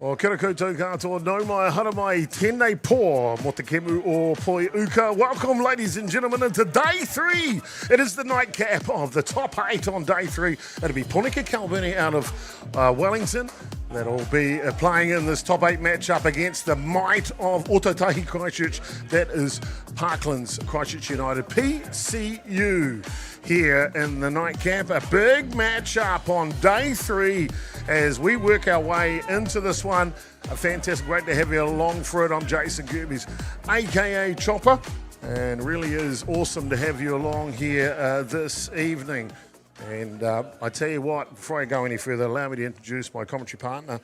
O kira koutou katoa, no mai, hara mai, tēnei pō, mo te kemu o Poi Uka. Welcome, ladies and gentlemen, into day 3. It is the nightcap of the top 8 on day 3. It'll be Pōneke Albany out of Wellington. That'll be playing in this top 8 matchup against the might of Otautahi Christchurch. That is Parkland's Christchurch United, PCU. Here in the nightcap, a big matchup on day 3 as we work our way into this one. A fantastic, great to have you along for it. I'm Jason Gerbes, aka Chopper, and really is awesome to have you along here this evening. And I tell you what, before I go any further, allow me to introduce my commentary partner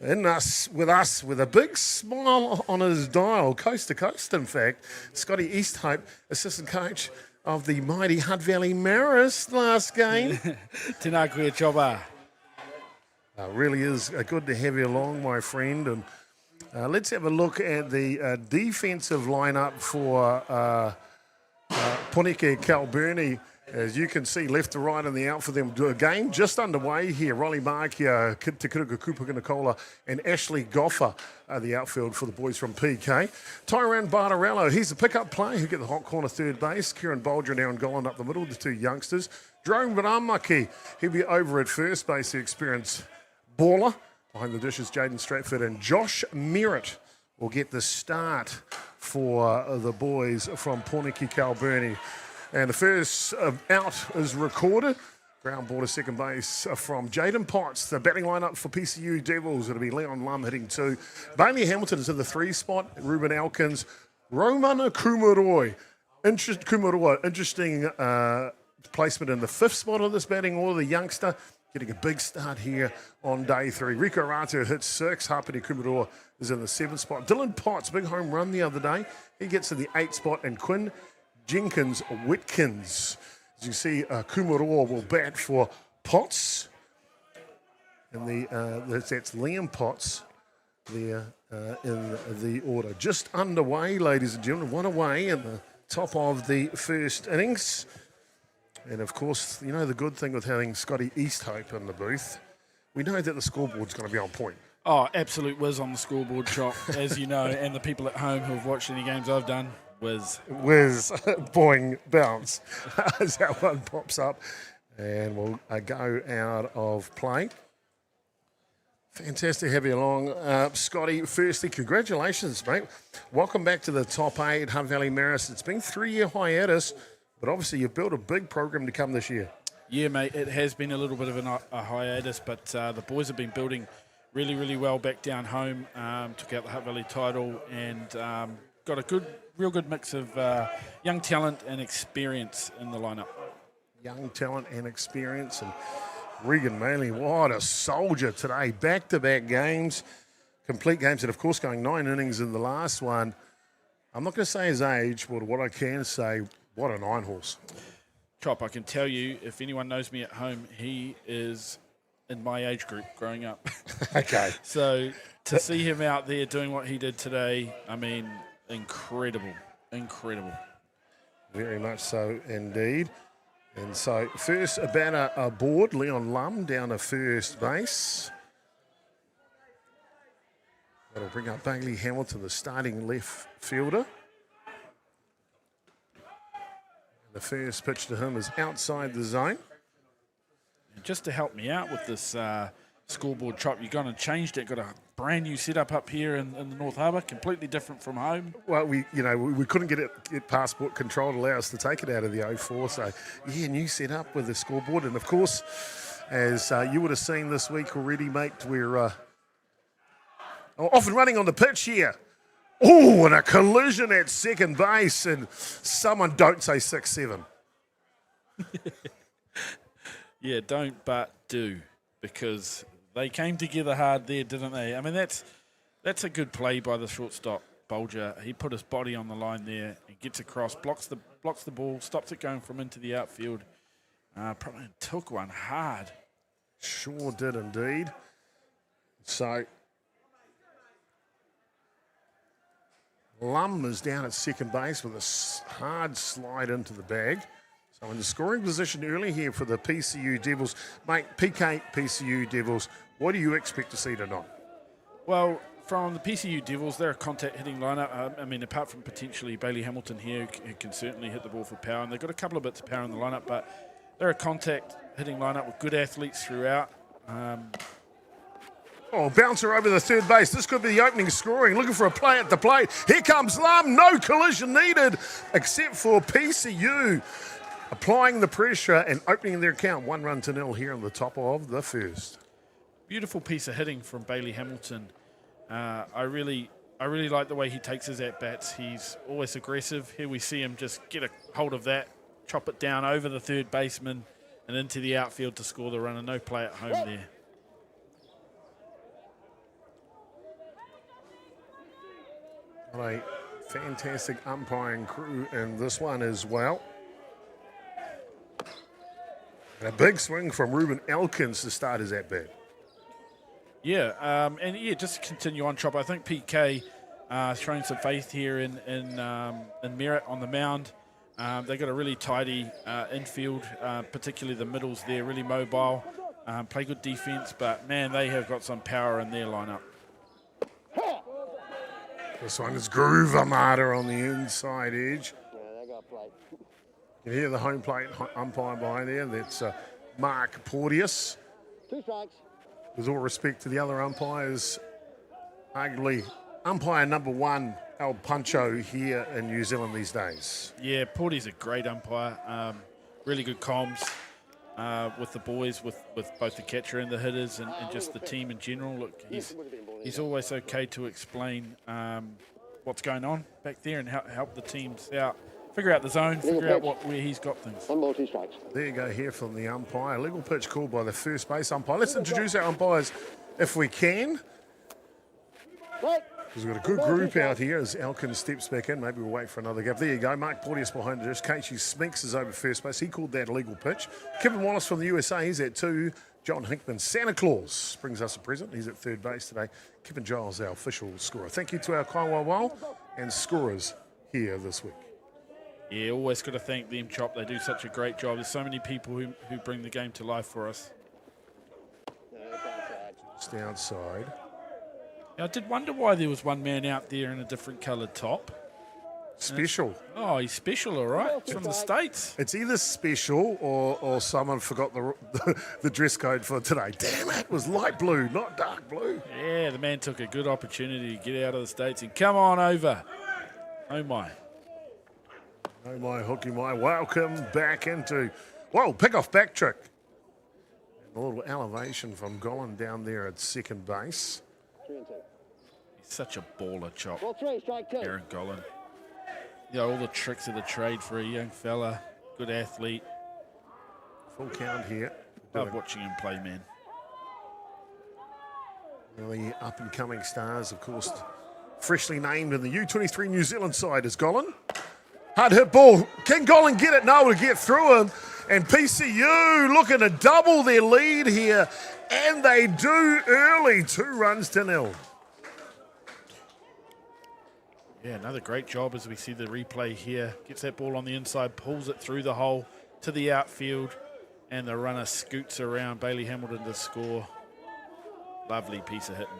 with a big smile on his dial, coast to coast, in fact, Scotty Easthope, assistant coach of the mighty Hutt Valley Mariners last game. Tēnā koe, Chopper. Really is good to have you along, my friend. And let's have a look at the defensive lineup for Pōneke Albany. As you can see, left to right in the out for them. A game just underway here. Rolly Markia, Te Kuruka Kupaka Nicola, and Ashley Goffer are the outfield for the boys from PK. Tyran Bartarello, he's the pickup player who get the hot corner third base. Kieran Bolger now in goal and up the middle, the two youngsters. Jerome Varamaki, he'll be over at first base, the experienced baller. Behind the dishes, Jaden Stratford and Josh Merritt will get the start for the boys from Pōneke Albany. And the first out is recorded. Ground ball to second base from Jaden Potts. The batting lineup for PCU Devils. It'll be Leon Lum hitting 2. Bailey Hamilton is in the 3 spot. Ruben Elkins. Roman Kumaroi. Interesting placement in the 5th spot of this batting order. The youngster getting a big start here on day 3. Rico Ratu hits 6. Hapini Kumaroi is in the 7th spot. Dylan Potts, big home run the other day. He gets to the 8th spot. And Quinn Jenkins-Whitkins. As you see, Kumaroa will bat for Potts. And that's Liam Potts there in the order. Just underway, ladies and gentlemen. 1 away in the top of the first innings. And, of course, you know the good thing with having Scotty Easthope in the booth, we know that the scoreboard's going to be on point. Oh, absolute whiz on the scoreboard, Chop, as you know, and the people at home who have watched any games I've done. Whiz, boing, bounce as that one pops up and we'll go out of play. Fantastic to have you along. Scotty, firstly, congratulations, mate. Welcome back to the top 8, Hutt Valley Mariners. It's been 3-year hiatus, but obviously you've built a big program to come this year. Yeah, mate, it has been a little bit of a hiatus, but the boys have been building really, really well back down home. Took out the Hutt Valley title and got a real good mix of young talent and experience in the lineup. Young talent and experience. And Regan Maley, what a soldier today. Back-to-back games, complete games, and of course going 9 innings in the last one. I'm not going to say his age, but what I can say, what a 9-horse. Chop, I can tell you, if anyone knows me at home, he is in my age group growing up. Okay. So to see him out there doing what he did today, I mean, incredible. Very much so indeed. And so first batter aboard, Leon Lum down to first base. That'll bring up Bailey Hamilton, the starting left fielder. The first pitch to him is outside the zone. And just to help me out with this scoreboard, Chop, you're going to change it. Got a brand new setup up here in the North Harbour, completely different from home. Well, we couldn't get passport control to allow us to take it out of the 04. So, yeah, new setup with the scoreboard. And, of course, as you would have seen this week already, mate, we're off and running on the pitch here. Oh, and a collision at second base. And someone don't say 6-7. Yeah, don't but do, because they came together hard there, didn't they? I mean, that's a good play by the shortstop, Bolger. He put his body on the line there. He gets across, blocks the ball, stops it going from into the outfield. Probably took one hard. Sure did indeed. So Lum is down at second base with a hard slide into the bag. So in the scoring position early here for the PCU Devils. Mate, PCU Devils, what do you expect to see tonight? Well, from the PCU Devils, they're a contact hitting lineup. I mean, apart from potentially Bailey Hamilton here, who can certainly hit the ball for power, and they've got a couple of bits of power in the lineup, but they're a contact hitting lineup with good athletes throughout. Oh, bouncer over the third base. This could be the opening scoring. Looking for a play at the plate. Here comes Lum. No collision needed, except for PCU applying the pressure and opening their count 1-0 here on the top of the first. Beautiful piece of hitting from Bailey Hamilton. I really like the way he takes his at-bats. He's always aggressive. Here we see him just get a hold of that, chop it down over the third baseman and into the outfield to score the runner. No play at home there. What a fantastic umpiring crew in this one as well. And a big swing from Ruben Elkins to start his at-bat. Yeah, just to continue on, Chop, I think PK showing some faith here in Merritt on the mound. They've got a really tidy infield, particularly the middles there, really mobile, play good defense, but, man, they have got some power in their lineup. This one is Groove Armada on the inside edge. Yeah, they got played. You can hear the home plate umpire behind there. That's Mark Porteous. 2 strikes. With all respect to the other umpires, arguably umpire number 1, El Puncho here in New Zealand these days. Yeah, Porty's a great umpire. Really good comms with the boys, with both the catcher and the hitters, and just the team in general. Look, he's always okay to explain what's going on back there and help the teams out, figure out the zone, figure out where he's got things. 1 ball, 2 strikes. There you go here from the umpire. Legal pitch called by the first base umpire. Let's introduce our umpires if we can. Right. We've got a good group out here as Elkins steps back in. Maybe we'll wait for another gap. There you go. Mark Porteous behind the dish. Casey Sminks is over first base. He called that a legal pitch. Kevin Wallace from the USA, he's at 2. John Hinkman, Santa Claus, brings us a present. He's at third base today. Kevin Giles, our official scorer. Thank you to our Kaiwawao and scorers here this week. Yeah, always got to thank them, Chop. They do such a great job. There's so many people who bring the game to life for us. Just outside. Now, I did wonder why there was one man out there in a different coloured top. Special. Oh, he's special, all right. It's from the States. It's either special or someone forgot the dress code for today. Damn it, it was light blue, not dark blue. Yeah, the man took a good opportunity to get out of the States and come on over. Oh, my. Oh, my hooky, my. Welcome back into, whoa, pick-off back trick. And a little elevation from Gollan down there at second base. 3 and 2. He's such a baller, Chop. Ball 3, strike 2. Aaron Gollan. You know, all the tricks of the trade for a young fella. Good athlete. Full count here. Love watching him play, man. The up-and-coming stars, of course, freshly named in the U23 New Zealand side is Gollan. Hard hit ball. Can Gollan get it? No, to get through him. And PCU looking to double their lead here. And they do early. 2-0. Yeah, another great job as we see the replay here. Gets that ball on the inside, pulls it through the hole to the outfield, and the runner scoots around Bailey Hamilton to score. Lovely piece of hitting.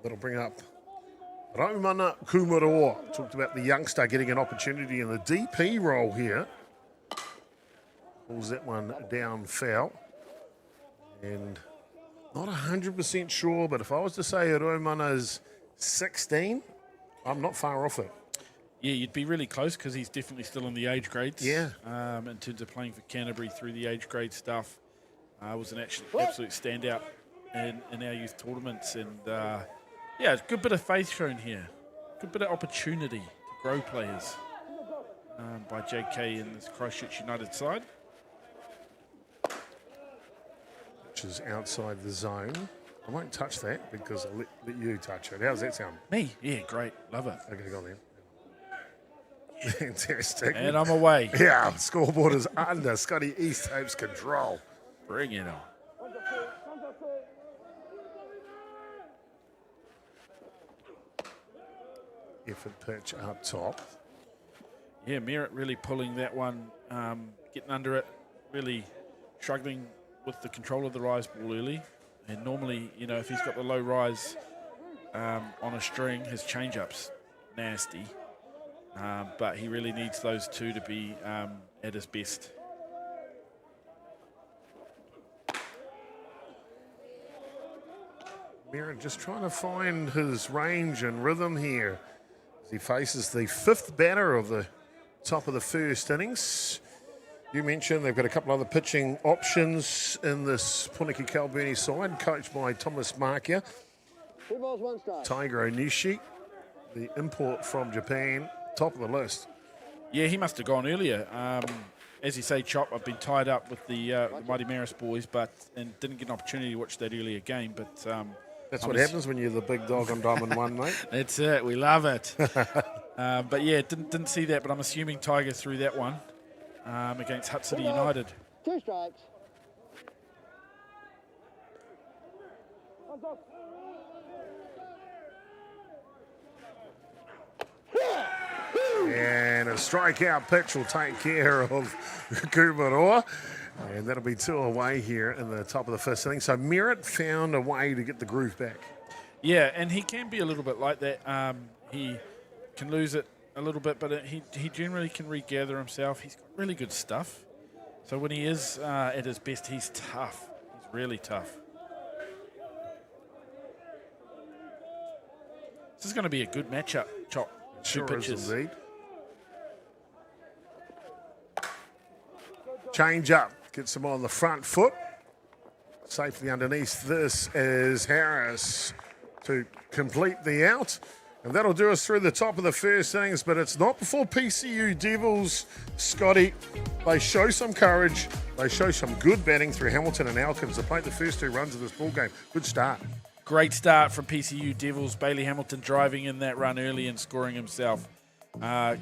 That'll bring up Raumana Kumaroa. Talked about the youngster getting an opportunity in the DP role here. Pulls that one down foul. And not 100% sure, but if I was to say Raumana's 16, I'm not far off it. Yeah, you'd be really close because he's definitely still in the age grades. Yeah. In terms of playing for Canterbury through the age grade stuff. Was an absolute standout in our youth tournaments. And, yeah, good bit of faith shown here. Good bit of opportunity to grow players by JK in this Christchurch United side. Which is outside the zone. I won't touch that because I'll let you touch it. How's that sound? Me? Yeah, great. Love it. Okay, go then. Fantastic. And I'm away. Yeah, scoreboard is under Scotty Easthope's control. Bring it on. Effort pitch up top. Yeah, Merritt really pulling that one, getting under it, really struggling with the control of the rise ball early. And normally, you know, if he's got the low rise on a string, his change-up's nasty. But he really needs those two to be at his best. Merritt just trying to find his range and rhythm here as he faces the 5th batter of the top of the first innings. You mentioned they've got a couple other pitching options in this Puniki Kalbuni side, coached by Thomas Markia. 2 balls, 1 strike. Tiger Onishi, the import from Japan, top of the list. Yeah, he must have gone earlier. As you say, Chop, I've been tied up with the Mighty Maris boys, and didn't get an opportunity to watch that earlier game. But that's what happens when you're the big dog on Diamond 1, mate. That's it. We love it. But yeah, didn't see that. But I'm assuming Tiger threw that one against Hutt City United. 2 strikes. And a strikeout pitch will take care of Kumaroa. And that'll be 2 away here in the top of the 5th inning. So Merritt found a way to get the groove back. Yeah, and he can be a little bit like that. He can lose it a little bit, but he generally can regather himself. He's got really good stuff. So when he is at his best, he's tough. He's really tough. This is going to be a good matchup, Chop. Sure Two is pitches. indeed. Change up. Gets him on the front foot. Safely underneath this is Harris to complete the out. And that'll do us through the top of the first innings, but it's not before PCU Devils, Scotty. They show some courage. They show some good batting through Hamilton and Elkins to play the first 2 runs of this ball game. Good start. Great start from PCU Devils. Bailey Hamilton driving in that run early and scoring himself.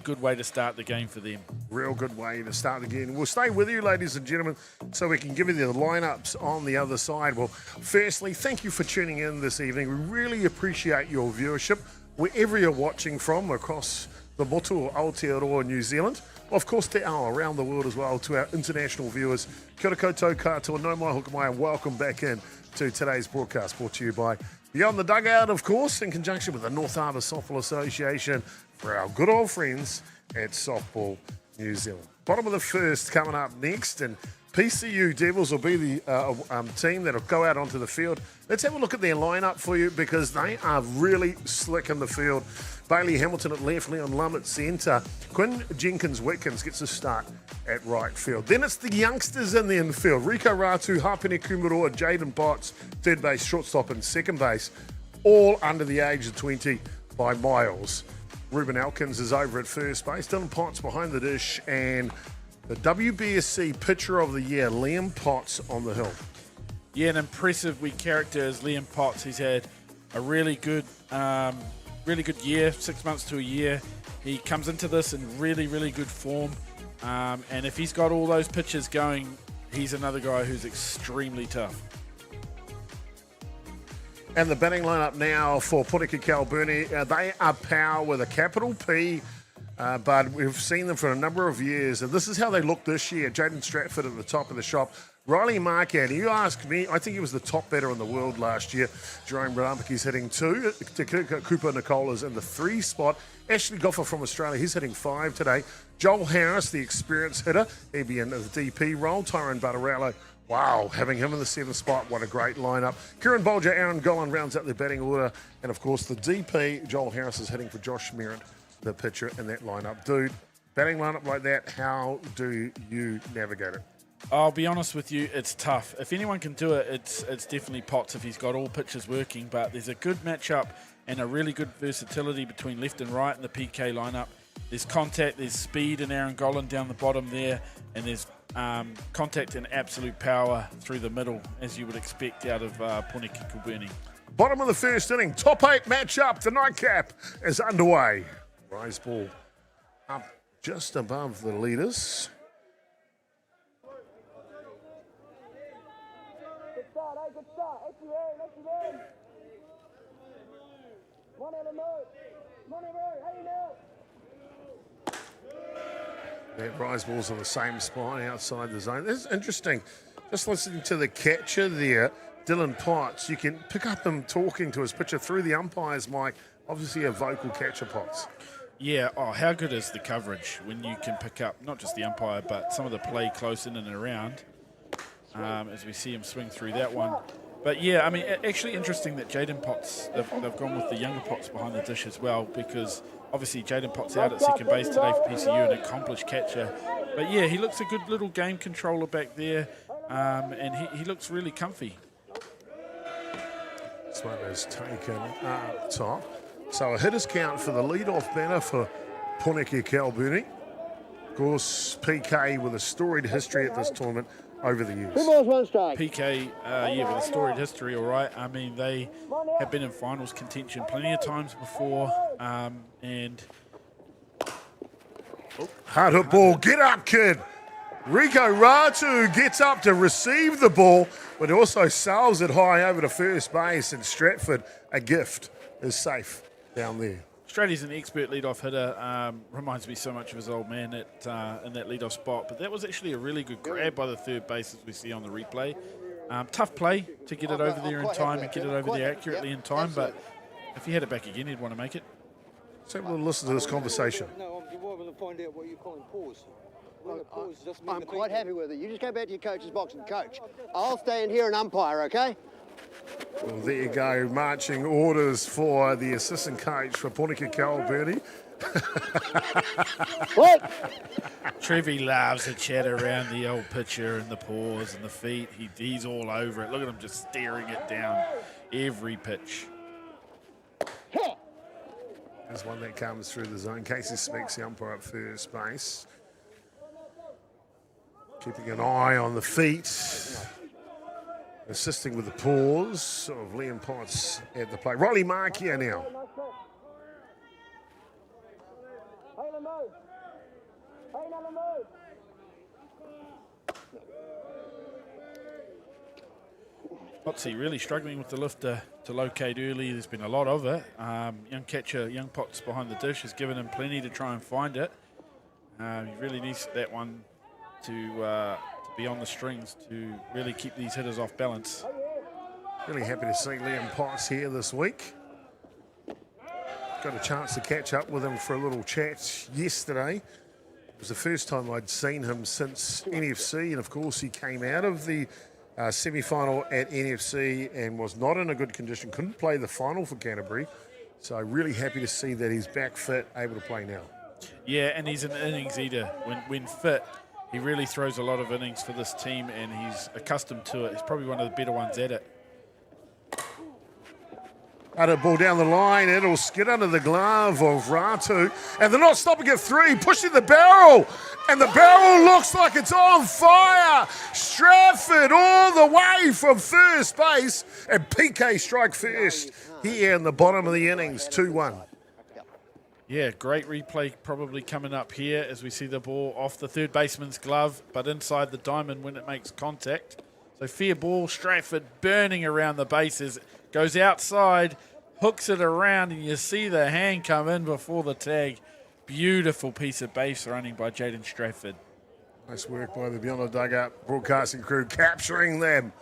Good way to start the game for them. Real good way to start the game. We'll stay with you, ladies and gentlemen, so we can give you the lineups on the other side. Well, firstly, thank you for tuning in this evening. We really appreciate your viewership wherever you're watching from across the Motu or Aotearoa, New Zealand. Of course, te ao around the world as well to our international viewers. Kia ora koutou katoa, no mai hoka mai, and welcome back in to today's broadcast brought to you by Beyond the Dugout, of course, in conjunction with the North Harbour Softball Association for our good old friends at Softball New Zealand. Bottom of the first coming up next, and PCU Devils will be the team that'll go out onto the field. Let's have a look at their lineup for you because they are really slick in the field. Bailey Hamilton at left, Leon Lum at centre. Quinn Jenkins-Witkins gets a start at right field. Then it's the youngsters in the infield. Rico Ratu, Hapene Kumaroa, Jaden Potts, third base, shortstop and second base, all under the age of 20 by miles. Ruben Elkins is over at first base. Dylan Potts behind the dish, and the WBSC Pitcher of the Year, Liam Potts, on the hill. Yeah, an impressive wee character is Liam Potts. He's had a really good year, 6 months to a year. He comes into this in really, really good form. And if he's got all those pitches going, he's another guy who's extremely tough. And the batting lineup now for Puniki Kalbuni, they are power with a capital P, but we've seen them for a number of years, and this is how they look this year. Jaden Stratford at the top of the shop. Riley Marquand, you ask me, I think he was the top batter in the world last year. Jerome Brampiki's hitting 2. Cooper Nicola's in the 3 spot. Ashley Goffer from Australia, he's hitting 5 today. Joel Harris, the experienced hitter, he'd be in the DP role. Tyrone Butterello, wow, having him in the 7th spot, what a great lineup. Kieran Bolger, Aaron Golan rounds out their batting order. And of course, the DP, Joel Harris, is hitting for Josh Merritt, the pitcher in that lineup. Dude, batting lineup like that, how do you navigate it? I'll be honest with you, it's tough. If anyone can do it, it's definitely Potts if he's got all pitches working. But there's a good matchup and a really good versatility between left and right in the PK lineup. There's contact, there's speed in Aaron Golan down the bottom there, and there's contact and absolute power through the middle, as you would expect out of Puniki Kalbuni. Bottom of the first inning, top 8 matchup. The nightcap is underway. Rise ball up just above the leaders. Good start. Excellent. One out of mode. Hey, now. That rise ball's on the same spot outside the zone. This is interesting. Just listening to the catcher there, Dylan Potts, you can pick up him talking to his pitcher through the umpire's mic. Obviously a vocal catcher, Potts. Yeah, how good is the coverage when you can pick up not just the umpire, but some of the play close in and around, as we see him swing through that one. But yeah, I mean, actually interesting that Jaden Potts, they've gone with the younger Potts behind the dish as well, because obviously Jaden Potts out at second base today for PCU, an accomplished catcher. But yeah, he looks a good little game controller back there, and he looks really comfy. This one is taken up top. So a hitter's count for the leadoff batter for Puniki Albany. Of course, PK with a storied history at this tournament over the years. 2 balls, 1 strike. PK, yeah, with a storied history, all right. I mean, they have been in finals contention plenty of times before, and... Hard hit ball, get up, kid. Rico Ratu gets up to receive the ball, but also sails it high over to first base, and Stratford, a gift, is safe down there. Stratty's an expert leadoff hitter. Reminds me so much of his old man in that leadoff spot. But that was actually a really good grab by the third base, as we see on the replay. Tough play to get it over there in time and get it over there accurately in time. But if he had it back again, he'd want to make it. Let's have a little listen to this conversation. No, I'm going to find out what you're calling pause. I'm quite happy with it. You just go back to your coach's box and coach. I'll stand here and umpire, okay? Well, there you go, marching orders for the assistant coach for Puniki Albany. What? Trevi loves a chat around the old pitcher and the paws and the feet. He's all over it. Look at him just staring it down every pitch. There's one that comes through the zone. Casey Speaks, the umpire at first base. Keeping an eye on the feet. Assisting with the paws of Liam Potts at the plate. Riley Mark here now. Potsy really struggling with the lifter to locate early. There's been a lot of it. Young catcher, young Potts behind the dish has given him plenty to try and find it. He really needs that one to be on the strings to really keep these hitters off balance. Really happy to see Liam Potts here this week. Got a chance to catch up with him for a little chat yesterday. It was the first time I'd seen him since NFC, and of course he came out of the semi-final at NFC and was not in a good condition, couldn't play the final for Canterbury. So really happy to see that he's back fit, able to play now. Yeah, and he's an innings eater. When fit, he really throws a lot of innings for this team, and he's accustomed to it. He's probably one of the better ones at it. Out a ball down the line, it'll skid under the glove of Ratu, and they're not stopping at 3, pushing the barrel, and the barrel looks like it's on fire. Stratford all the way from first base, and PK strike first here in the bottom of the innings, 2-1. Yeah, great replay probably coming up here as we see the ball off the third baseman's glove, but inside the diamond when it makes contact. So fair ball, Stratford burning around the bases, goes outside, hooks it around, and you see the hand come in before the tag. Beautiful piece of base running by Jaden Stratford. Nice work by the Beyond the Dugout broadcasting crew, capturing them,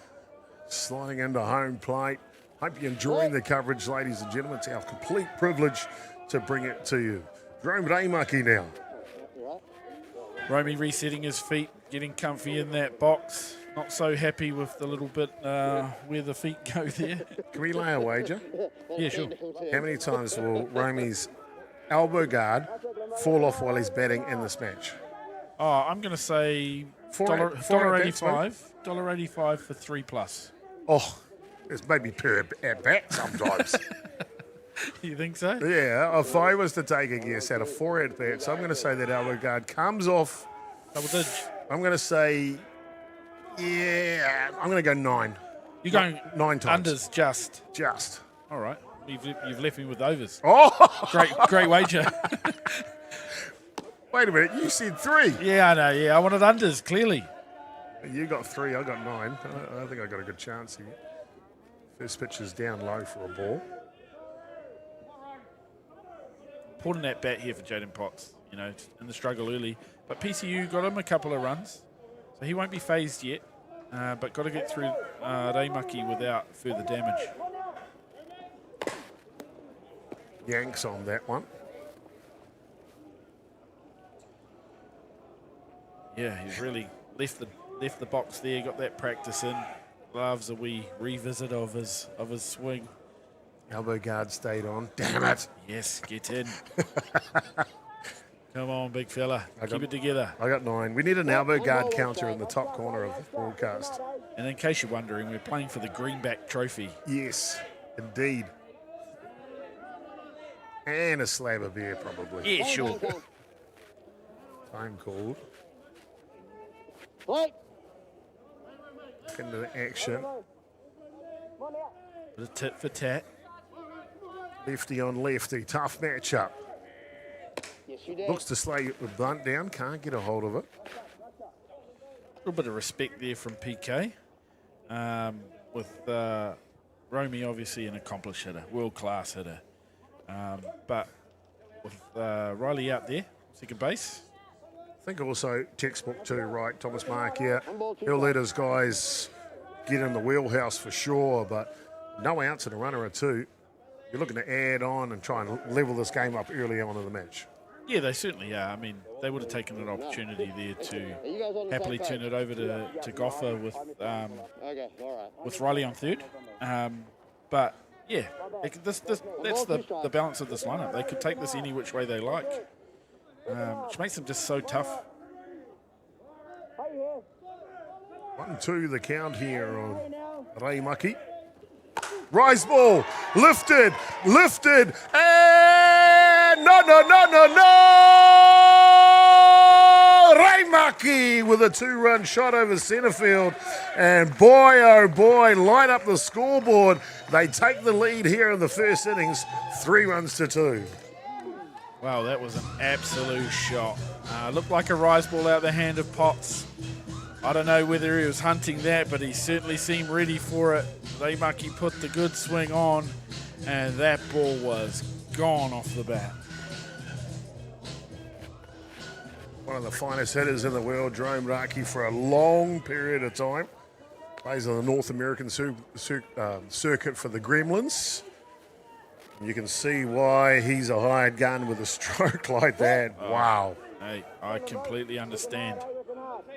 sliding into home plate. Hope you're enjoying the coverage, ladies and gentlemen. It's our complete privilege to bring it to you. Jerome Raimaki now. Romy resetting his feet, getting comfy in that box. Not so happy with the little bit where the feet go there. Can we lay a wager? Yeah, sure. How many times will Romy's elbow guard fall off while he's batting in this match? Oh, I'm going to say $1.85. $1.85 for 3+. Oh, it's maybe per at bat sometimes. You think so? Yeah, if I was to take a guess at a 4 at bat, so I'm going to say that elbow guard comes off. Double dig. I'm going to say, yeah, I'm going to go 9. You're going 9 times. unders just. Just. All right. You've left me with overs. Oh! Great wager. Wait a minute, you said 3. Yeah, I know. Yeah, I wanted unders, clearly. You got 3, I got 9. I think I got a good chance here. First pitch is down low for a ball. Important at bat here for Jaden Potts, you know, in the struggle early. But PCU got him a couple of runs, so he won't be phased yet. but got to get through Reimaki without further damage. Yanks on that one. Yeah, he's really left the box there, got that practice in. Loves a wee revisit of his swing. Elbow guard stayed on. Damn it. Yes, get in. Come on, big fella. Keep it together. I got 9. We need an elbow guard counter in the top corner of the broadcast. And in case you're wondering, we're playing for the Greenback Trophy. Yes, indeed. And a slab of beer, probably. Yeah, sure. Time called. Right. Into the action. Bit of tit for tat. Lefty on lefty. Tough matchup. Yes, you did. Looks to slay the bunt down. Can't get a hold of it. A little bit of respect there from PK. With Romy, obviously an accomplished hitter, world-class hitter. But with Riley out there, second base. I think also textbook too, right? Thomas Mark here. He'll let his guys get in the wheelhouse for sure, but no outs and a runner or two. You're looking to add on and try and level this game up early on in the match. Yeah, they certainly are. I mean, they would have taken an opportunity there to happily turn it over to Goffer with Riley on third. But yeah, that's the balance of this lineup. They could take this any which way they like, which makes them just so tough. 1-2 the count here on Reimaki. Rise ball, lifted, and no! Reimaki with a 2-run shot over center field, and boy, oh boy, light up the scoreboard. They take the lead here in the first innings, 3-2. Wow, that was an absolute shot. Looked like a rise ball out the hand of Potts. I don't know whether he was hunting that, but he certainly seemed ready for it. Reimaki put the good swing on, and that ball was gone off the bat. One of the finest hitters in the world, Jerome Raki, for a long period of time. Plays on the North American circuit for the Gremlins. You can see why he's a hired gun with a stroke like that. Wow. Hey, I completely understand.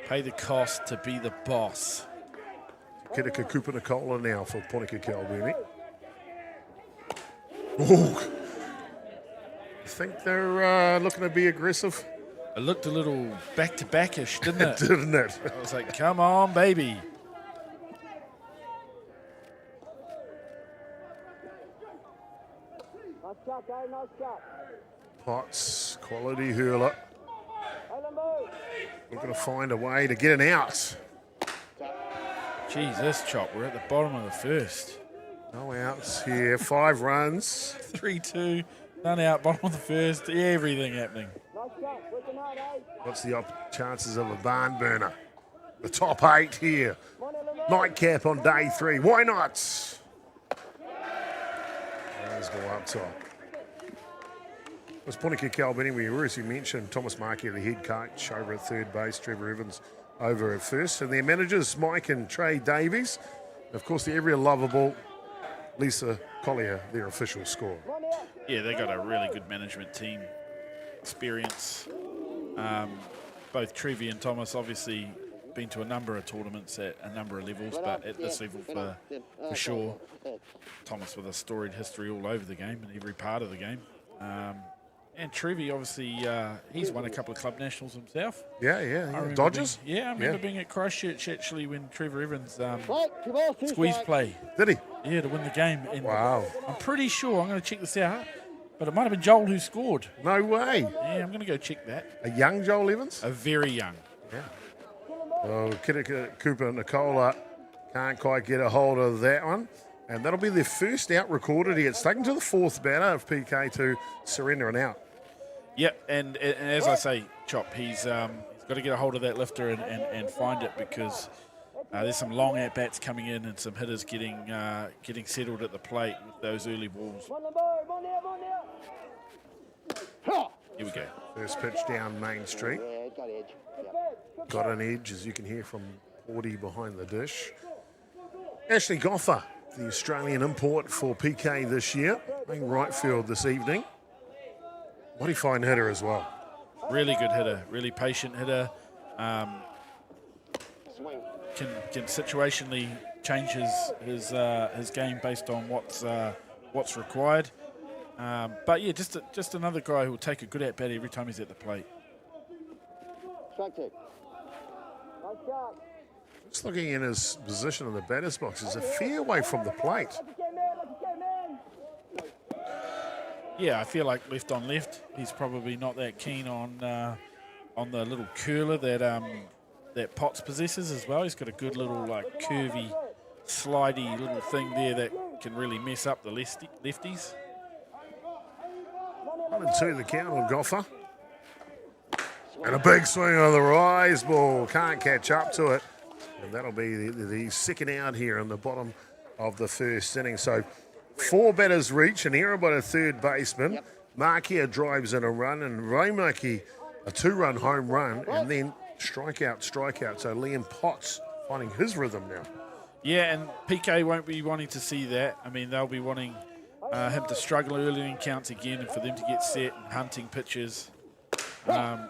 Pay the cost to be the boss. Kitika Kupa now for Ponika Kalbini. Ooh. You think they're looking to be aggressive? It looked a little back-to-back-ish, didn't it? Didn't it? I was like, come on, baby. Potts, quality hurler. Looking to find a way to get an out. Geez, this chop, we're at the bottom of the first. No outs here, 5 runs. 3-2, none out, bottom of the first, everything happening. What's the chances of a barn burner? The top 8 here. Nightcap on day 3. Why not? Let's go up top. It was Ponika Kalbini. We already mentioned Thomas Markey, the head coach, over at third base. Trevor Evans over at first. And their managers, Mike and Trey Davies. Of course, the ever lovable Lisa Collier, their official score. Yeah, they got a really good management team. Experience. Both Trevi and Thomas obviously been to a number of tournaments at a number of levels, but at this level for sure. Thomas with a storied history all over the game and every part of the game. And Trevi, obviously, he's won a couple of club nationals himself. Yeah. Dodgers? I remember being at Christchurch, actually, when Trevor Evans squeeze play. Did he? Yeah, to win the game. And wow. I'm pretty sure, I'm going to check this out, but it might have been Joel who scored. No way. Yeah, I'm going to go check that. A young Joel Evans? A very young. Yeah. Well, Kitika Cooper Nicola can't quite get a hold of that one. And that'll be their first out recorded here. It's taken to the 4th batter of PK to surrender an out. Yep, and as I say, Chop, he's got to get a hold of that lifter and find it, because there's some long at-bats coming in and some hitters getting settled at the plate with those early balls. Here we go. First pitch down Main Street. Got an edge, as you can hear from 40 behind the dish. Ashley Goffer, the Australian import for PK this year, playing right field this evening. Mighty fine hitter as well. Really good hitter, really patient hitter. Can situationally change his game based on what's required. But yeah, just another guy who will take a good at bat every time he's at the plate. Just looking in his position in the batter's box, he's a fair way from the plate. Yeah, I feel like left on left, he's probably not that keen on the little curler that Potts possesses as well. He's got a good little like curvy, slidey little thing there that can really mess up the lefties. 1-2 the count on Goffer. And a big swing on the rise ball. Can't catch up to it. And that'll be the second out here in the bottom of the first inning. So 4 batters reach, an error by the third baseman. Yep. Markia drives in a run, and Raumaki a 2-run home run, and then strikeout. So Liam Potts finding his rhythm now. Yeah, and PK won't be wanting to see that. I mean, they'll be wanting him to struggle early in counts again, and for them to get set and hunting pitches.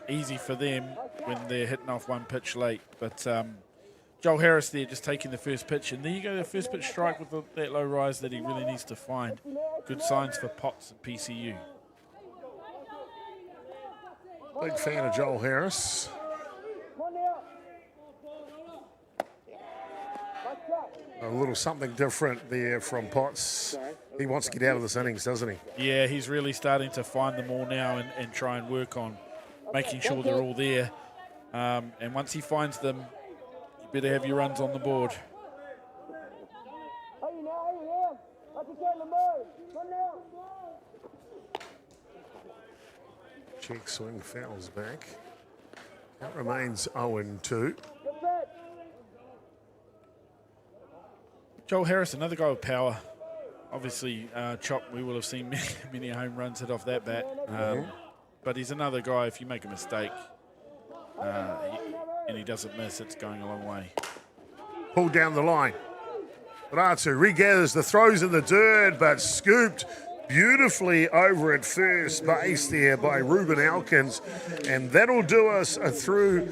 Easy for them when they're hitting off one pitch late. But Joel Harris there just taking the first pitch. And there you go, the first pitch strike with that low rise that he really needs to find. Good signs for Potts and PCU. Big fan of Joel Harris. A little something different there from Potts. He wants to get out of this innings, doesn't he? Yeah, he's really starting to find them all now and try and work on making sure they're all there. And once he finds them, you better have your runs on the board. Check swing, fouls back. That remains 0-2. Joel Harris, another guy with power. Obviously, Chop, we will have seen many home runs hit off that bat. But he's another guy, if you make a mistake and he doesn't miss, it's going a long way. Pulled down the line. Ratu regathers the throws in the dirt, but scooped beautifully over at first base there by Ruben Elkins. And that'll do us through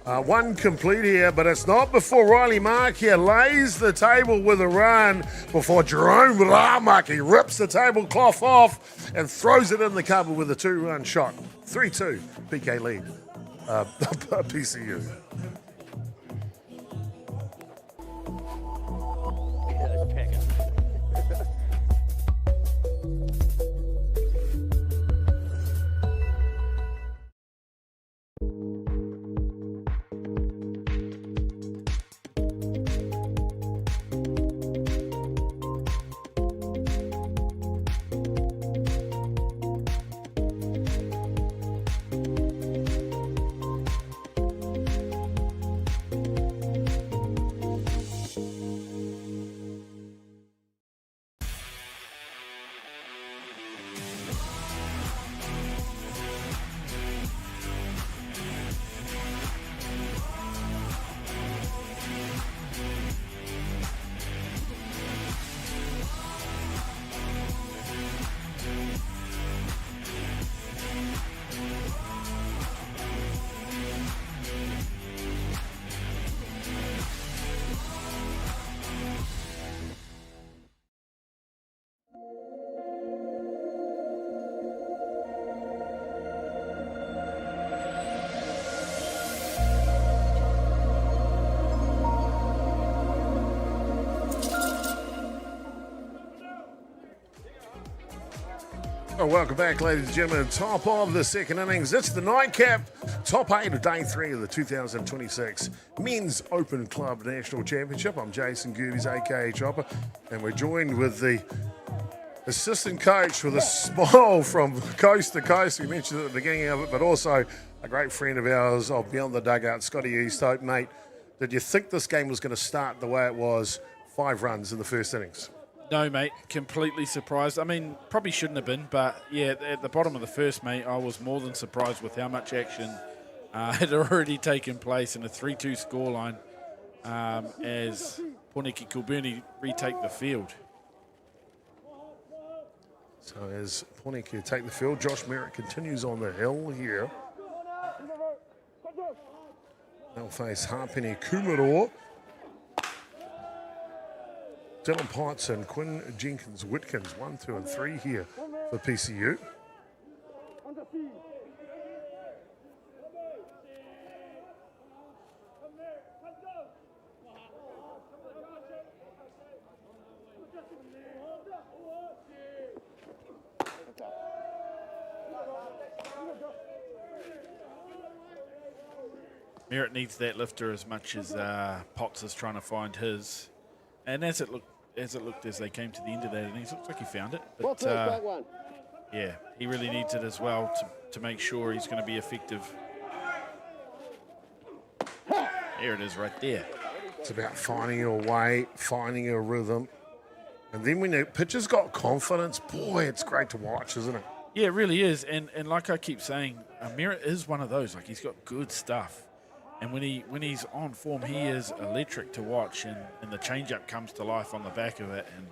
one complete here, but it's not before Riley Mark here lays the table with a run before Jerome Raumaki rips the tablecloth off and throws it in the cover with a 2-run shot. 3-2, PK lead, PCU. Oh, welcome back, ladies and gentlemen. Top of the second innings. It's the nightcap. Top 8 of day 3 of the 2026 Men's Open Club National Championship. I'm Jason Gerbes, a.k.a. Chopper, and we're joined with the assistant coach with a smile from coast to coast. We mentioned at the beginning of it, but also a great friend of ours of Beyond the Dugout, Scotty Easthope. Mate, did you think this game was going to start the way it was, 5 runs in the first innings? No, mate, completely surprised. I mean, probably shouldn't have been, but yeah, at the bottom of the first, mate, I was more than surprised with how much action had already taken place in a 3-2 scoreline. as Poneki Kilburnie retake the field. So as Poneki take the field, Josh Merritt continues on the hill here. They'll face Harpenny Kumaroa, Dylan Potts and Quinn Jenkins-Whitkins, 1, 2 and 3 here for PCU. Merritt needs that lifter as much as Potts is trying to find his. And as it looked as they came to the end of that innings, looks like he found it. But yeah, he really needs it as well to make sure he's going to be effective. There it is right there. It's about finding your way, finding your rhythm. And then when the pitcher's got confidence, boy, it's great to watch, isn't it? Yeah, it really is. And like I keep saying, Merritt is one of those. Like, he's got good stuff. And when he's on form, he is electric to watch. And the change-up comes to life on the back of it. And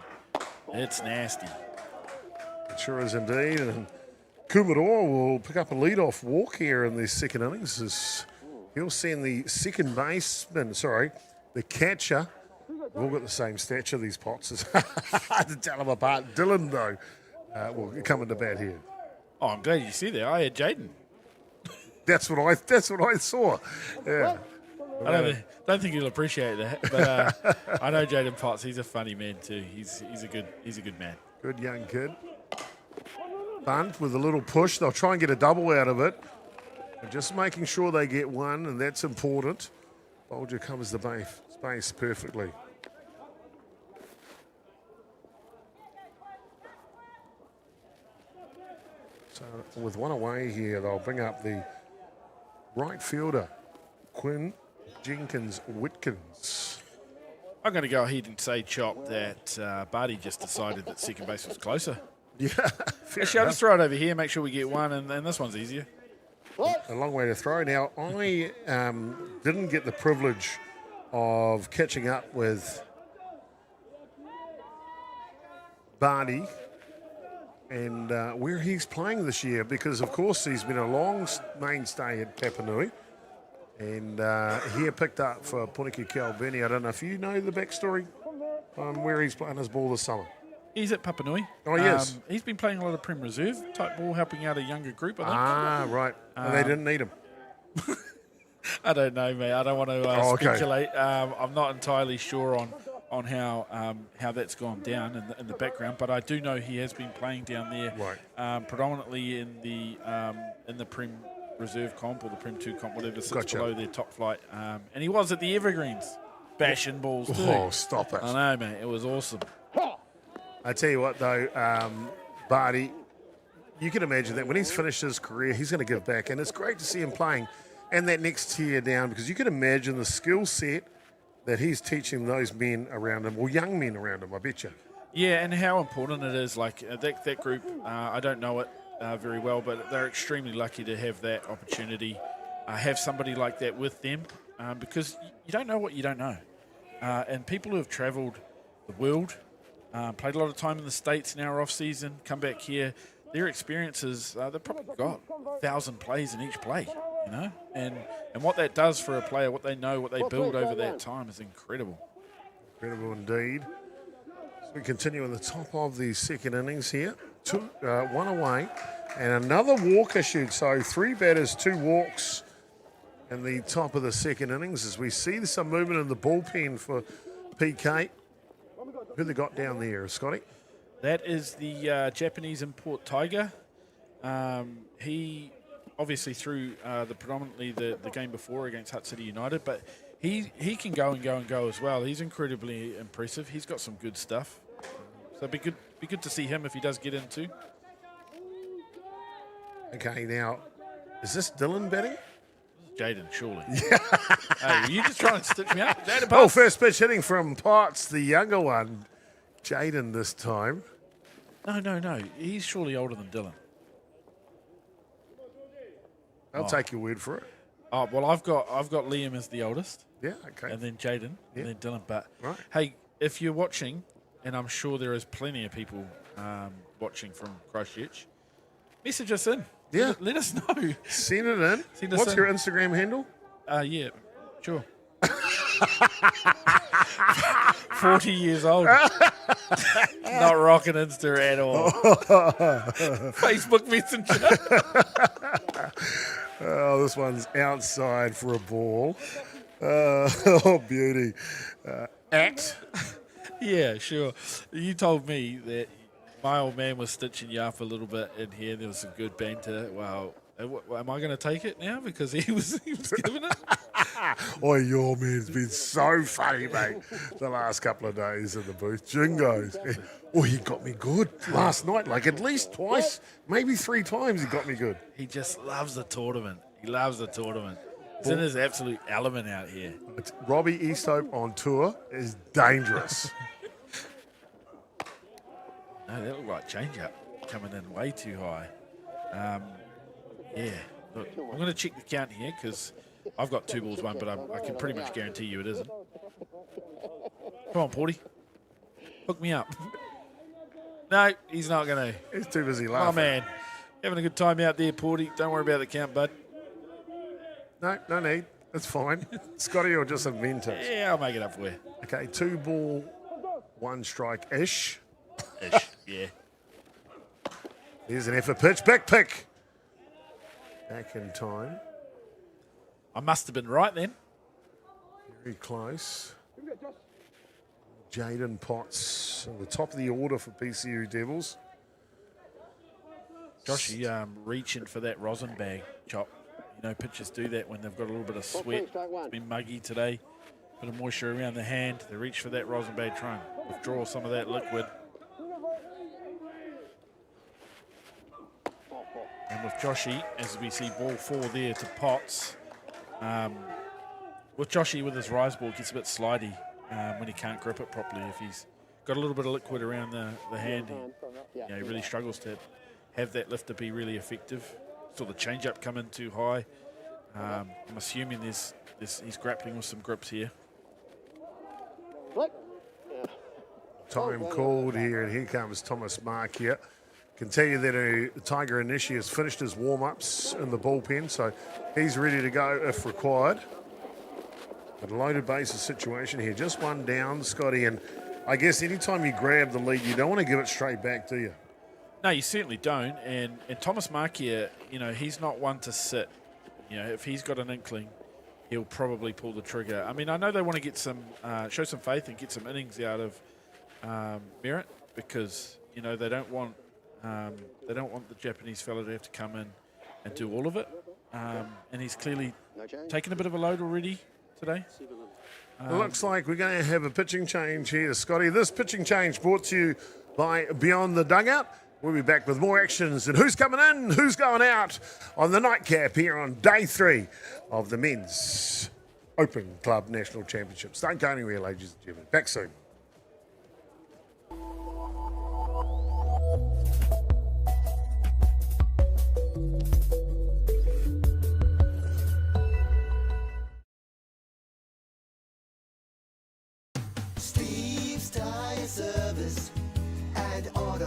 it's nasty. It sure is indeed. And Kumaroa will pick up a lead-off walk here in the second innings. As he'll send the second baseman, the catcher. We've all got the same stature, these Potts. It's hard to tell them apart. Dylan, though, will come into bat here. Oh, I'm glad you see that. I had Jaden. That's what I saw. Yeah. I don't think he'll appreciate that, but I know Jaden Potts. He's a funny man too. He's a good man. Good young kid. Bunt with a little push. They'll try and get a double out of it. And just making sure they get one, and that's important. Bolger covers the base perfectly. So with one away here, they'll bring up the right fielder, Quinn Jenkins-Whitkins. I'm going to go ahead and say, Chop, that Barty just decided that second base was closer. Yeah, Actually, I'll just throw it over here, make sure we get one, and this one's easier. A long way to throw. Now, I didn't get the privilege of catching up with Barty and where he's playing this year, because, of course, he's been a long mainstay at Papanui. And here picked up for Poneki Kilburnie. I don't know if you know the backstory where he's playing his ball this summer. He's at Papanui. Oh, yes. He's been playing a lot of Prem Reserve type ball, helping out a younger group, I think. Ah, right. And they didn't need him. I don't know, mate. I don't want to speculate. I'm not entirely sure on how that's gone down in the background, but I do know he has been playing down there, right. Predominantly in the Prem Reserve comp or the Prem 2 comp, whatever sits below their top flight. And he was at the Evergreens, bashing balls too. Oh, stop it. I know, mate. It was awesome. I tell you what, though, Barty, you can imagine that when he's finished his career, he's going to give back. And it's great to see him playing and that next tier down, because you can imagine the skill set that he's teaching those men around him, or young men around him, I bet you. Yeah, and how important it is. Like that group, I don't know it very well, but they're extremely lucky to have that opportunity, have somebody like that with them, because you don't know what you don't know. And people who have travelled the world, played a lot of time in the States in our off-season, come back here, their experiences, they've probably got 1,000 plays in each play, you know? And what that does for a player, what they know, what they build over that time is incredible. Incredible indeed. So we continue in the top of the second innings here. One away and another walk issued. So 3 batters, 2 walks in the top of the second innings as we see some movement in the bullpen for PK. Who they got down there, Scotty? That is the Japanese import Tiger. He obviously threw predominantly the game before against Hutt City United, but he can go and go and go as well. He's incredibly impressive. He's got some good stuff. So it'd be good to see him if he does get into. Okay, now, is this Dylan batting? Jaden, surely. Hey, were you just trying to stitch me up? Jaden Oh, first pitch hitting from Potts, the younger one. Jaden this time. No. He's surely older than Dylan. I'll take your word for it. Oh, well, I've got Liam as the oldest. Yeah, okay. And then Jaden, Yeah. and then Dylan. But, Right. hey, if you're watching, and I'm sure there is plenty of people watching from Christchurch, message us in. Yeah. Let us know. Send it in. Send us What's in. your Instagram handle? Yeah, sure. 40 years old. Not rocking Insta at all. Facebook Messenger. Oh, this one's outside for a ball. Oh, beauty. At. Yeah, sure. You told me that my old man was stitching you up a little bit in here. There was some good banter. Wow. Am I going to take it now because he was giving it? Oh, your man's been so funny, mate, the last couple of days in the booth. Jingos. Oh, he got me good last night, like at least twice, maybe 3 times he got me good. He just loves the tournament. He loves the tournament. He's in his absolute element out here. Robbie Easthope on tour is dangerous. No, that looked like change-up coming in way too high. Yeah. Look, I'm going to check the count here because I've got 2 balls, 1, but I can pretty much guarantee you it isn't. Come on, Porty. Hook me up. No, he's not going to. He's too busy laughing. Oh, man. Having a good time out there, Porty. Don't worry about the count, bud. No need. It's fine. Scotty will just invent it. Yeah, I'll make it up for you. Okay, 2 ball, 1 strike-ish. Ish, yeah. Here's an effort pitch. Back pick. Back in time. I must have been right then. Very close. Jaden Potts at the top of the order for PCU Devils. Joshy reaching for that rosin bag chop. You know, pitchers do that when they've got a little bit of sweat. It's been muggy today. Bit of moisture around the hand. They reach for that rosin bag, try and withdraw some of that liquid. And with Joshy, as we see ball 4 there to Potts, with Joshy with his rise ball, gets a bit slidey when he can't grip it properly. If he's got a little bit of liquid around the hand, he really struggles to have that lifter be really effective. Saw the change-up come in too high. I'm assuming he's grappling with some grips here. Time called here, and here comes Thomas Mark here. Can tell you that Tiger Inishi has finished his warm-ups in the bullpen, so he's ready to go if required. But a loaded bases situation here, just 1 down, Scotty, and I guess anytime you grab the lead, you don't want to give it straight back, do you? No, you certainly don't. And Thomas Markia, he's not one to sit. If he's got an inkling, he'll probably pull the trigger. I mean, I know they want to get show some faith and get some innings out of Merritt because they don't want the Japanese fella to have to come in and do all of it. And he's clearly taken a bit of a load already today. It looks like we're going to have a pitching change here, Scotty. This pitching change brought to you by Beyond the Dugout. We'll be back with more actions and who's coming in, who's going out on the nightcap here on day 3 of the Men's Open Club National Championships. Don't go anywhere, ladies and gentlemen. Back soon.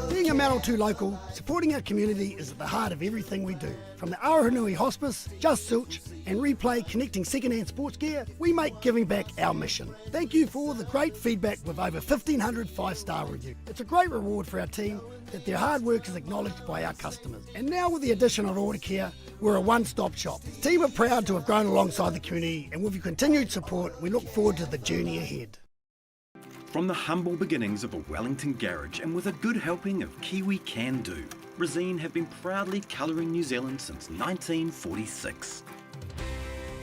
Being a Manawatu local, supporting our community is at the heart of everything we do. From the Aoranui Hospice, Just Silch and Replay connecting second-hand sports gear, we make giving back our mission. Thank you for all the great feedback with over 1,500 5-star reviews. It's a great reward for our team that their hard work is acknowledged by our customers. And now with the addition of Order Care, we're a one-stop shop. The team are proud to have grown alongside the community, and with your continued support, we look forward to the journey ahead. From the humble beginnings of a Wellington garage and with a good helping of Kiwi Can Do, Resine have been proudly colouring New Zealand since 1946.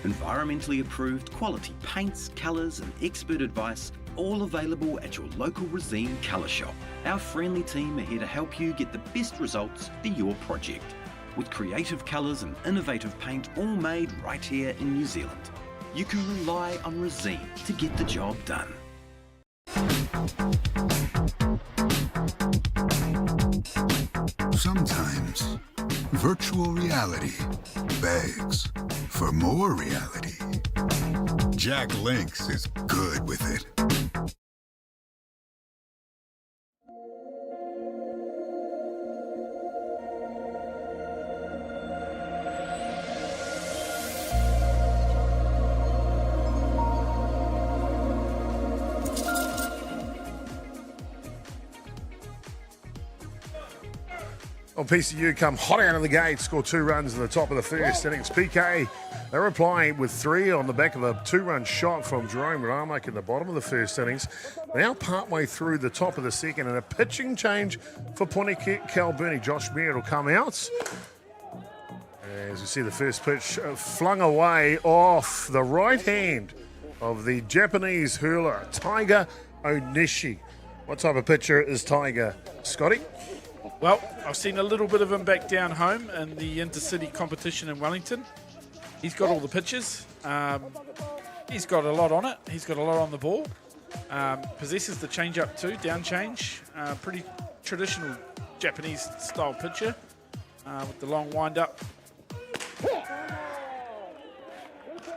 Environmentally approved quality paints, colours and expert advice, all available at your local Resine colour shop. Our friendly team are here to help you get the best results for your project. With creative colours and innovative paint all made right here in New Zealand. You can rely on Resine to get the job done. Sometimes virtual reality begs for more reality. Jack Links is good with it. Well, PCU come hot out of the gate, score 2 runs in the top of the first innings. PK, they were replying with 3 on the back of a 2-run shot from Jerome Ramak in the bottom of the first innings. Now partway through the top of the second, and a pitching change for Albany. Josh Merritt will come out. As you see, the first pitch flung away off the right hand of the Japanese hurler, Tiger Onishi. What type of pitcher is Tiger, Scotty? Well, I've seen a little bit of him back down home in the intercity competition in Wellington. He's got all the pitches. He's got a lot on it. He's got a lot on the ball. Possesses the change-up too, down change. Pretty traditional Japanese style pitcher with the long wind-up.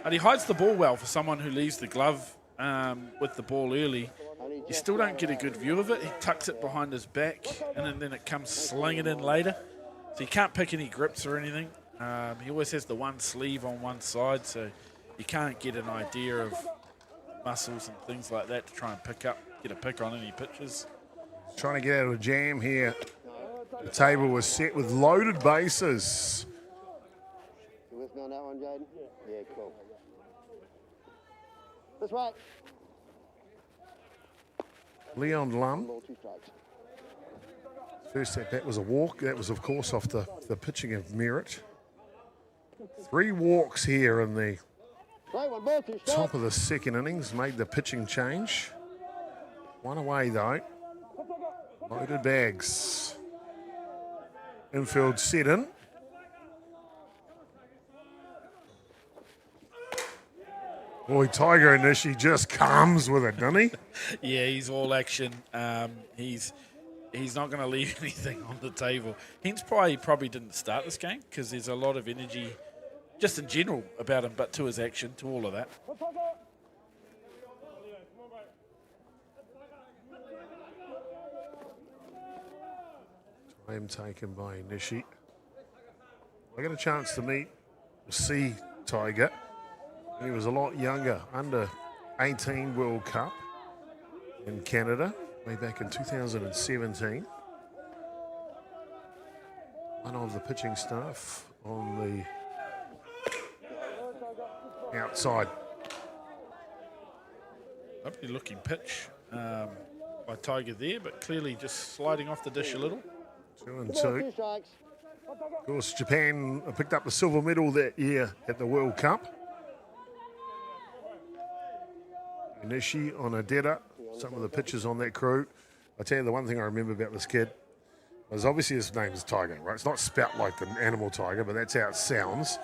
And he hides the ball well for someone who leaves the glove with the ball early. You still don't get a good view of it. He tucks it behind his back, and then it comes slinging in later. So you can't pick any grips or anything. He always has the one sleeve on one side, so you can't get an idea of muscles and things like that to try and get a pick on any pitches. Trying to get out of a jam here. The table was set with loaded bases. You with me on that one, Jaden? Yeah, cool. This way. Leon Lum. Ball, 2 strikes. First at bat was a walk. That was, of course, off the pitching of Merritt. 3 walks here in the Play 1 ball, 2 strikes. top of the second innings. Made the pitching change. 1 away, though. Loaded bags. Infield set in. Boy, Tiger Onishi just comes with it, doesn't he? Yeah, he's all action. He's not going to leave anything on the table. Hence why he probably didn't start this game, because there's a lot of energy just in general about him, but to his action, to all of that. Time taken by Nishi. I got a chance to see Tiger. He was a lot younger, under 18 World Cup in Canada, way back in 2017. One of the pitching staff on the outside. Lovely looking pitch by Tiger there, but clearly just sliding off the dish a little. 2 and 2 2. strikes. Of course, Japan picked up the silver medal that year at the World Cup. Nishi on Adeta, some of the pitches on that crew. I tell you, the one thing I remember about this kid was obviously his name is Tiger, right? It's not spelt like the animal tiger, but that's how it sounds.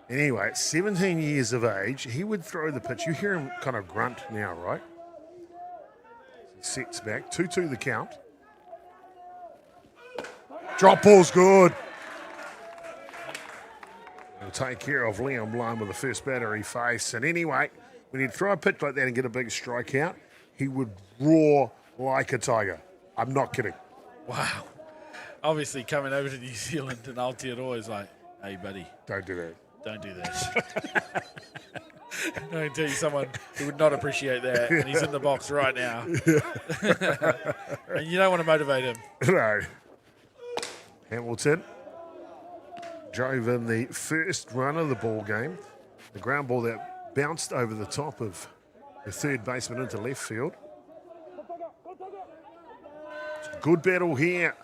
Anyway, at 17 years of age, he would throw the pitch. You hear him kind of grunt now, right? He sets back, 2-2 the count. Drop ball's good. He'll take care of Leon Blum with the first batter he faced. And anyway, when he'd throw a pitch like that and get a big strikeout, he would roar like a tiger. I'm not kidding. Wow. Obviously coming over to New Zealand and Aotearoa is like, hey, buddy. Don't do that. Don't do that. I can tell you someone who would not appreciate that, and he's in the box right now. And you don't want to motivate him. No. Hamilton drove in the first run of the ball game. The ground ball that bounced over the top of the third baseman into left field. Good battle here.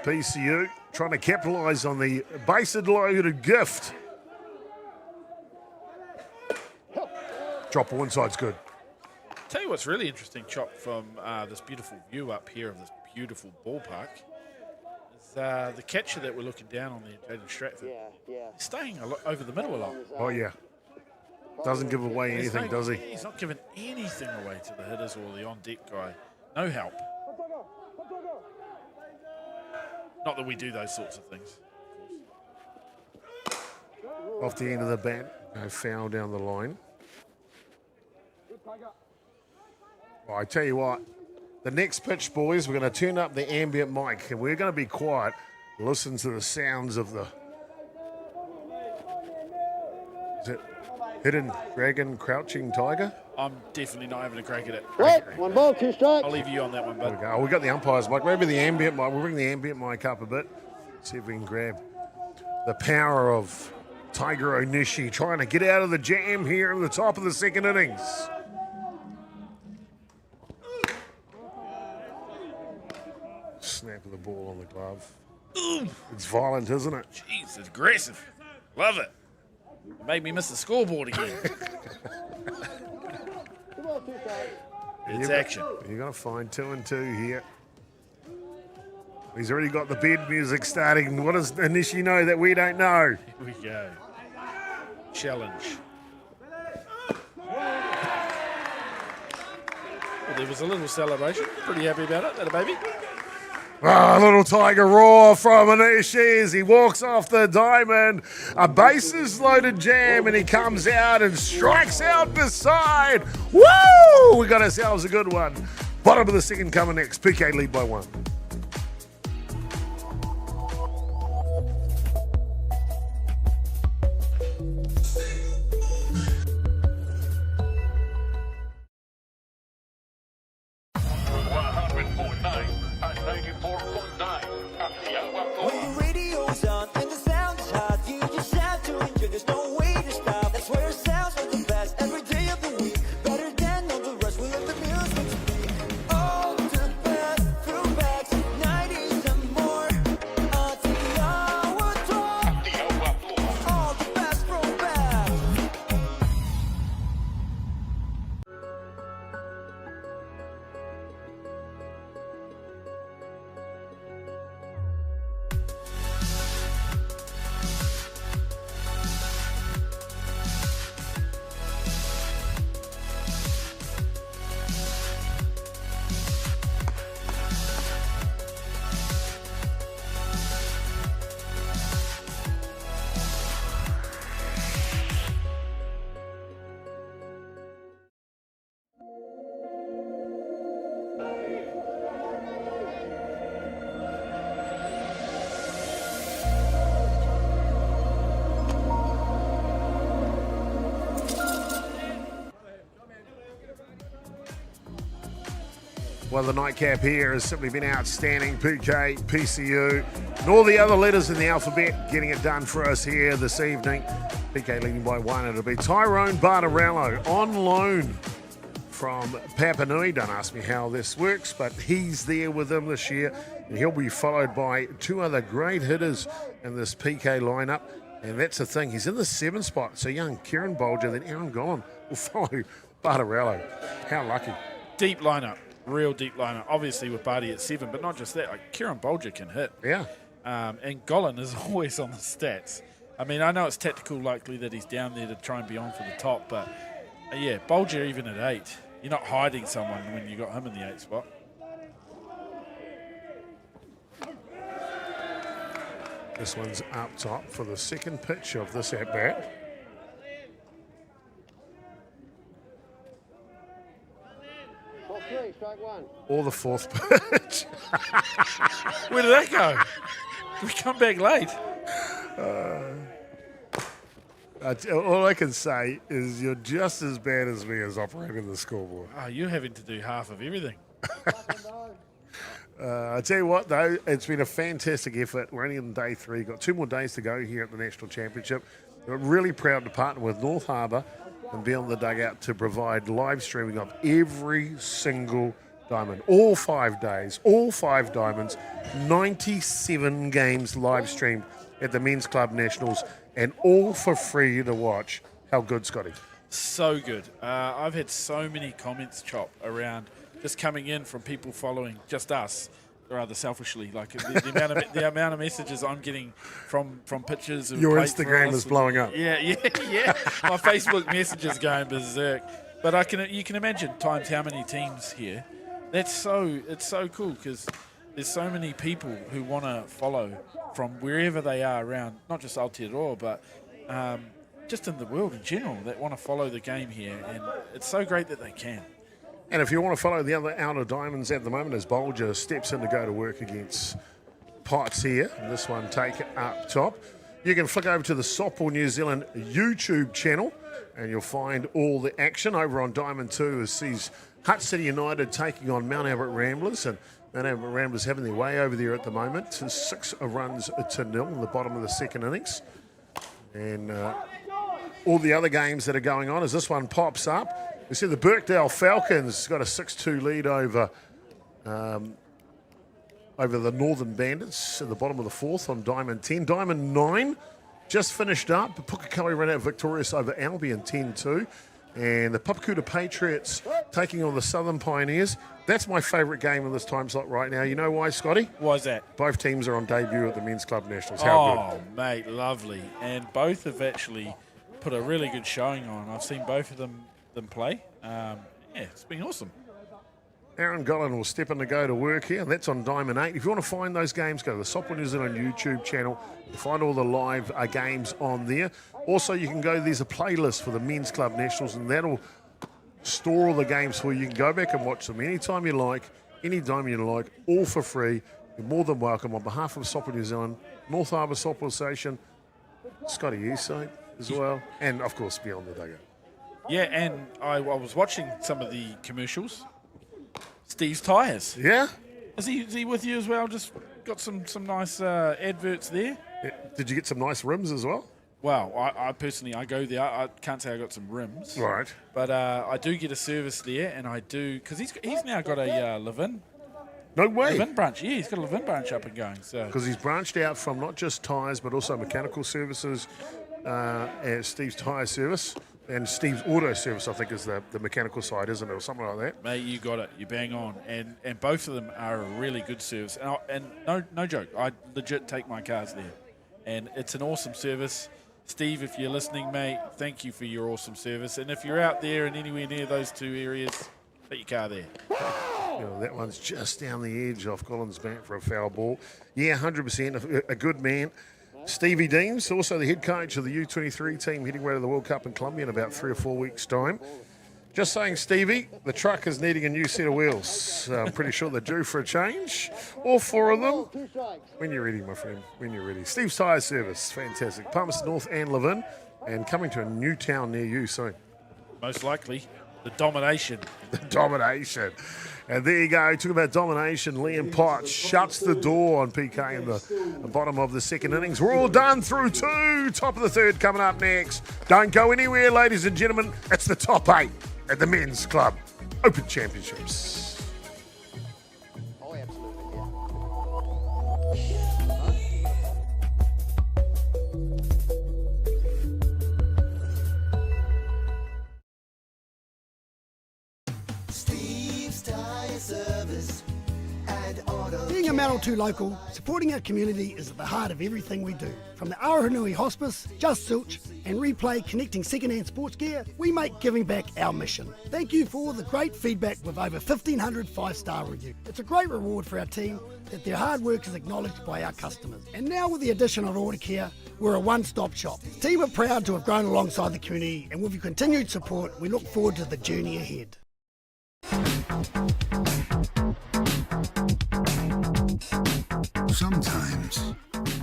PCU trying to capitalise on the base-loaded gift. Drop ball inside's good. Tell you what's really interesting, Chop, from this beautiful view up here of this beautiful ballpark is the catcher that we're looking down on there, Jaden Stratford. Yeah. He's staying over the middle a lot. Oh, yeah. Doesn't give away anything, does he? He's not giving anything away to the hitters or the on-deck guy. No help. Not that we do those sorts of things. Off the end of the bat, no foul down the line. Well, I tell you what, the next pitch, boys, we're going to turn up the ambient mic and we're going to be quiet. Listen to the sounds of the... Is it hidden dragon, crouching tiger? I'm definitely not having a crack at it. Right, 1 ball, 2 strikes. I'll leave you on that one, There we bud. go. Oh, we got the umpire's mic. Maybe the ambient mic. We'll bring the ambient mic up a bit. See if we can grab the power of Tiger Onishi trying to get out of the jam here in the top of the second innings. Snap of the ball on the glove. It's violent, isn't it? Jeez, it's aggressive. Love it. It made me miss the scoreboard again. 2 balls, 2 strikes. It's action. You're going to find 2 and 2 here. He's already got the bed music starting. What does Onishi know that we don't know? Here we go. Challenge. Well, there was a little celebration. Pretty happy about it, that baby. Ah, little tiger roar from Onishi as he walks off the diamond. A bases loaded jam and he comes out and strikes out beside. Woo! We got ourselves a good one. Bottom of the second coming next. PK lead by 1. When the radio's on and the sound is hot, you just have to enjoy. There's no way to stop. That's where it sounds like the best every day of the week. Better than all the rest. We let the music speak. All the best throwbacks, 90s and more. Until our talk. All the best throwbacks. Well, the nightcap here has simply been outstanding. PK, PCU, and all the other letters in the alphabet getting it done for us here this evening. PK leading by 1. It'll be Tyrone Bartarello on loan from Papua Nui. Don't ask me how this works, but he's there with them this year. And he'll be followed by 2 other great hitters in this PK lineup. And that's the thing. He's in the 7 spot. So young Kieran Bolger, then Aaron Gollan will follow Bartarello. How lucky. Deep lineup. Real deep lineup. Obviously with Barty at 7, but not just that. Like Kieran Bolger can hit. Yeah. And Gollan is always on the stats. I mean, I know it's tactical likely that he's down there to try and be on for the top, but yeah, Bolger even at 8. You're not hiding someone when you got him in the 8 spot. This one's up top for the second pitch of this at-bat. Ball 3, strike 1. Or the fourth pitch. Where did that go? Did we come back late? All I can say is you're just as bad as me as operating the scoreboard. Oh, you're having to do half of everything. I tell you what, though, it's been a fantastic effort. We're only on day 3. Got 2 more days to go here at the National Championship. We're really proud to partner with North Harbour and be on the dugout to provide live streaming of every single diamond. All 5 days, all 5 diamonds, 97 games live streamed at the Men's Club Nationals, and all for free to watch. How good, Scotty? So good. I've had so many comments, Chop, around just coming in from people following just us, rather selfishly. Like the amount of messages I'm getting from pitchers. Your Instagram is blowing up. Yeah. My Facebook messages going berserk. But you can imagine times how many teams here. It's so cool because there's so many people who want to follow from wherever they are around, not just Aotearoa, but just in the world in general that want to follow the game here, and it's so great that they can. And if you want to follow the other Outer Diamonds at the moment, as Bolger steps in to go to work against Potts here, and this one taken up top, you can flick over to the Softball New Zealand YouTube channel and you'll find all the action. Over on Diamond 2 as sees Hutt City United taking on Mount Albert Ramblers, and Mount Albert Ramblers having their way over there at the moment. 6 runs to 0 in the bottom of the second innings. And all the other games that are going on as this one pops up. We see the Birkdale Falcons got a 6-2 lead over the Northern Bandits at the bottom of the fourth on Diamond 10. Diamond 9 just finished up. Pukekohe ran out victorious over Albion 10-2. And the Papakuta Patriots taking on the Southern Pioneers. That's my favourite game in this time slot right now. You know why, Scotty? Why is that? Both teams are on debut at the Men's Club Nationals. How good? Oh, mate, lovely. And both have actually put a really good showing on. I've seen both of them play. Yeah, it's been awesome. Aaron Gollan will step in to go to work here, and that's on Diamond 8. If you want to find those games, go to the Softball New Zealand YouTube channel. You'll find all the live games on there. Also, you can go, there's a playlist for the Men's Club Nationals, and that'll store all the games for you. You can go back and watch them anytime you like, anytime you like, all for free. You're more than welcome. On behalf of Softball New Zealand, North Harbour Softball Association, Scotty Eastside as well, and of course, Beyond the Dugout. Yeah, and I was watching some of the commercials. Steve's Tyres. Yeah? Is he with you as well? Just got some nice adverts there. Yeah. Did you get some nice rims as well? Well, I personally, I go there. I can't say I got some rims. Right. But I do get a service there, and I do, because he's now got a live-in. No way. Live-in branch. Yeah, he's got a live-in branch up and going. So because he's branched out from not just tyres, but also mechanical services and Steve's Tyre Service. And Steve's Auto Service, I think, is the mechanical side, isn't it? Or something like that. Mate, you got it. You bang on. And both of them are a really good service. And no joke, I legit take my cars there. And it's an awesome service. Steve, if you're listening, mate, thank you for your awesome service. And if you're out there and anywhere near those two areas, put your car there. You know, that one's just down the edge off Collins' bat for a foul ball. Yeah, 100%. A good man. Stevie Deems, also the head coach of the U23 team, heading away to the World Cup in Colombia in about 3 or 4 weeks' time. Just saying, Stevie, the truck is needing a new set of wheels. I'm pretty sure they're due for a change. All 4 of them. When you're ready, my friend, when you're ready. Steve's Tyre Service, fantastic. Palmerston North and Levin, and coming to a new town near you soon. Most likely, the Domination. The Domination. And there you go. Talk about domination. Liam Potts shuts the door on PK in the bottom of the second innings. We're all done through 2. Top of the third coming up next. Don't go anywhere, ladies and gentlemen. It's the top 8 at the Men's Club Open Championships. Oh, absolutely, Being a Mount 2 local, supporting our community is at the heart of everything we do. From the Aoranui Hospice, Just Silch, and Replay connecting second-hand sports gear, we make giving back our mission. Thank you for all the great feedback with over 1,500 5-star reviews. It's a great reward for our team that their hard work is acknowledged by our customers. And now with the addition of Order Care, we're a one-stop shop. The team are proud to have grown alongside the community, and with your continued support, we look forward to the journey ahead. Sometimes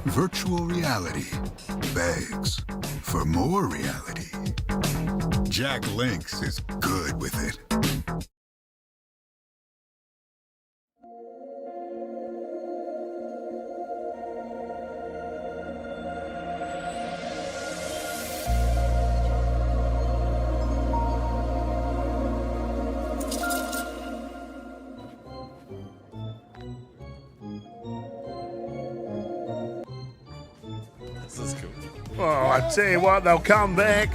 virtual reality begs for more reality. Jack Lynx is good with it. Oh, I tell you what, they'll come back.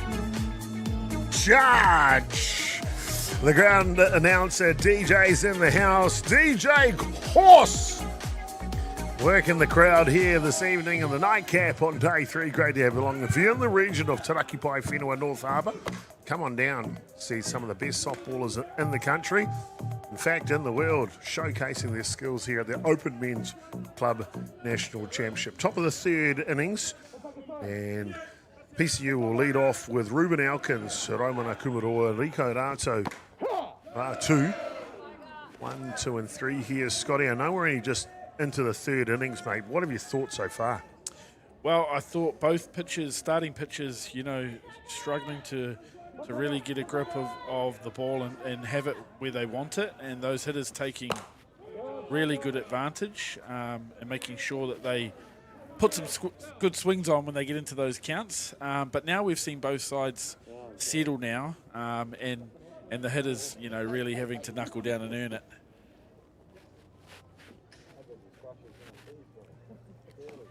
Charge! The ground announcer, DJ's in the house. DJ Horse! Working the crowd here this evening in the nightcap on day 3. Great to have you along. If you're in the region of Taraki Pai Whenua, North Harbour, come on down. See some of the best softballers in the country. In fact, in the world, showcasing their skills here at the Open Men's Club National Championship. Top of the third innings. And PCU will lead off with Ruben Elkins, Raumana Kumaroa, Rico Rato, 2. 1, 2, and 3 here. Scotty, I know we're only just into the third innings, mate. What have you thought so far? Well, I thought both pitchers, starting pitchers, struggling to really get a grip of the ball and have it where they want it, and those hitters taking really good advantage and making sure that they put some good swings on when they get into those counts. But now we've seen both sides settle now, and the hitters, really having to knuckle down and earn it.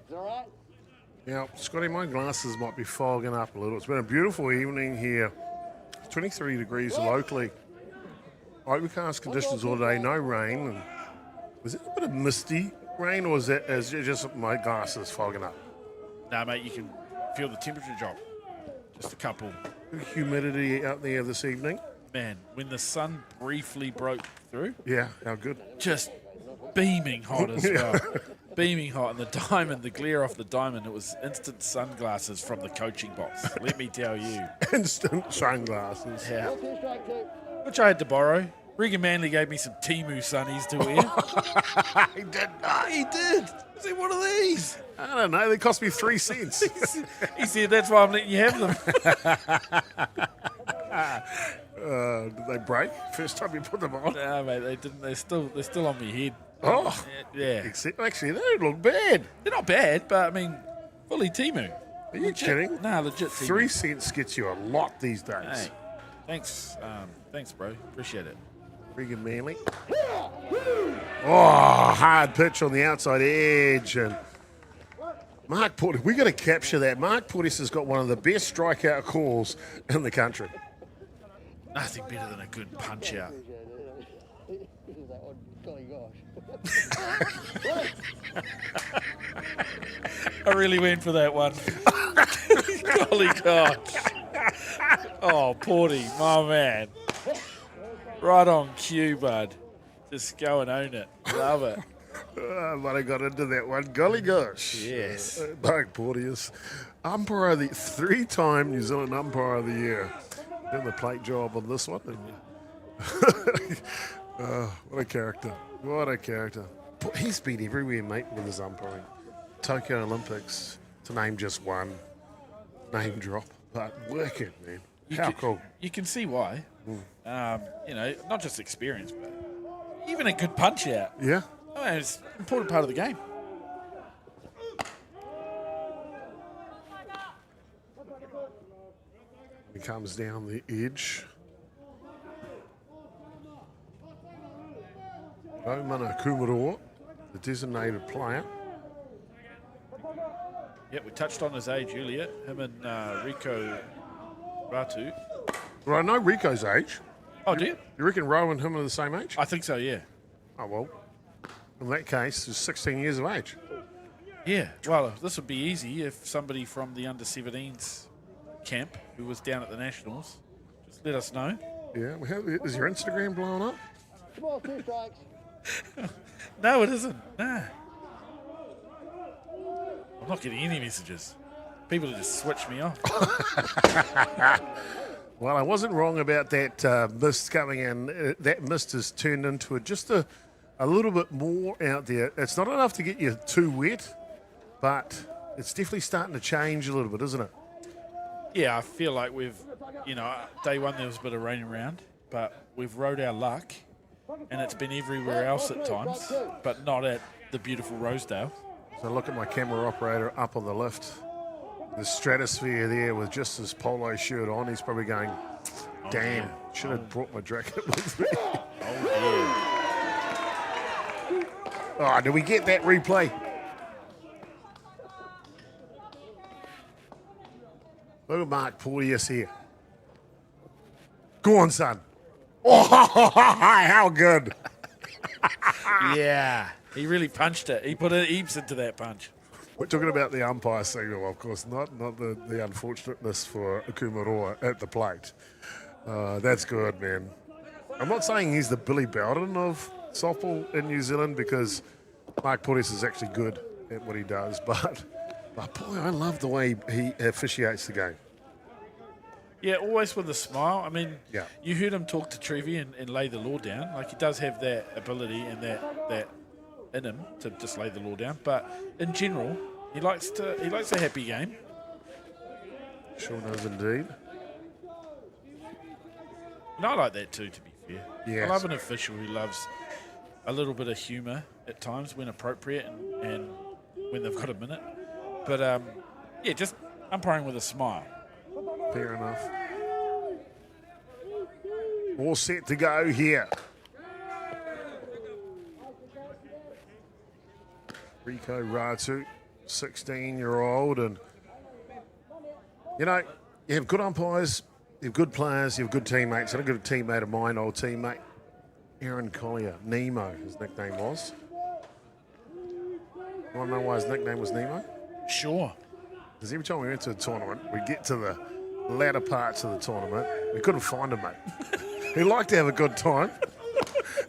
Is all right? Now, Scotty, my glasses might be fogging up a little. It's been a beautiful evening here. 23 degrees locally. Overcast conditions all day, no rain. And was it a bit of misty rain, or is it just my glasses fogging up? No, mate, you can feel the temperature drop. Just a couple. Good humidity out there this evening. Man, when the sun briefly broke through, Yeah, how good. just beaming hot as well. Beaming hot, and the glare off the diamond, it was instant sunglasses from the coaching box. Let me tell you. Instant sunglasses. Yeah. Which I had to borrow. Regan Manley gave me some Timu sunnies to wear. He did not. He did. I said, what are these? I don't know. They cost me 3 cents. He said, that's why I'm letting you have them. Did they break first time you put them on? No, mate, they didn't. They're still on my head. Oh, Yeah. Actually, they don't look bad. They're not bad, but I mean, fully Timu. Are you kidding? Nah, legit Timu. 3 cents gets you a lot these days. Hey, thanks, bro. Appreciate it. Regan Manley. Oh, hard pitch on the outside edge. And Mark Portis, we got to capture that. Mark Portis has got one of the best strikeout calls in the country. Nothing better than a good punch out. Golly gosh. I really went for that one. Golly gosh. Oh, Porty, my man. Right on cue, bud. Just go and own it. Love it. But I got into that one. Golly gosh. Yes. Mark Portis, umpire of the 3-time New Zealand Umpire of the Year. Did the plate job on this one. What a character. What a character. He's been everywhere, mate, with his umpiring. Tokyo Olympics, to name just one. Name drop. But work it, man. How cool. You can see why. Not just experience, but even a good punch out. Yeah. I mean, it's an important part of the game. He comes down the edge. Raumana Kumaroa, the designated player. Yeah, we touched on his age earlier. Him and Rico Ratu. Well, I know Rico's age. Oh, do you? You reckon Ro and him are the same age? I think so, yeah. Oh, well, in that case, he's 16 years of age. Yeah, well, this would be easy if somebody from the under-17s camp who was down at the Nationals, just let us know. Yeah, well, is your Instagram blowing up? Come on, 2 strikes. No, it isn't. Nah. I'm not getting any messages. People just switch me off. Well, I wasn't wrong about that mist coming in. That mist has turned into just a little bit more out there. It's not enough to get you too wet, but it's definitely starting to change a little bit, isn't it? Yeah, I feel like we've, day one there was a bit of rain around, but we've rode our luck, and it's been everywhere else at times, but not at the beautiful Rosedale. So look at my camera operator up on the lift. The stratosphere there with just his polo shirt on. He's probably going, damn, should have brought my jacket with me. Oh, do we get that replay? Look at Mark Porteous here. Go on, son. Oh, how good. Yeah, he really punched it. He put heaps into that punch. We're talking about the umpire signal, of course, not the unfortunateness for Kumaroa at the plate. That's good, man. I'm not saying he's the Billy Bowden of softball in New Zealand because Mark Porteous is actually good at what he does, but But boy, I love the way he officiates the game. Yeah, always with a smile. I mean, Yeah. you heard him talk to Trevi and lay the law down. Like, he does have that ability and that in him to just lay the law down. But in general, he likes a happy game. Sure does indeed. And I like that too, to be fair. Yes. I love an official who loves a little bit of humour at times when appropriate and when they've got a minute. But, yeah, just umpiring with a smile. Fair enough. All set to go here. Rico Ratu, 16-year-old. And, you know, you have good umpires, you have good players, you have good teammates. And I've got a teammate of mine, old teammate, Aaron Collier. Nemo, his nickname was. You want to know why his nickname was Nemo? Sure. Because every time we went to a tournament, we'd get to the latter parts of the tournament. We couldn't find him, mate. He liked to have a good time.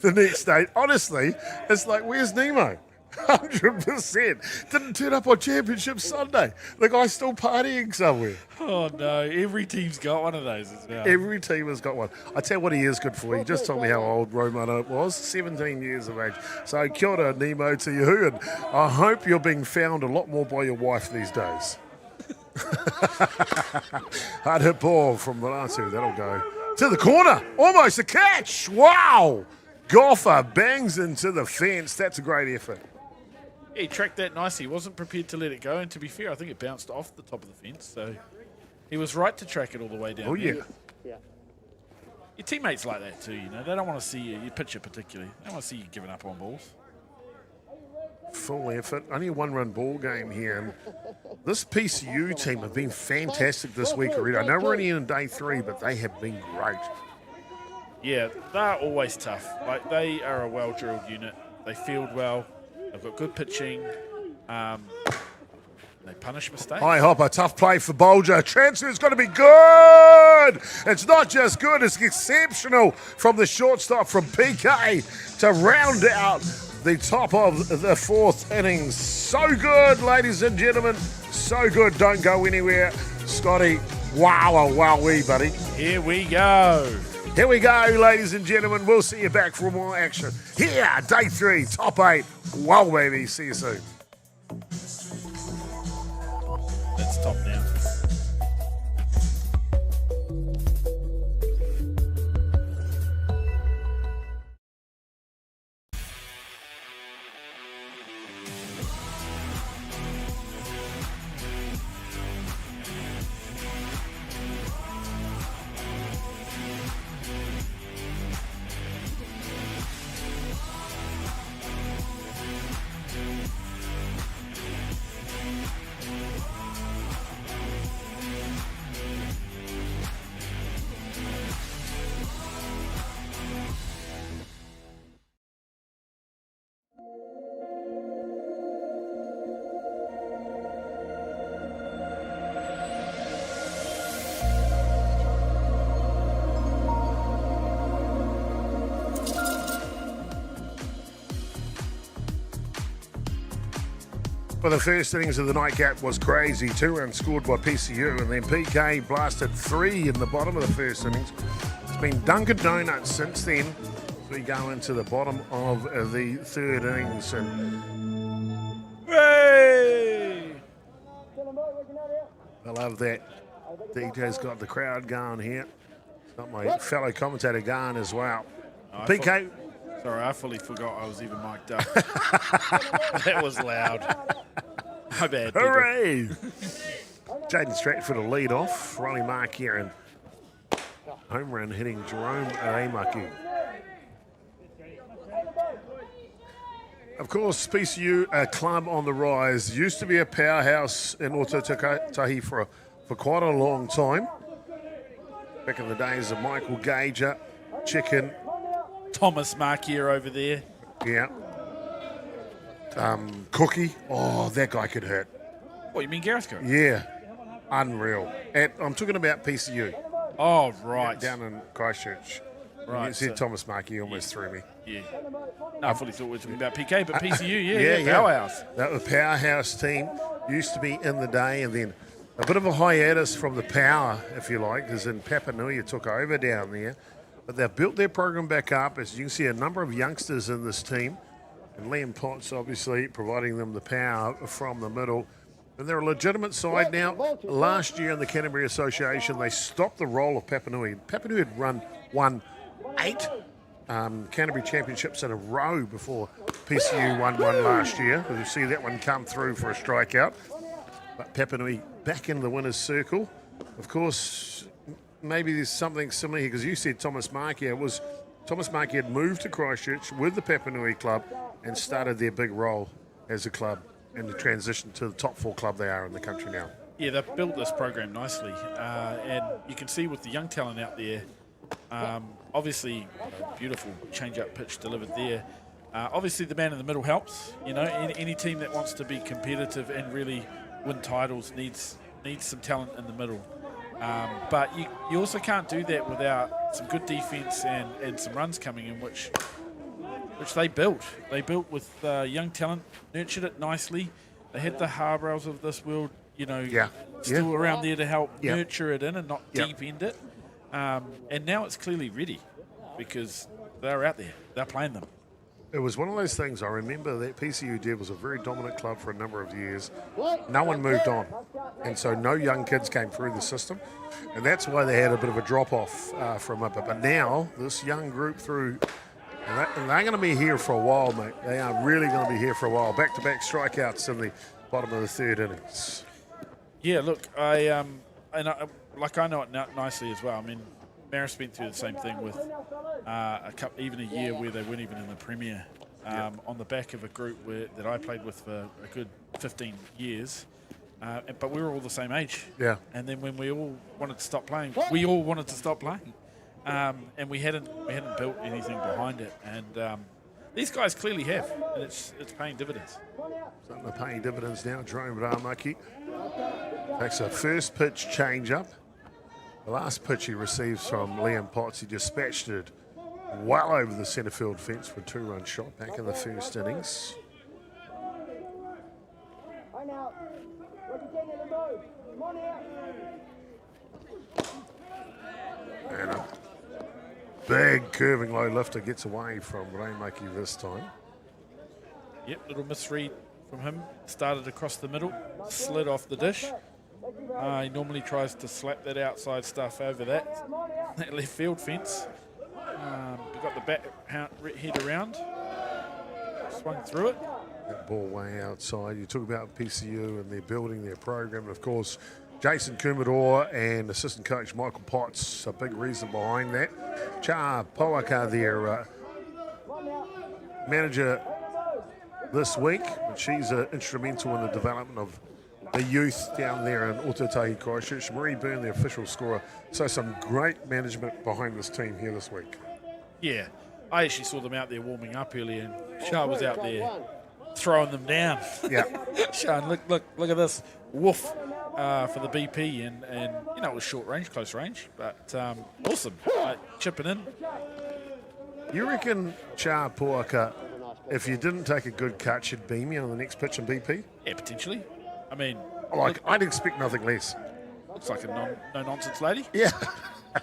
The next day, honestly, it's like, where's Nemo? 100%. Didn't turn up on Championship Sunday. The guy's still partying somewhere. Oh, no. Every team's got one of those as well. Every team has got one. I tell you what he is good for. He just told me how old Romano was, 17 years of age. So kia ora, Nemo, to you. And I hope you're being found a lot more by your wife these days. Hard hit ball from Ratu. That'll go to the corner. Almost a catch. Wow. Golfer bangs into the fence. That's a great effort. Yeah, he tracked that nicely. He wasn't prepared to let it go. And to be fair, I think it bounced off the top of the fence. So he was right to track it all the way down. Oh, there. yeah. Your teammates like that too, you know. They don't want to see you, your pitcher particularly. They don't want to see you giving up on balls. Full effort. Only a one-run ball game here. And this PCU team have been fantastic this week already. I know we're only in day 3, but they have been great. Yeah, they're always tough. Like, they are a well-drilled unit. They field well. They've got good pitching. They punish mistakes. High hopper, tough play for Bolger. Transfer is going to be good. It's not just good, it's exceptional from the shortstop from PK to round out the top of the 4th innings. So good, ladies and gentlemen. So good. Don't go anywhere. Scotty, wowee, buddy. Here we go. Here we go, ladies and gentlemen. We'll see you back for more action. Here, day 3, top 8. Wow, baby. See you soon. Let's top now. Well, the first innings of the nightcap was crazy. 2 runs scored by PCU, and then PK blasted 3 in the bottom of the first innings. It's been Dunkin' Donuts since then. We go into the bottom of the 3rd innings. And Hey! I love that. DJ's got the crowd going here. Got my fellow commentator going as well. PK. Sorry, I fully forgot I was even mic'd up. That was loud. My bad. People. Hooray! Jaden Stratford to lead off. Ronnie Mark here and home run hitting Jerome Aimaki. Of course, PCU, a club on the rise, used to be a powerhouse in Otautahi for quite a long time. Back in the days of Michael Gager, Chicken. Thomas Markier over there. Yeah. Cookie. Oh, that guy could hit. What, you mean Gareth Cook? Yeah. Unreal. I'm talking about PCU. Oh, right. Down in Christchurch. Right. You said so- Thomas Markey almost threw me. Yeah. No, I thought it was about PK, but PCU, powerhouse. That was a powerhouse team. Used to be in the day, and then a bit of a hiatus from the power, if you like, because in Papanui took over down there. But they've built their program back up. As you can see, a number of youngsters in this team. And Liam Potts, obviously, providing them the power from the middle. And they're a legitimate side now. Last year in the Canterbury Association, they stopped the role of Papanui. Papanui had won 8 Canterbury Championships in a row before PCU won one last year. You see that one come through for a strikeout. But Papanui back in the winner's circle. Of course, maybe there's something similar here, because you said Thomas Markey. Thomas Markey had moved to Christchurch with the Papanui club and started their big role as a club in the transition to the top 4 club they are in the country now. Yeah, they've built this program nicely, and you can see with the young talent out there, obviously beautiful change-up pitch delivered there. Obviously the man in the middle helps. You know, any team that wants to be competitive and really win titles needs some talent in the middle. But you also can't do that without some good defence and some runs coming in, which they built. They built with young talent, nurtured it nicely. They had the Harbours of this world, still around there to help nurture it in and not deep end it. And now it's clearly ready because they're out there. They're playing them. It was one of those things. I remember that PCU Dev was a very dominant club for a number of years. No one moved on. And so no young kids came through the system. And that's why they had a bit of a drop-off from it. But now this young group through, and they're going to be here for a while, mate. They are really going to be here for a while. Back-to-back strikeouts in the bottom of the 3rd innings. Yeah, look, I know it nicely as well. I mean, Maris went through the same thing with even a year where they weren't even in the Premier on the back of a group that I played with for a good 15 years. But we were all the same age. Yeah. And then when we all wanted to stop playing, we all wanted to stop playing. And we hadn't built anything behind it. And these guys clearly have, and it's paying dividends. So they're paying dividends now. Jerome Ramaki takes a first pitch change up. The last pitch he receives from Liam Potts, he dispatched it well over the centre field fence for a 2-run shot back in the first innings. And a big curving low lifter gets away from Ramaki this time. Yep, little misread from him. Started across the middle, slid off the dish. He normally tries to slap that outside stuff over that left field fence. We got the bat head around, swung through it. That ball way outside. You talk about PCU and they're building their program. And of course, Jason Kumador and assistant coach Michael Potts, a big reason behind that. Cha Poaka, their manager this week, but she's instrumental in the development of the youth down there in Otautahi Christchurch. Marie Byrne, the official scorer. So some great management behind this team here this week. Yeah, I actually saw them out there warming up earlier, and Shah was out there throwing them down. Yeah, Shah, look at this woof for the BP, and it was short range, close range, but awesome, chipping in. You reckon Cha Poaka, if you didn't take a good cut, should beam you on the next pitch in BP? Yeah, potentially. I mean, I'd expect nothing less. Looks like a no-nonsense lady. Yeah.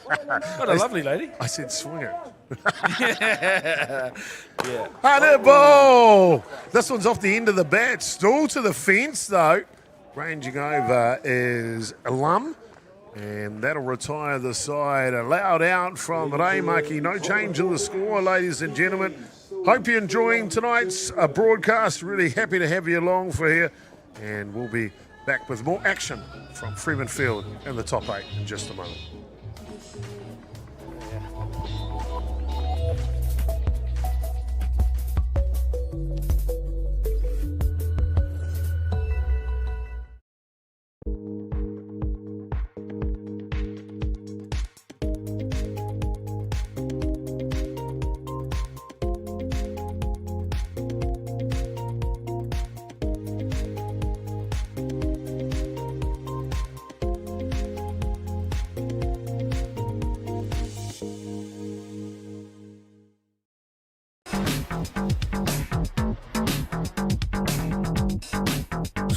What a lovely lady. I said swing it. Yeah. Hunter ball! This one's off the end of the bat. Still to the fence, though. Ranging over is Alum. And that'll retire the side. Allowed out from Reimaki. No change in the score, ladies and gentlemen. Hope you're enjoying tonight's broadcast. Really happy to have you along for here. And we'll be back with more action from Freeman Field in the top 8 in just a moment.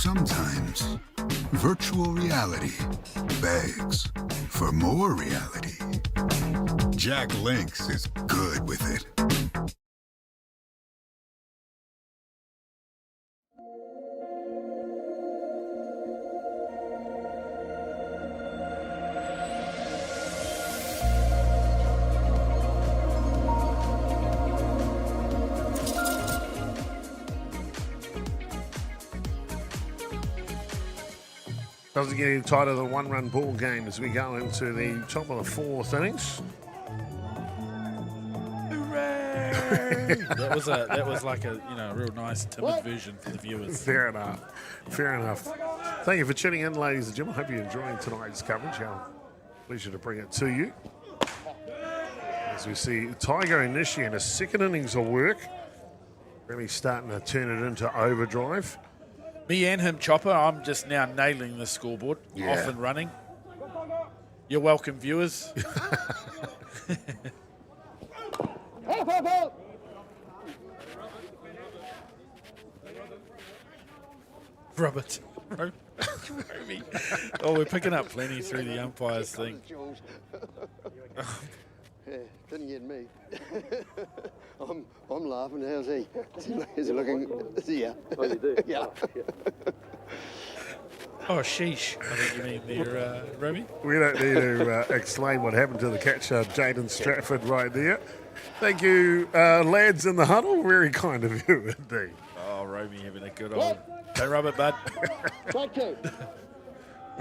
Sometimes virtual reality begs for more reality. Jack Lynx is good with it. Doesn't get any tighter than a one-run ball game as we go into the top of the fourth innings. Hooray! that was like a real nice timid version for the viewers. Fair enough. Fair enough. Thank you for tuning in, ladies and gentlemen. Hope you're enjoying tonight's coverage. Our pleasure to bring it to you. As we see Tiger initiating a second innings of work, really starting to turn it into overdrive. Me and him, Chopper, I'm just now nailing the scoreboard, off and running. You're welcome, viewers. Robert. Romy. Oh, we're picking up plenty through the umpires thing. Yeah, didn't get me. I'm laughing. How's he? Is he looking? Is he here? Oh, you do? Yeah. Oh, sheesh. I think you mean there, Romy. We don't need to explain what happened to the catcher, Jaden Stratford, right there. Thank you, lads in the huddle. Very kind of you indeed. Oh, Romy having a good old... Don't rub it, bud. Strike two.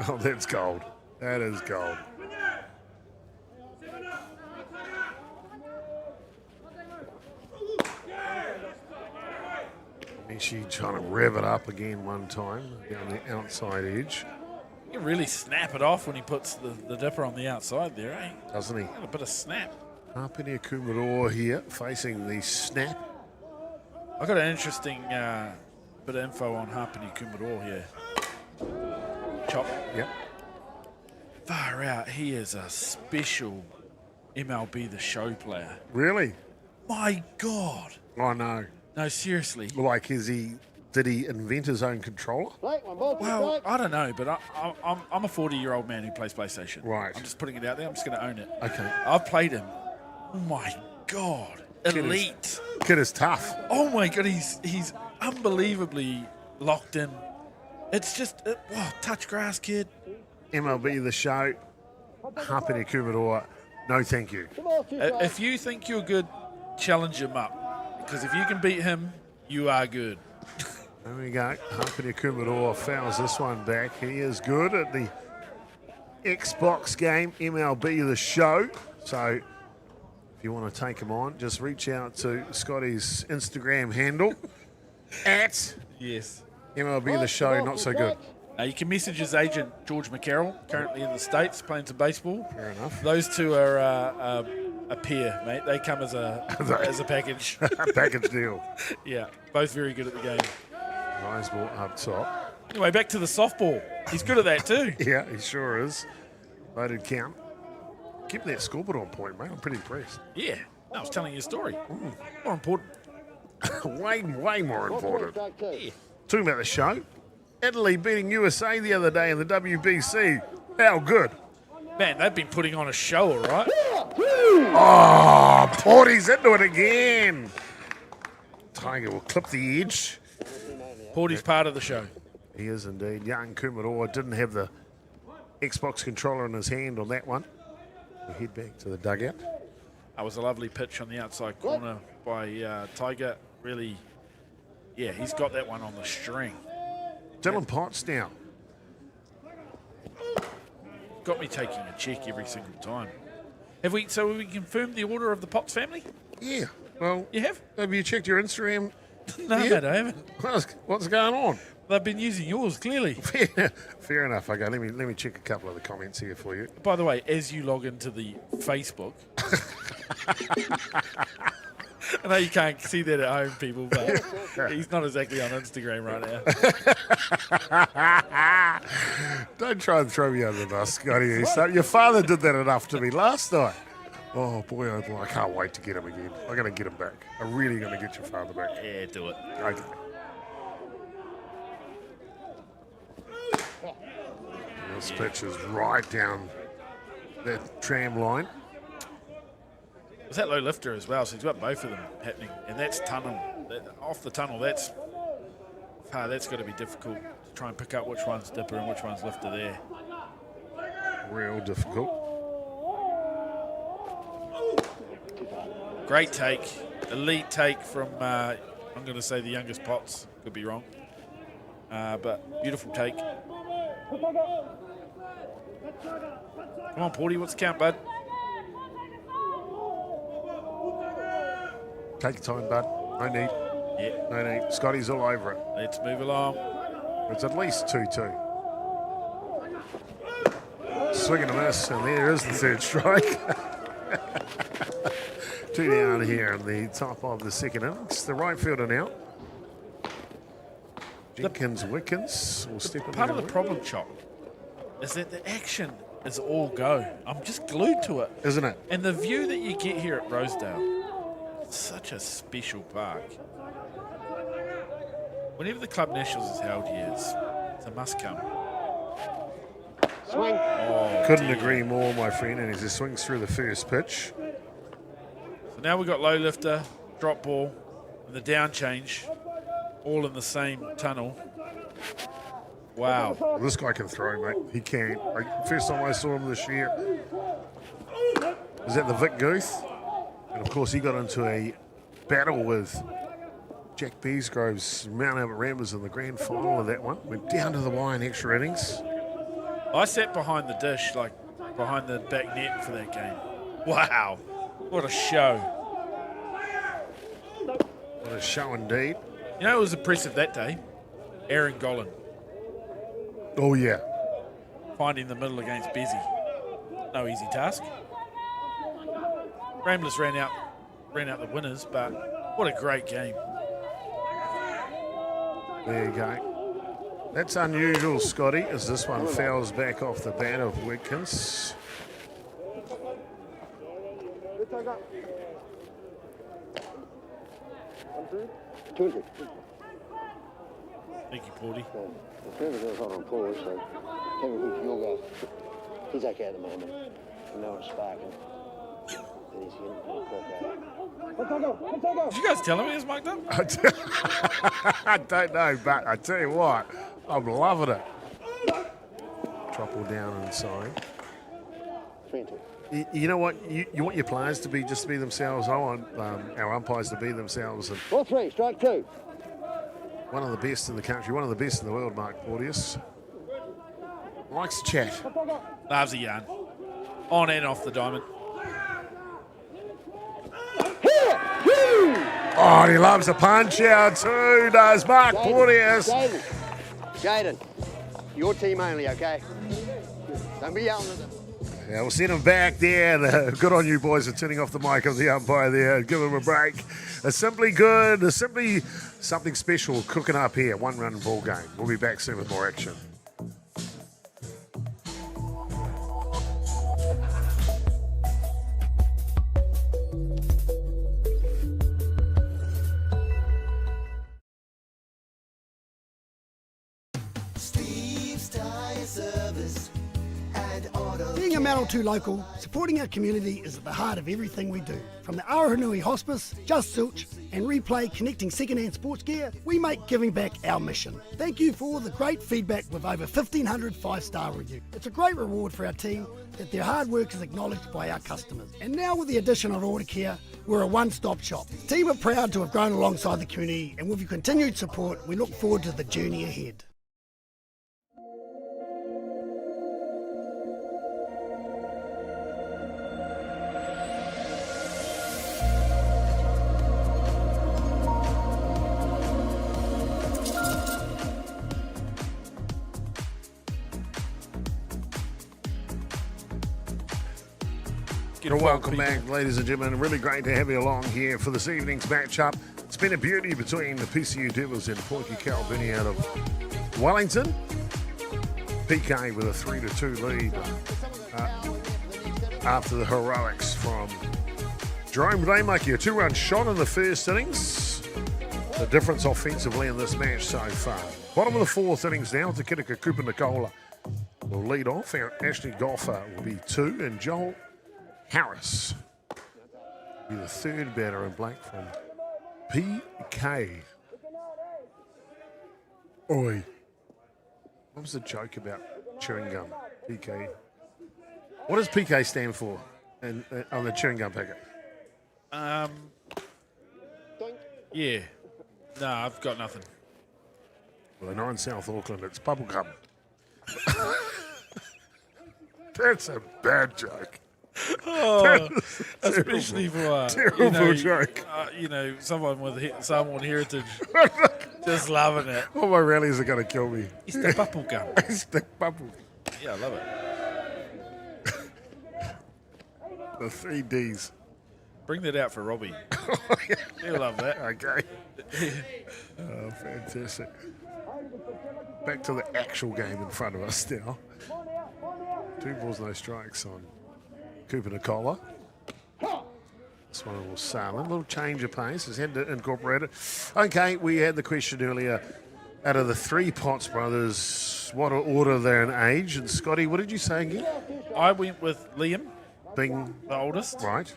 Oh, that's gold. That is gold. She trying to rev it up again one time down the outside edge. He can really snap it off when he puts the dipper on the outside there, eh? Doesn't he? Got a bit of snap. Harpini Kumaroa here facing the snap. I got an interesting bit of info on Harpini Kumaroa here. Chop. Yep. Far out. He is a special MLB The Show player. Really? My God. Oh, no. No, seriously. Like, did he invent his own controller? Well, I don't know, but I'm a 40-year-old man who plays PlayStation. Right. I'm just putting it out there. I'm just going to own it. Okay. I've played him. Oh, my God. Elite. Kid is tough. Oh, my God. He's unbelievably locked in. It's just, touch grass, kid. MLB The Show. Harpini Kumaroa. No, thank you. If you think you're good, challenge him up. Because if you can beat him, you are good. There we go. Harpini Kumaroa fouls this one back. He is good at the Xbox game, MLB The Show. So if you want to take him on, just reach out to Scotty's Instagram handle at Yes. MLB The Show. Not so good. You can message his agent, George McCarroll, currently in the States, playing some baseball. Fair enough. Those two are a pair, mate. They come as a package. Package deal. Yeah, both very good at the game. Nice ball up top. Anyway, back to the softball. He's good at that too. Yeah, he sure is. Loaded count. Keep that scoreboard on point, mate. I'm pretty impressed. Yeah, I was telling you a story. More important. way more important. Yeah. Talking about the show, Italy beating USA the other day in the WBC. How good. Man, they've been putting on a show, all right? Oh, Porty's into it again. Tiger will clip the edge. Porty's part of the show. He is indeed. Young Kumaroa didn't have the Xbox controller in his hand on that one. We'll head back to the dugout. That was a lovely pitch on the outside corner by Tiger. Really, yeah, he's got that one on the string. Dylan Potts now. Got me taking a check every single time. Have we confirmed the order of the Potts family? Yeah. Well, You have? have you checked your Instagram? No, Yeah. mate, I haven't. What's going on? They've been using yours, clearly. Fair enough. Okay, let me check a couple of the comments here for you. By the way, as you log into the Facebook, I know you can't see that at home, people, but he's not exactly on Instagram right now. Don't try and throw me under the bus, Scotty. Your father did that enough to me last night. Oh boy, I can't wait to get him again. I'm going to get him back. I'm really going to get your father back. Yeah, do it. Okay. This pitch is right down that tram line. Was that low lifter as well? So he's got both of them happening, and that's tunnel. Off the tunnel, that's got to be difficult to try and pick up which one's dipper and which one's lifter there. Real difficult. Great take, elite take from, I'm going to say the youngest Potts, could be wrong, but beautiful take. Come on, Porty, what's the count, bud? Take your time, bud. No need. Yeah. No need. Scotty's all over it. Let's move along. It's at least 2-2. Swing and a miss, and there is the third strike. 2 down here in the top of the second innings. The right fielder now. Wickens will step in. Part of the problem, Chop, is that the action is all go. I'm just glued to it. Isn't it? And the view that you get here at Rosedale, it's such a special park. Whenever the Club Nationals is held here, it's a must come. Swing. Oh, Couldn't agree more, my friend, and he just swings through the first pitch. So now we've got low lifter, drop ball, and the down change, all in the same tunnel. Wow. Well, this guy can throw, mate. He can. First time I saw him this year was at the Vic Guth. And, of course, he got into a battle with Jack Beesgrove's Mount Albert Ramblers in the grand final of that one. Went down to the wire in extra innings. I sat behind the dish, like behind the back net for that game. Wow. What a show. What a show indeed. You know, it was impressive that day. Aaron Gollan Oh, yeah. finding the middle against Bezzy. No easy task. Ramblers ran out the winners, but what a great game. There you go. That's unusual, Scotty, as this one fouls back off the bat of Wickens. Thank you, Porty. The Trevor goes on pause, so Kevin, you'll go. He's okay at the moment. No one's sparking. And he's going to Did you guys tell him he was mic'd up? I don't know, but I tell you what, I'm loving it. Tropple down inside. 3-2. You know what? You want your players to be just to be themselves. I want our umpires to be themselves. And Ball 3, strike 2. one of the best in the country, one of the best in the world, Mark Porteous. Likes to chat. Loves a yarn. On and off the diamond. Oh, he loves a punch out too, does Mark Porteous. Jaden, your team only, okay? Don't be yelling at them. Yeah, we'll send him back there. Good on you boys for turning off the mic of the umpire there. Give him a break. Simply good. Simply something special cooking up here. 1-run ball game. We'll be back soon with more action. Being a man or two local, supporting our community is at the heart of everything we do. From the Aotearoa Hospice, Just Silch, and Replay connecting second-hand sports gear, we make giving back our mission. Thank you for all the great feedback with over 1,500 5-star reviews. It's a great reward for our team that their hard work is acknowledged by our customers. And now with the addition of Order Care, we're a one-stop shop. The team are proud to have grown alongside the community, and with your continued support, we look forward to the journey ahead. Welcome back, ladies and gentlemen. Really great to have you along here for this evening's matchup. It's been a beauty between the PCU Devils and Pointy Calvini out of Wellington. PK with a 3-2 lead after the heroics from Jerome Daymaker. A 2-run shot in the first innings. The difference offensively in this match so far. Bottom of the fourth innings now to Kitika Kupa Nicola. will lead off. Our Ashley Golfer will be 2, and Joel Harris will be the 3rd batter in black from PK. Oi. What was the joke about chewing gum? PK. What does PK stand for on the chewing gum packet? Yeah. No, I've got nothing. Well, they're not in South Auckland. It's bubblegum. That's a bad joke. Oh, especially for terrible joke. Someone with Samoan heritage, just loving it. All my rallies are going to kill me. It's the bubble gum. It's the bubble. Yeah, I love it. The 3 Ds. Bring that out for Robbie. He'll love that. Okay. Oh, fantastic. Back to the actual game in front of us now. 2 balls, no strikes on Cooper Nicola. This one will sail in. A little change of pace. Has had to incorporate it. Okay, we had the question earlier. Out of the 3 Potts brothers, what order they're in age? And Scotty, what did you say again? I went with Liam, being the oldest. Right.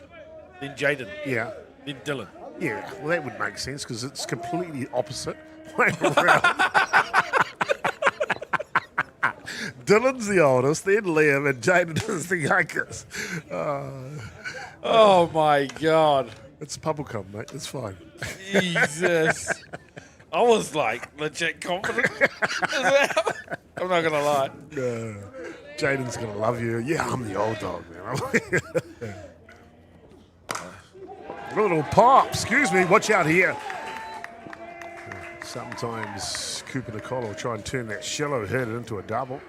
Then Jaden. Yeah. Then Dylan. Yeah, well, that would make sense because it's completely opposite way around. Dylan's the oldest, then Liam, and Jaden is the youngest. Oh, my God. It's bubblegum, mate. It's fine. Jesus. I was like legit confident. I'm not going to lie. Jaden's going to love you. Yeah, I'm the old dog, man. Little pop. Excuse me. Watch out here. Sometimes Cooper Nicola will try and turn that shallow hit into a double.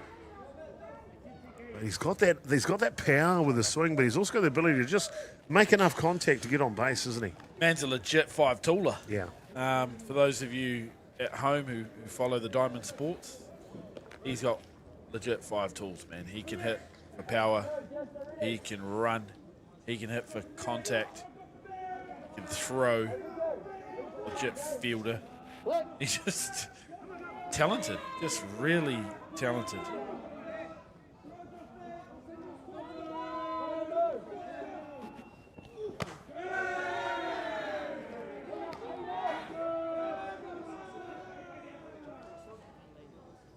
He's got that power with the swing, but he's also got the ability to just make enough contact to get on base, isn't he? Man's a legit 5-tooler. Yeah. For those of you at home who follow the Diamond Sports, he's got legit 5 tools, man. He can hit for power, he can run, he can hit for contact, he can throw, legit fielder. He's just talented, just really talented.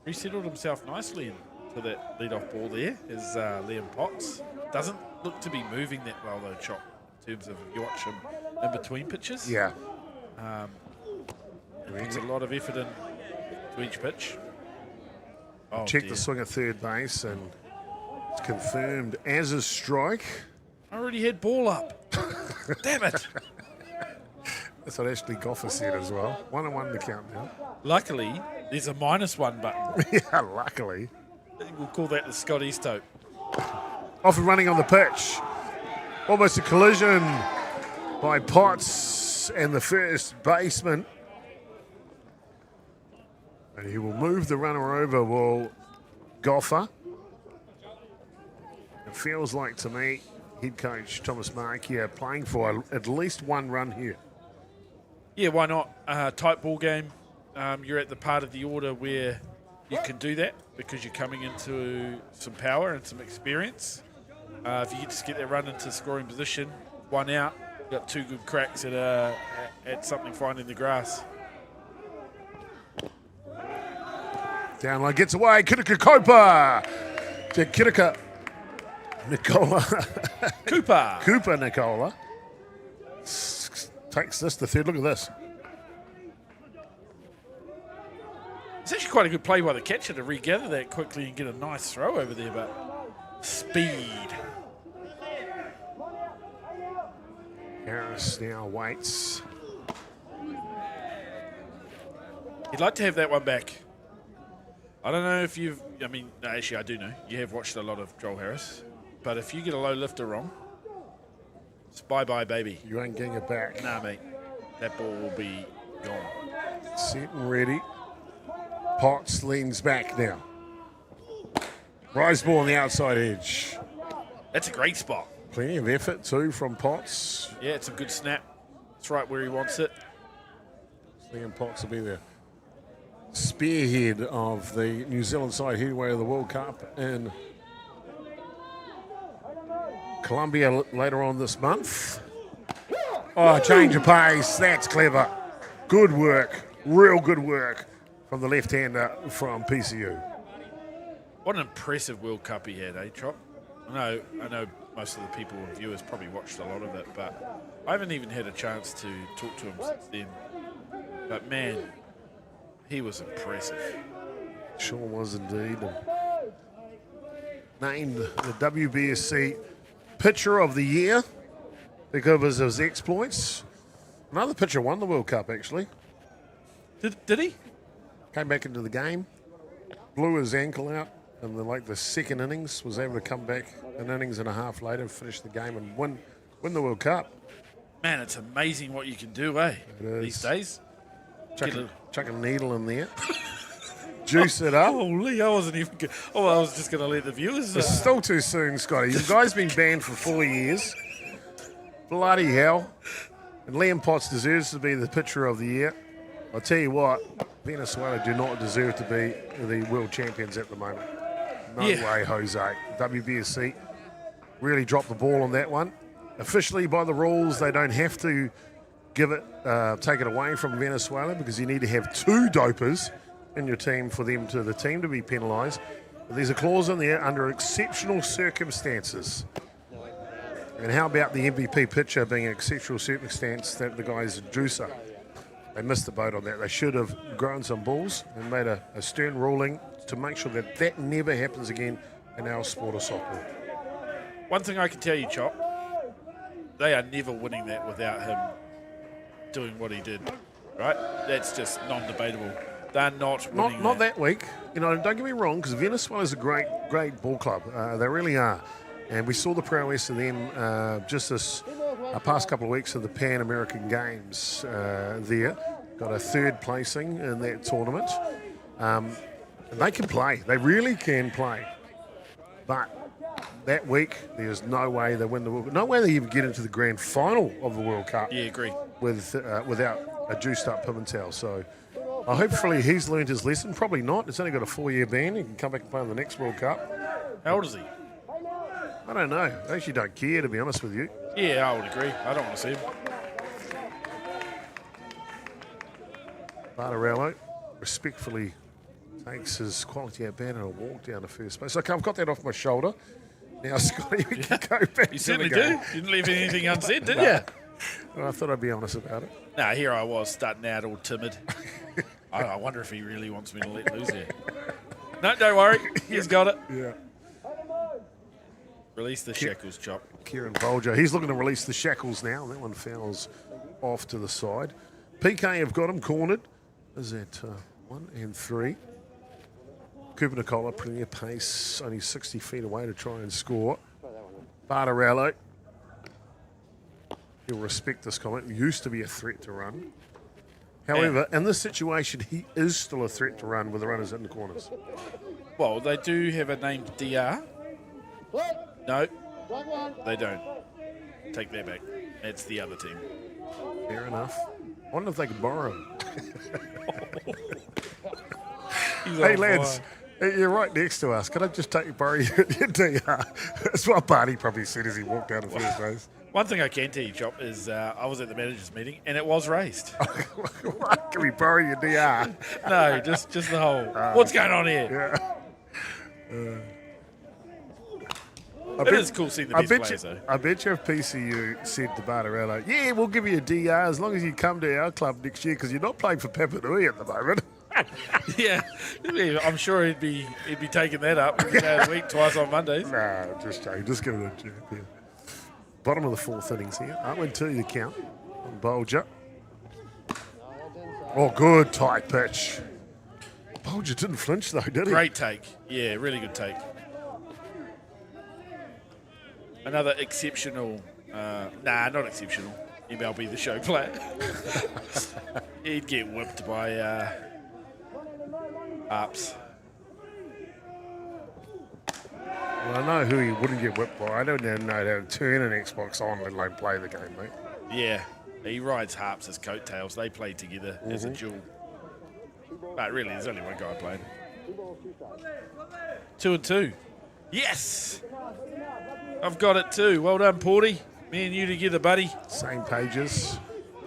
Resettled himself nicely into that lead-off ball there is Liam Potts. Doesn't look to be moving that well, though, Chop, in terms of if you watch him in between pitches. Yeah. Puts a lot of effort in to each pitch. Oh, Check dear. the swing at third base, and it's confirmed as a strike. I already had ball up. Damn it. That's what Ashley Goffer said as well. 1-1 the count now. Luckily, there's a -1 button. Yeah, luckily. We'll call that the Scotty's tote. Off and running on the pitch. Almost a collision by Potts and the first baseman. And he will move the runner over, will Goffer. It feels like to me, head coach Thomas Mark here playing for at least 1 run here. Yeah, why not? Tight ball game. You're at the part of the order where you can do that because you're coming into some power and some experience. If you just get that run into scoring position, 1 out, you've got 2 good cracks at something fine in the grass. Downline gets away. Kirika Copa to Kirika Nicola. Cooper Nicola takes this to third. Look at this. It's actually quite a good play by the catcher to regather that quickly and get a nice throw over there, but speed. Harris now waits. You'd like to have that one back. I don't know if you've, actually I do know. You have watched a lot of Joel Harris. But if you get a low lifter wrong, it's bye-bye, baby. You ain't getting it back. Nah, mate. That ball will be gone. Set and ready. Potts leans back now. Rise ball on the outside edge. That's a great spot. Plenty of effort too from Potts. Yeah, it's a good snap. It's right where he wants it. Liam Potts will be the spearhead of the New Zealand side headway of the World Cup in Colombia later on this month. Oh, change of pace. That's clever. Good work. Real good work from the left-hander from PCU. What an impressive World Cup he had, eh, Chop? I know most of the people and viewers probably watched a lot of it, but I haven't even had a chance to talk to him since then. But man, he was impressive. Sure was indeed. Named the WBSC Pitcher of the Year because of his exploits. Another pitcher won the World Cup, actually. Did he? Came back into the game, blew his ankle out in the second innings, was able to come back an innings and a half later, finish the game and win the World Cup. Man, it's amazing what you can do, eh? It is. These days. Chuck a needle in there. Juice it up. Holy, I wasn't even good. Oh, I was just going to let the viewers... It's still too soon, Scotty. You guys been banned for 4 years. Bloody hell. And Liam Potts deserves to be the pitcher of the year. I'll tell you what, Venezuela do not deserve to be the world champions at the moment. No way, Jose. WBSC really dropped the ball on that one. Officially, by the rules, they don't have to take it away from Venezuela because you need to have 2 dopers in your team for the team to be penalised. There's a clause in there under exceptional circumstances. And how about the MVP pitcher being an exceptional circumstance that the guy's a juicer? They missed the boat on that. They should have grown some balls and made a stern ruling to make sure that that never happens again in our sport of soccer. One thing I can tell you, Chop, they are never winning that without him doing what he did, right? That's just non-debatable. They're not winning Not that week. Don't get me wrong, because Venezuela's a great ball club. They really are. And we saw the prowess of them just this past couple of weeks of the Pan American Games there. Got a 3rd placing in that tournament. And they can play. They really can play. But that week, there's no way they win the World Cup. No way they even get into the grand final of the World Cup. Yeah, agree. Without a juiced-up Pimentel. So hopefully he's learned his lesson. Probably not. It's only got a 4-year ban. He can come back and play in the next World Cup. How old is he? I don't know. I actually don't care, to be honest with you. Yeah, I would agree. I don't want to see him. Bartarello respectfully takes his quality at bat and a walk down to first base. Okay, I've got that off my shoulder. Now, Scotty, we can go back You to certainly the do. game. You didn't leave anything unsaid, did you? Well, I thought I'd be honest about it. Nah, here I was, starting out all timid. I wonder if he really wants me to let loose here. No, don't worry. He's got it. Yeah. Release the shackles, Chop. Kieran Bolger. He's looking to release the shackles now. That one fouls off to the side. PK have got him cornered. Is that 1 and 3? Cooper Nicola, putting a pace, only 60 feet away to try and score. Bartarello. He'll respect this comment. Used to be a threat to run. However, in this situation, he is still a threat to run with the runners in the corners. Well, they do have a named DR. No, they don't. Take that back. It's the other team. Fair enough. I wonder if they could borrow him. Hey, lads, you're right next to us. Can I just borrow your DR? That's what Barney probably said as he walked out of first base. One thing I can tell you, Chop, is I was at the managers' meeting and it was raised. What? Can we borrow your DR? No, just the whole. What's going on here? Yeah. It is cool seeing the best players, though. I bet you if PCU said to Bartarello, yeah, we'll give you a DR as long as you come to our club next year because you're not playing for Papanui at the moment. Yeah, I'm sure he'd be taking that up a week, twice on Mondays. Nah, just joking. Just give it a jab here. Bottom of the 4th innings here. I went to the count on Bolger. Oh, good tight pitch. Bolger didn't flinch though, did he? Great take. Yeah, really good take. Another exceptional, not exceptional, MLB The Show player. He'd get whipped by Arps. Well, I know who he wouldn't get whipped by. I don't know how to turn an Xbox on, let alone play the game, mate. Yeah, he rides Harps' coattails. They play together as a duel. But really, there's only one guy playing. 2-2. Yes! I've got it too. Well done, Porty. Me and you together, buddy. Same pages.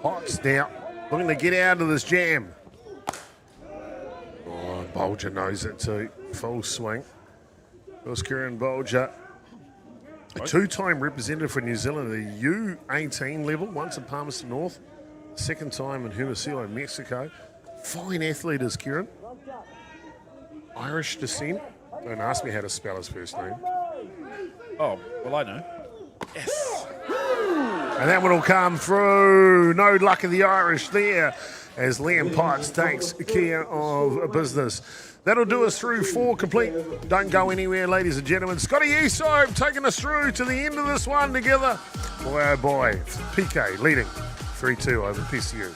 Potts now looking to get out of this jam. Oh, Bolger knows it too. Full swing. There's Kieran Bolger. A two-time representative for New Zealand at the U18 level, once in Palmerston North, second time in Hermosillo, Mexico. Fine athlete is Kieran. Irish descent. Don't ask me how to spell his first name. Oh, well, I know. Yes. And that one will come through. No luck of the Irish there as Liam Potts takes care of business. That'll do us through 4 complete. Don't go anywhere, ladies and gentlemen. Scotty Esope taking us through to the end of this one together. Boy, oh boy. PK leading 3-2 over PCU.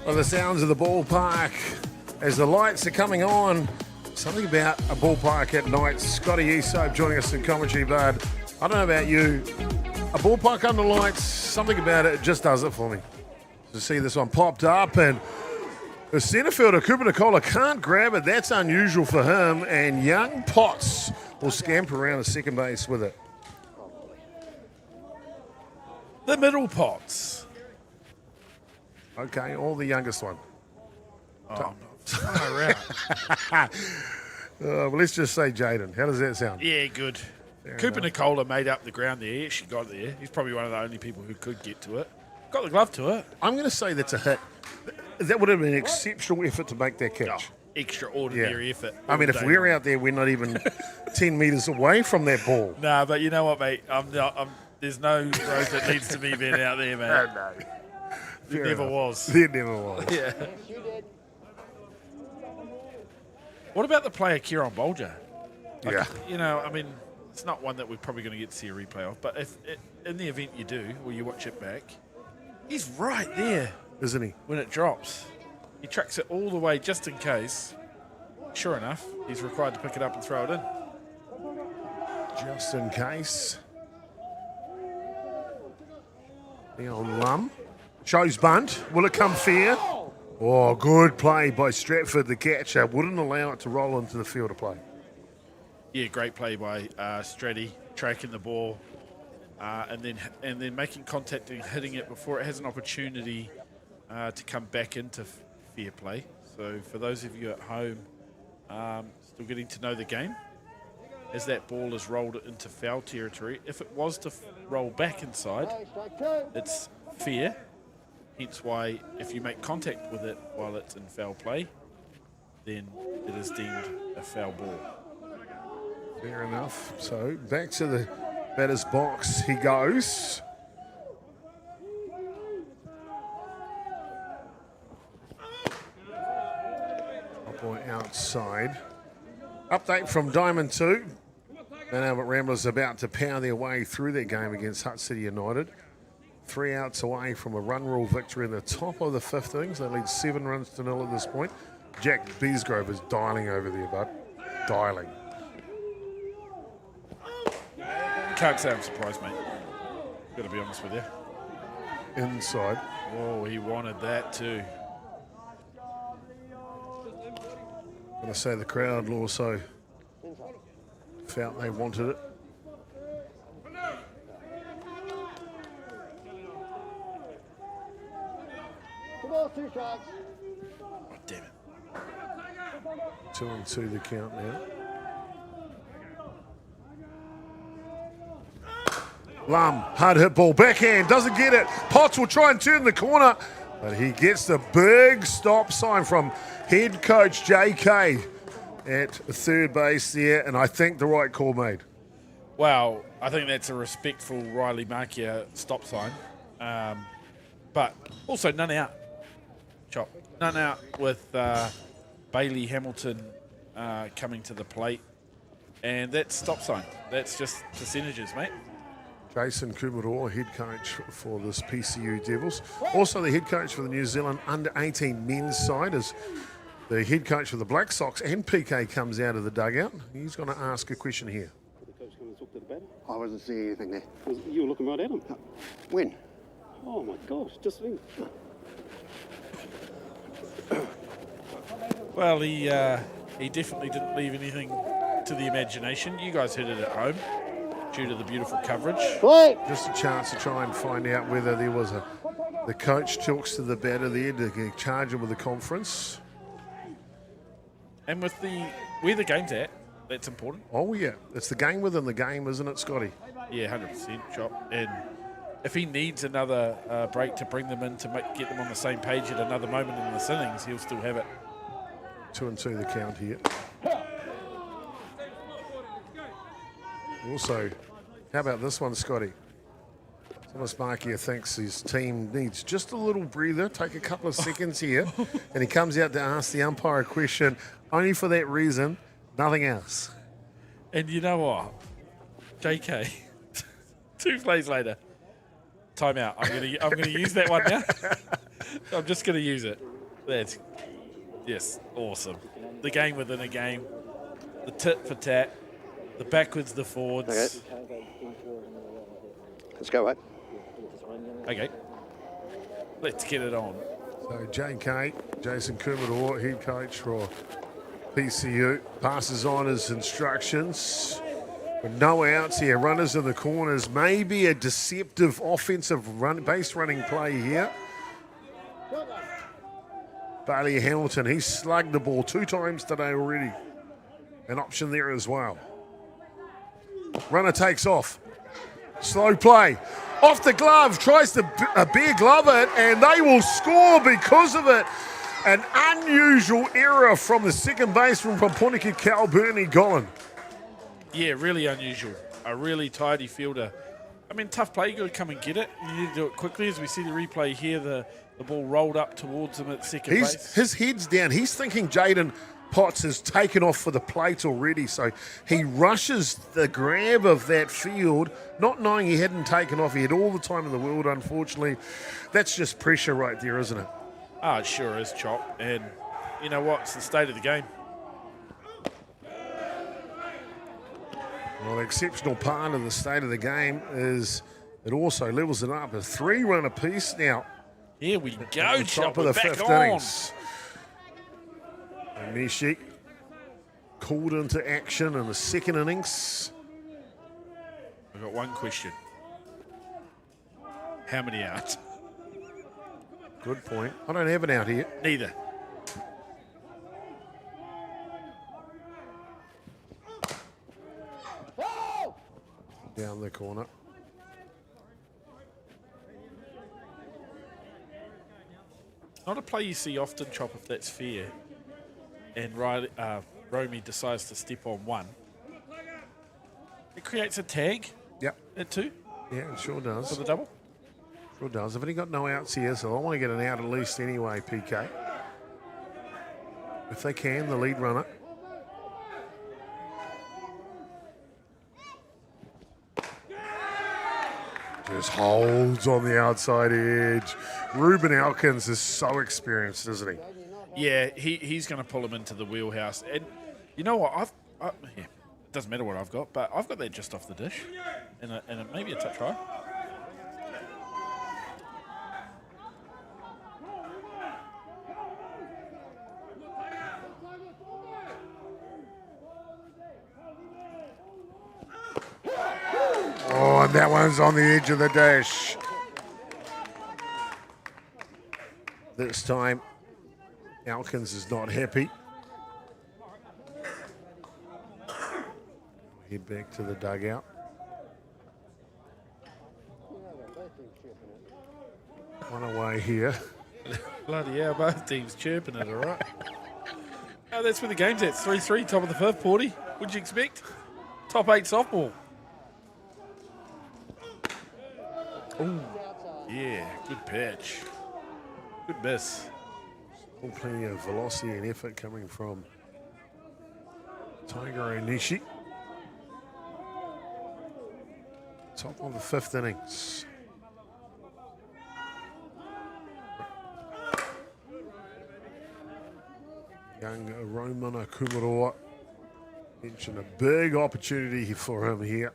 Well, the sounds of the ballpark as the lights are coming on. Something about a ballpark at night. Scotty Esope joining us in commentary, bud. I don't know about you. A ballpark under lights, something about it just does it for me. To see this one popped up, and the centre fielder, Cooper Nicola, can't grab it. That's unusual for him, and young Potts will scamper around the second base with it. The middle Potts. Okay, or the youngest one. Oh, Well, let's just say Jaden. How does that sound? yeah, good. Fair Cooper enough. Nicola made up the ground there. He actually got there. He's probably one of the only people who could get to it. Got the glove to it. I'm going to say that's a hit. That would have been an exceptional effort to make that Oh, catch. extraordinary effort. I mean, all if day we're long. out there, we're not even 10 metres away from that ball. Nah, but you know what, mate? There's no road that needs to be been out there, mate. No. There never was. There never was. Yeah. What about the player Kieran Bolger? Like, Yeah. You know, I mean, it's not one that we're probably going to get to see a replay of, but if in the event you do, or you watch it back, he's right there Isn't he? when it drops. He tracks it all the way just in case. Sure enough, he's required to pick it up and throw it in. Just in case. The old Lum. Shows bunt. Will it come fair? Oh, good play by Stratford, the catcher. Wouldn't allow it to roll into the field of play. Yeah, great play by Stratty, tracking the ball, and then making contact and hitting it before it has an opportunity to come back into fair play. So for those of you at home still getting to know the game, as that ball is rolled into foul territory, if it was to roll back inside, it's fair. Hence why if you make contact with it while it's in foul play, then it is deemed a foul ball. Fair enough. So back to the batter's box he goes. Up on outside. Update from Diamond 2. Mount Albert Ramblers about to power their way through their game against Hutt City United. 3 outs away from a run rule victory in the top of the 5th innings. They lead 7-0 at this point. Jack Beesgrove is dialing over there, bud. Dialing. Can't say I'm surprised, mate. Got to be honest with you. Inside. Oh, he wanted that too. I'm going to say the crowd also felt they wanted it. Oh, damn it. 2-2 the count now. Lum, hard hit ball, backhand, doesn't get it. Potts will try and turn the corner, but he gets the big stop sign from head coach JK at third base there, and I think the right call made. Well, I think that's a respectful Riley Markia stop sign. But also none out. Chop. None out with Bailey Hamilton coming to the plate. And that's stop sign. That's just percentages, mate. Jason Kumaroa, head coach for this PCU Devils. Also the head coach for the New Zealand under-18 men's side is the head coach for the Black Sox, and PK comes out of the dugout. He's going to ask a question here. I wasn't seeing anything there. You were looking right at him. When? Oh my gosh, just then. Well, he definitely didn't leave anything to the imagination. You guys heard it at home due to the beautiful coverage. Just a chance to try and find out whether there was the coach talks to the batter there to charge him with the conference. And with where the game's at, that's important. Oh yeah, it's the game within the game, isn't it, Scotty? Yeah, 100%, Chop. And if he needs another break to bring them in to get them on the same page at another moment in this innings, he'll still have it. 2-2 the count here. Also, how about this one, Scotty? Thomas Markia thinks his team needs just a little breather, take a couple of seconds here, and he comes out to ask the umpire a question only for that reason, nothing else. And you know what? JK, 2 plays later, timeout. I'm gonna use that one now. I'm just gonna use it. That's awesome. The game within a game, the tit for tat, the backwards, the forwards. Okay. Let's go, mate. Okay. Let's get it on. So JK, Jason Kumaroa, head coach for PCU, passes on his instructions. With no outs here, runners in the corners, maybe a deceptive offensive base running play here. Bailey Hamilton, he's slugged the ball 2 times today already. An option there as well. Runner takes off. Slow play. Off the glove, tries to bare glove it, and they will score because of it. An unusual error from the second baseman from Punaka Cal, Bernie Gollan. Yeah, really unusual. A really tidy fielder. I mean, tough play. You got to come and get it. You need to do it quickly. As we see the replay here, the ball rolled up towards him at second base. His head's down. He's thinking Jaden Potts has taken off for the plate already, so he rushes the grab of that field, not knowing he hadn't taken off. He had all the time in the world, unfortunately. That's just pressure right there, isn't it? Ah, it sure is, Chop. And you know what? It's the state of the game. Well, the exceptional part of the state of the game is it also levels it up. A 3-run apiece now. Here we go, Chop. Chop. Of the Back 5th on. innings. And Nishi called into action in the 2nd innings. I've got one question. How many outs? Good point. I don't have an out here. Neither. Down the corner. Not a play you see often, Chop, if that's fair. And Romy decides to step on one. It creates a tag. Yep. At 2. Yeah, it sure does. For the double. Sure does. I've only got no outs here, so I want to get an out at least anyway, PK. If they can, the lead runner. Just holds on the outside edge. Ruben Elkins is so experienced, isn't he? Yeah, he's going to pull him into the wheelhouse. And you know what? It doesn't matter what I've got, but I've got that just off the dish. And maybe a touch high. That one's on the edge of the dish. This time, Elkins is not happy. Head back to the dugout. One away here. Bloody hell, both teams chirping it, all right. Oh, that's where the game's at. 3-3, top of the fifth, Porty. What'd you expect? Top 8 softball. Ooh, yeah, good pitch. Good miss. Plenty of velocity and effort coming from Tiger Onishi. Top of the fifth innings. Young Romana Kumaroa mentioned a big opportunity for him here.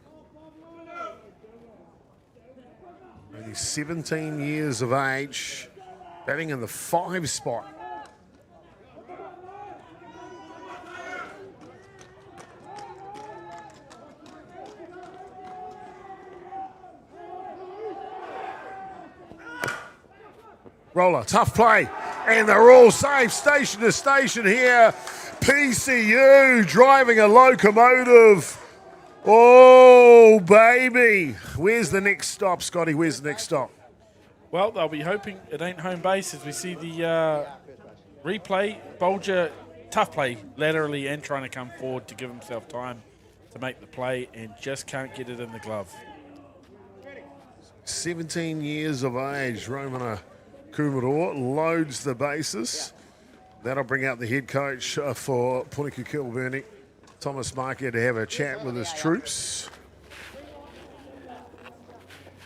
Only 17 years of age, batting in the 5 spot. Roller, tough play, and they're all safe, station to station here. PCU driving a locomotive. Oh, baby. Where's the next stop, Scotty? Where's the next stop? Well, they'll be hoping it ain't home base as we see the replay. Bolger, tough play laterally and trying to come forward to give himself time to make the play and just can't get it in the glove. 17 years of age, Romana Kumaroa loads the bases. That'll bring out the head coach for Puniku Kilburnie, Thomas Marker, to have a chat with his troops.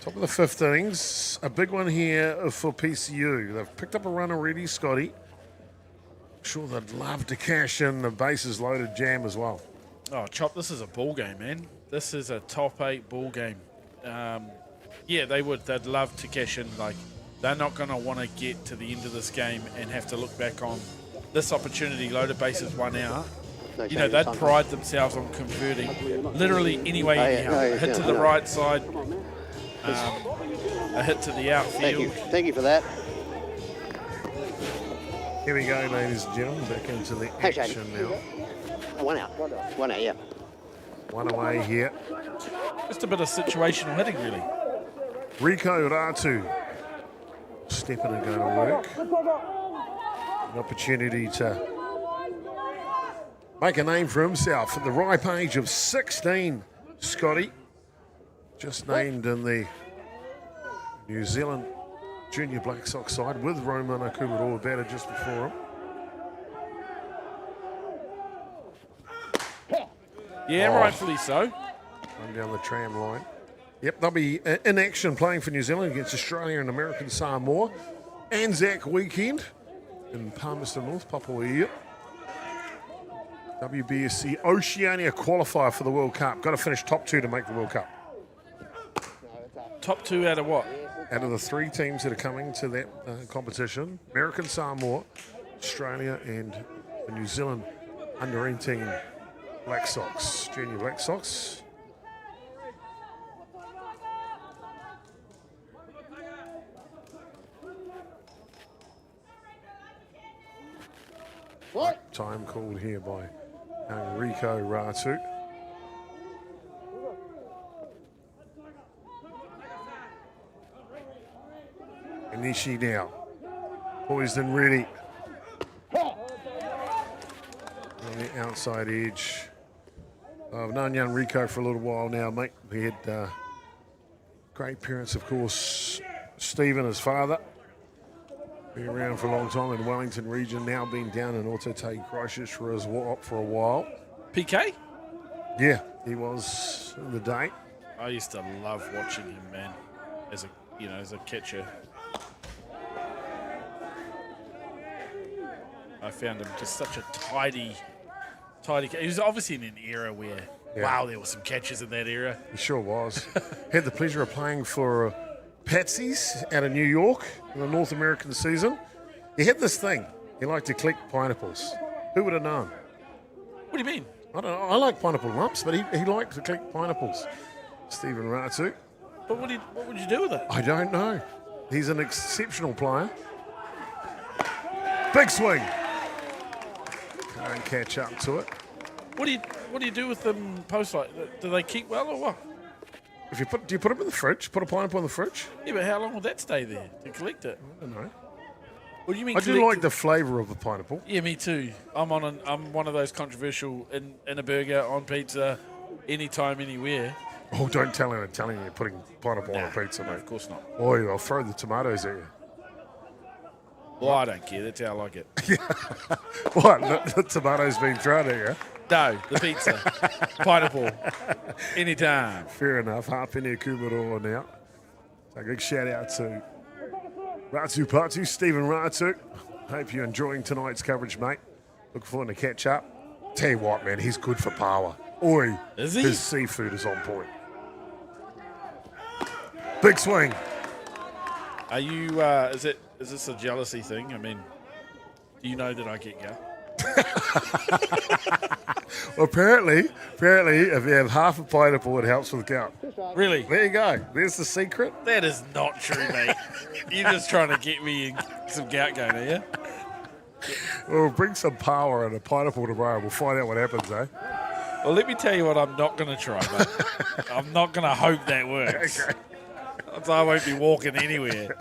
Top of the fifth innings, a big one here for PCU. They've picked up a run already, Scotty. I'm sure they'd love to cash in the bases loaded jam as well. Oh, Chop, this is a ball game, man. This is a top 8 ball game. Yeah, they would. They'd love to cash in. Like, they're not going to want to get to the end of this game and have to look back on this opportunity, loaded bases 1 out. You know, they'd pride themselves on converting literally any way anyhow. A hit to the right side, a hit to the outfield. Thank you for that. Here we go, ladies and gentlemen, back into the action now. 1 out. 1 out, yeah. One away here. Just a bit of situational hitting, really. Rico Ratu stepping and going to work. An opportunity to make a name for himself at the ripe age of 16, Scotty. Just named in the New Zealand Junior Black Sox side with Romana Kumaroa batted just before him. Yeah, rightfully so. Run down the tram line. Yep, they'll be in action playing for New Zealand against Australia and American Samoa. Anzac weekend in Palmerston North, Papua. WBSC Oceania qualifier for the World Cup. Got to finish top 2 to make the World Cup. Top 2 out of what? Out of the 3 teams that are coming to that competition, American Samoa, Australia, and the New Zealand under-18 Black Sox, Junior Black Sox. What? Time called here by Rico Ratu. Onishi now. Poised and ready. On the outside edge. I've known young Rico for a little while now, mate. We had great parents, of course. Stephen, his father. Been around for a long time in Wellington region, now been down in Otautahi Christchurch for a while. PK? Yeah, he was in the day. I used to love watching him, man, as a catcher. I found him just such a tidy. He was obviously in an era where, wow, there were some catches in that era. He sure was. Had the pleasure of playing for Patsy's out of New York in the North American season. He had this thing. He liked to collect pineapples. Who would have known? What do you mean? I don't know. I like pineapple lumps, but he liked to collect pineapples. Stephen Ratu. But what would you do with it? I don't know. He's an exceptional player. Big swing. Can't catch up to it. What do you do with them post like? Do they keep well or what? Do you put them in the fridge? Put a pineapple in the fridge? Yeah, but how long will that stay there to collect it? I don't know. What do you mean? I do like the flavour of the pineapple. Yeah, me too. I'm one of those controversial in a burger, on pizza, anytime, anywhere. Oh, don't tell him I'm telling you you're putting pineapple on a pizza, mate. Of course not. Oh, I'll throw the tomatoes at you. Well, I don't care. That's how I like it. What? The tomatoes being thrown at you? No, the pizza. Pineapple. Anytime. Fair enough. Halfpenny Kumaroa now. So a big shout out to Ratu Patu, Stephen Ratu. Hope you're enjoying tonight's coverage, mate. Looking forward to catch up. Tell you what, man, he's good for power. Oi, is he? His seafood is on point. Big swing. Are you? Is this a jealousy thing? I mean, do you know that I get go? Well, apparently, if you have half a pineapple, it helps with gout. Really? There you go. There's the secret. That is not true, mate. You're just trying to get me in some gout going, are you? We'll bring some power and a pineapple tomorrow. We'll find out what happens, eh? Well, let me tell you what I'm not going to try, mate. I'm not going to hope that works. Okay. I won't be walking anywhere.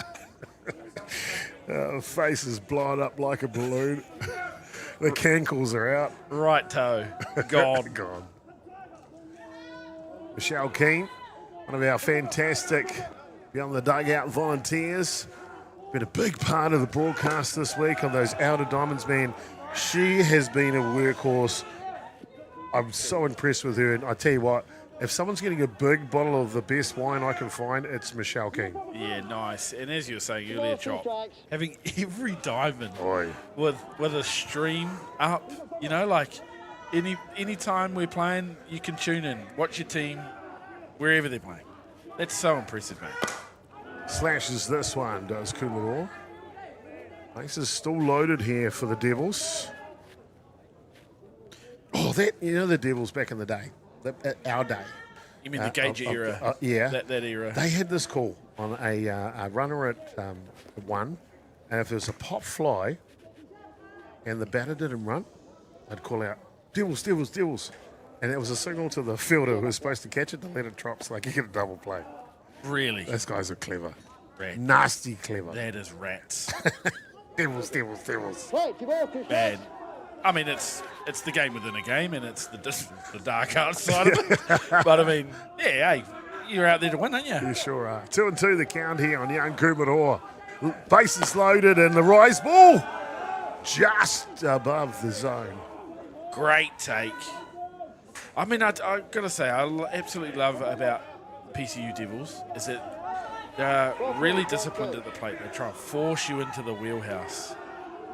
Face is blown up like a balloon. The cankles are out. Right toe. Gone. Gone. Michelle Keane, one of our fantastic Beyond the Dugout volunteers. Been a big part of the broadcast this week on those Outer Diamonds, man. She has been a workhorse. I'm so impressed with her. And I tell you what, if someone's getting a big bottle of the best wine I can find, it's Michelle King. Yeah, nice. And as you were saying earlier, Chop, having every diamond Oi. with a stream up, you know, like any time we're playing, you can tune in, watch your team, wherever they're playing. That's so impressive, mate. Slashes this one, does Kumaroa. Base is still loaded here for the Devils. Oh, the Devils back in the day. Our day. You mean the Gage era? Yeah. That era. They had this call on a runner at one, and if there was a pop fly and the batter didn't run, they'd call out, Devils, Devils, Devils. And it was a signal to the fielder who was supposed to catch it to let it drop so they could get a double play. Really? Those guys are clever. Rat. Nasty clever. That is rats. Devils, Devils, Devils. Bad. I mean, it's the game within a game, and it's the dark art side of it. But I mean, yeah, hey, you're out there to win, aren't you? You sure are. 2-2 the count here on young Kumaroa. Bases loaded, and the rise ball just above the zone. Great take. I mean, I've got to say, I absolutely love about PCU Devils is that they're really disciplined at the plate. They try and force you into the wheelhouse.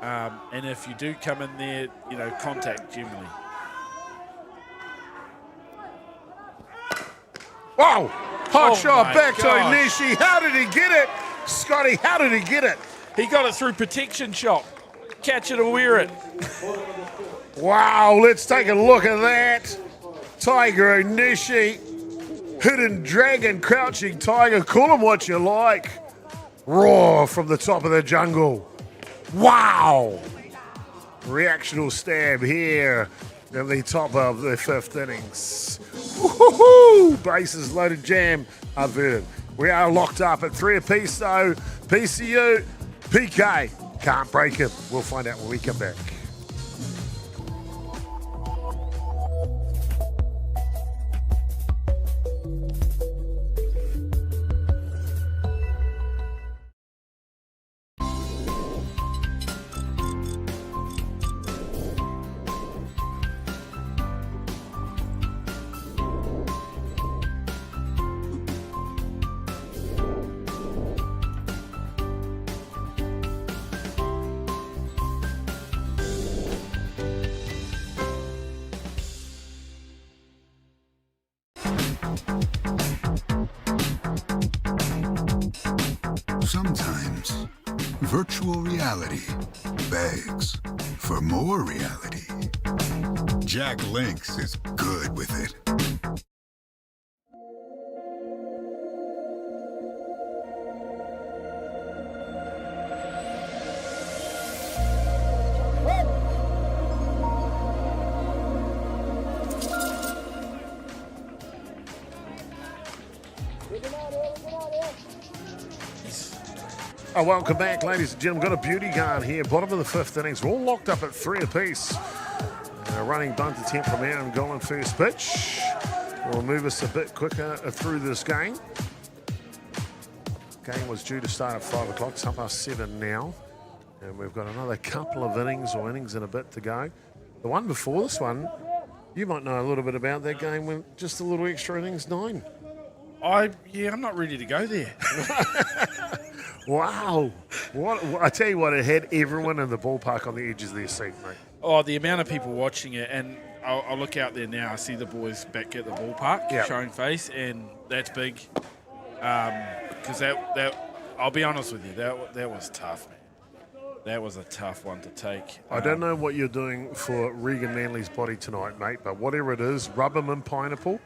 And if you do come in there, you know, contact generally. Wow! Hot shot back to gosh. Nishi. How did he get it? Scotty, how did he get it? He got it through protection shot. Catch it or wear it. Wow, let's take a look at that. Tiger Onishi, hidden dragon, crouching tiger, call him what you like. Roar from the top of the jungle. Wow! Reactional stab here at the top of the fifth innings. Woohoo! Bases loaded, jam averted. We are locked up at 3 apiece though. PCU, PK, can't break him. We'll find out when we come back. Sometimes, virtual reality begs for more reality. Jack Lynx is good with it. Oh, welcome back, ladies and gentlemen. Got a beauty guard here. Bottom of the fifth innings. We're all locked up at 3 apiece. Running bunt attempt from Aaron Gollan first pitch. Will move us a bit quicker through this game. Game was due to start at 5 o'clock. It's 7:30 now. And we've got another couple of innings and a bit to go. The one before this one, you might know a little bit about that game. Went just a little extra innings, 9. I'm not ready to go there. Wow. I tell you what, it had everyone in the ballpark on the edges of their seat, mate. Oh, the amount of people watching it, and I'll look out there now. I see the boys back at the ballpark showing face, and that's big. Because that I'll be honest with you, that was tough, man. That was a tough one to take. I don't know what you're doing for Regan Manley's body tonight, mate, but whatever it is, rub him in pineapple.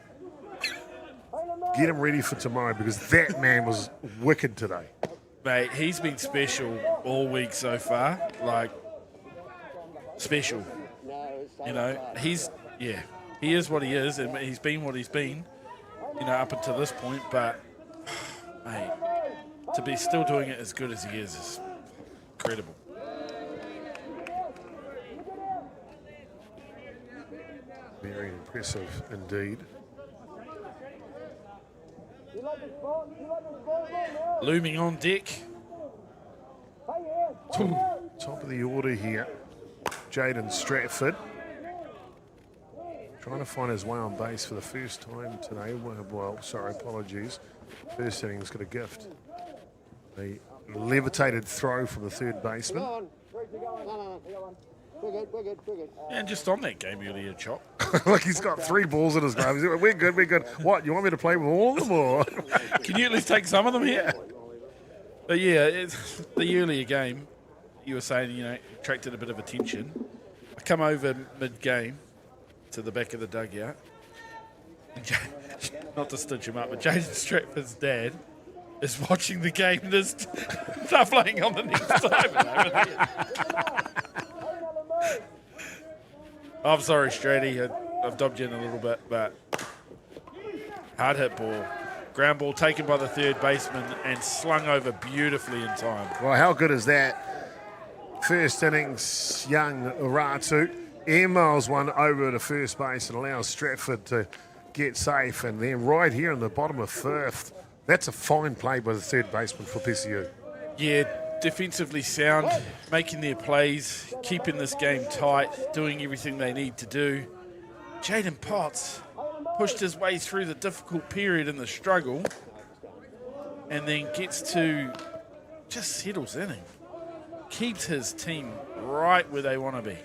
Get him ready for tomorrow because that man was wicked today. Mate, he's been special all week so far. Like, special. You know, he is what he is, and he's been what he's been, up until this point. But, mate, to be still doing it as good as he is incredible. Very impressive indeed. Looming on deck. Top of the order here, Jaden Stratford. Trying to find his way on base for the first time today. Apologies. First innings got a gift. A levitated throw from the third baseman. We're good. And just on that game earlier, Chop. Like he's got 3 balls in his glove. He's like, we're good. What, you want me to play with all of them or? Can you at least take some of them here? But yeah, it's the earlier game, you were saying, attracted a bit of attention. I come over mid-game to the back of the dugout. Not to stitch him up, but Jaden Stratford's dad is watching the game. There's stuff laying on the next side. I'm sorry, Stratty. I've dobbed you in a little bit, but hard hit ball. Ground ball taken by the third baseman and slung over beautifully in time. Well, how good is that? First innings, young Uratu emails one over to first base and allows Stratford to get safe. And then right here in the bottom of fifth, that's a fine play by the third baseman for PCU. Yeah, defensively sound, making their plays, keeping this game tight, doing everything they need to do. Jaden Potts pushed his way through the difficult period and the struggle and then just settles in and keeps his team right where they want to be.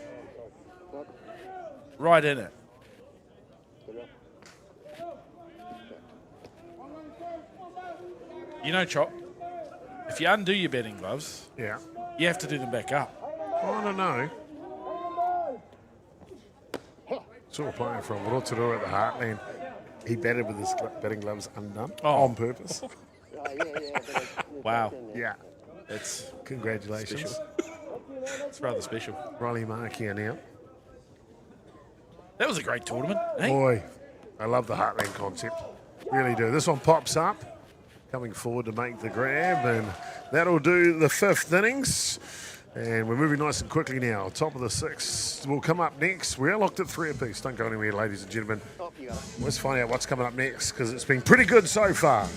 Right in it. Chop, if you undo your batting gloves, you have to do them back up. I don't know. Saw a player from Rosedale at the Heartland. He batted with his batting gloves undone on purpose. Wow. Yeah. That's Congratulations. special. It's rather special. Riley Mark here now. That was a great tournament. Eh? Boy, I love the Heartland concept. Really do. This one pops up. Coming forward to make the grab, and that'll do the fifth innings. And we're moving nice and quickly now. Top of the sixth will come up next. We're locked at 3 apiece. Don't go anywhere, ladies and gentlemen. Let's find out what's coming up next, because it's been pretty good so far.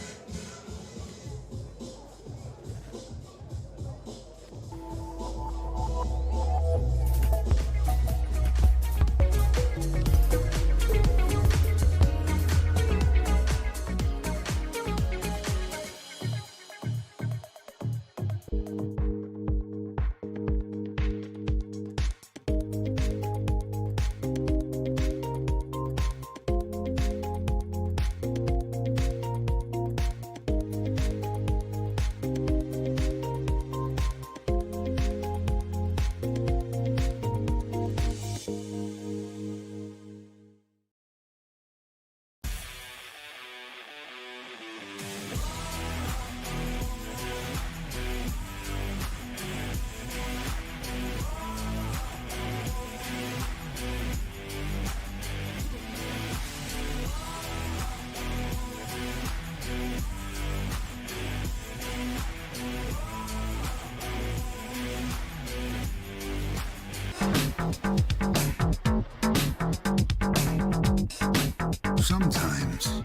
Sometimes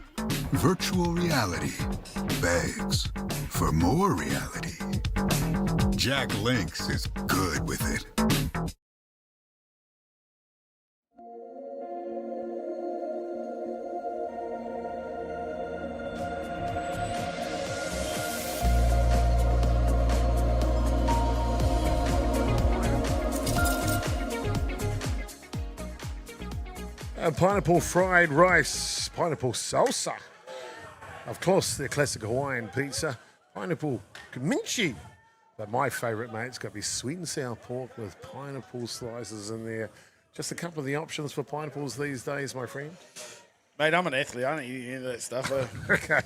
virtual reality begs for more reality. Jack Lynx is good with it. Pineapple fried rice, pineapple salsa. Of course, the classic Hawaiian pizza, pineapple kimchi. But my favourite, mate, it's got to be sweet and sour pork with pineapple slices in there. Just a couple of the options for pineapples these days, my friend. Mate, I'm an athlete. I don't eat any of that stuff. Okay.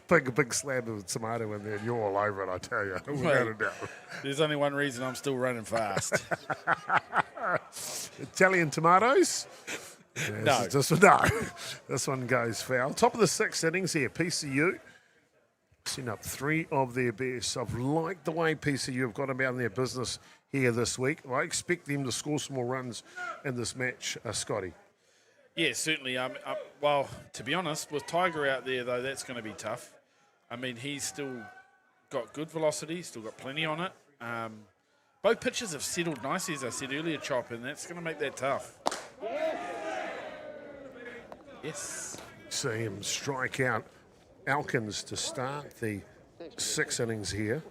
big slab of tomato in there, and you're all over it, I tell you. Without a doubt. There's only one reason I'm still running fast. Italian tomatoes? No. This one goes foul. Top of the sixth innings here, PCU. Seen up three of their best. I've liked the way PCU have gone about their business here this week. I expect them to score some more runs in this match, Scotty. Yeah, certainly. Well, to be honest, with Tiger out there, though, that's going to be tough. I mean, he's still got good velocity, still got plenty on it. Both pitches have settled nicely, as I said earlier, Chop, and that's going to make that tough. Yes. See him strike out Elkins to start the sixth innings here.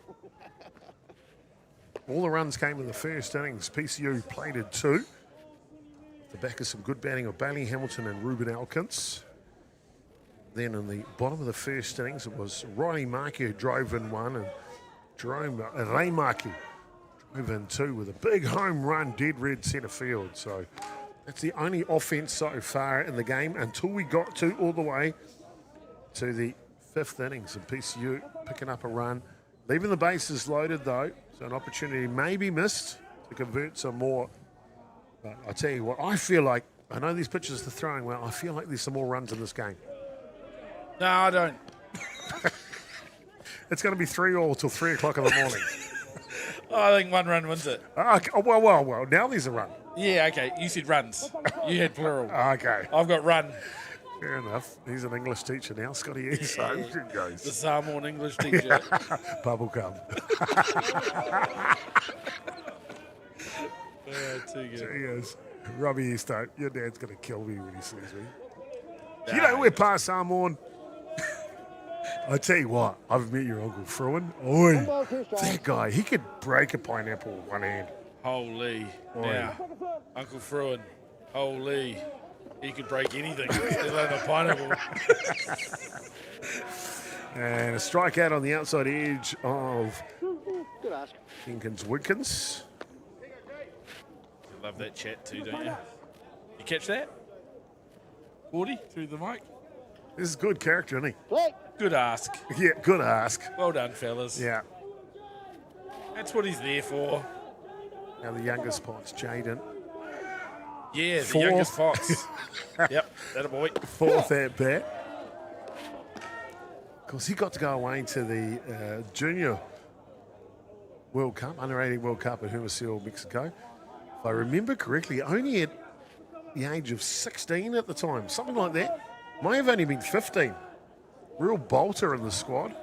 All the runs came in the first innings. PCU plated 2. The back of some good batting of Bailey Hamilton and Ruben Elkins. Then in the bottom of the first innings, it was Ronnie Markey who drove in 1, and Jerome Ray Markey drove in 2 with a big home run, dead red centre field. So that's the only offence so far in the game until we got to all the way to the fifth innings, and PCU picking up a run, leaving the bases loaded though, so an opportunity may be missed to convert some more. But I tell you what, I feel like, I know these pitchers are throwing well, I feel like there's some more runs in this game. No, I don't. It's going to be 3-3 till 3 o'clock in the morning. I think one run wins it. Okay. Well, now there's a run. Yeah, okay. You said runs. You had plural. Okay. I've got run. Fair enough. He's an English teacher now, Scotty. So it goes. The Samoan English teacher. Bubblegum. Too good. Cheers. Robbie Easto, your dad's going to kill me when he sees me. You know we're past Samoan. I tell you what, I've met your Uncle Fruin. Oi, that guy, he could break a pineapple with one hand. Holy. Oi. Now, Uncle Fruin, holy. He could break anything, let alone a pineapple. And a strikeout on the outside edge of Good ask. Jenkins-Wickens. You love that chat too, don't you? You catch that? 40 through the mic? This is good character, isn't Good ask. he? Yeah, good ask. Well done, fellas. Yeah. That's what he's there for. Now the youngest spot's Jaden. Yeah, the Four. youngest fox. Yep, that a boy. Fourth at bat. Of course, he got to go away to the Junior World Cup, Under-18 World Cup at Hermosillo, Mexico. If I remember correctly, only at the age of 16 at the time, something like that. May have only been 15. Real bolter in the squad.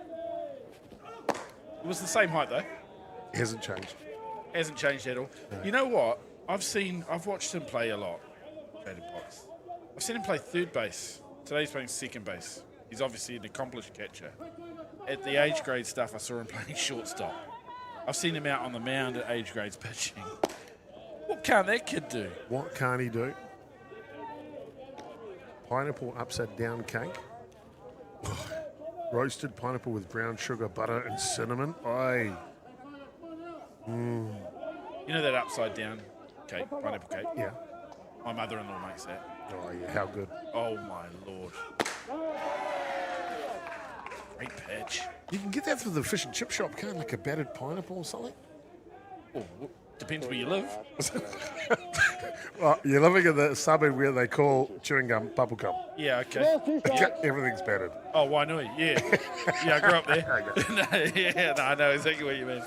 It was the same height though. Hasn't changed. Hasn't changed at all. No. You know what? I've watched him play a lot, Jaden Potts. I've seen him play third base. Today he's playing second base. He's obviously an accomplished catcher. At the age grade stuff, I saw him playing shortstop. I've seen him out on the mound at age grades pitching. What can't that kid do? What can't he do? Pineapple upside down cake. Roasted pineapple with brown sugar, butter, and cinnamon. Aye. You know that upside down cake, pineapple cake? Yeah. My mother-in-law makes that. Oh, yeah. How good. Oh, my Lord. Great pitch. You can get that through the fish and chip shop, can't you? Like a battered pineapple or something? Oh, depends where you live. Well, you're living in the suburb where they call chewing gum bubble gum. Yeah, okay. Everything's battered. Oh, Wainui, yeah. Yeah, I grew up there. I know exactly what you mean.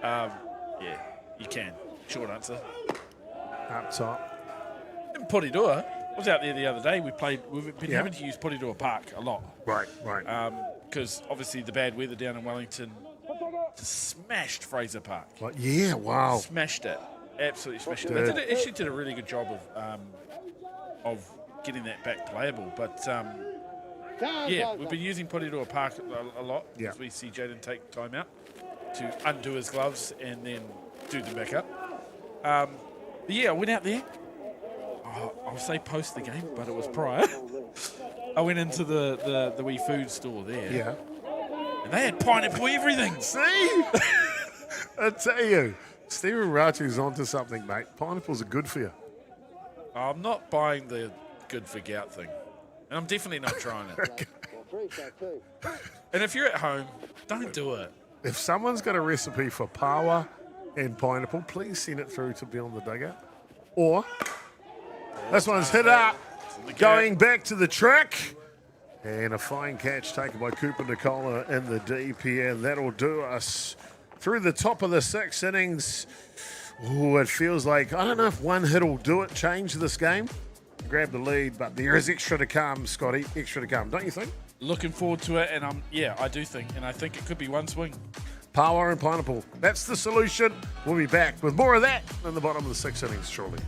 Yeah, you can. Short answer. up top. In Porirua, I was out there the other day. We've been having to use Porirua Park a lot. Right. Because obviously the bad weather down in Wellington smashed Fraser Park. Like, yeah, wow. Smashed it. Absolutely smashed it. They actually did a really good job of getting that back playable. But, we've been using Porirua Park a lot as we see Jaden take time out to undo his gloves and then do them back up. I went out there. I'll say post the game, but it was prior. I went into the wee food store there. Yeah. And they had pineapple everything. See? I tell you, Stephen Rachu's onto something, mate. Pineapples are good for you. I'm not buying the good for gout thing. And I'm definitely not trying it. And if you're at home, don't do it. If someone's got a recipe for pawa and pineapple, please send it through to Beyond the Dugout. Or, this one's hit up, going back to the track. And a fine catch taken by Cooper Nicola in the deep here. And that'll do us through the top of the 6 innings. Ooh, it feels like, I don't know if one hit will do it, change this game, grab the lead, but there is extra to come, Scotty, extra to come, don't you think? Looking forward to it, and I do think, and I think it could be one swing. Power and pineapple, that's the solution. We'll be back with more of that in the bottom of the 6 innings shortly.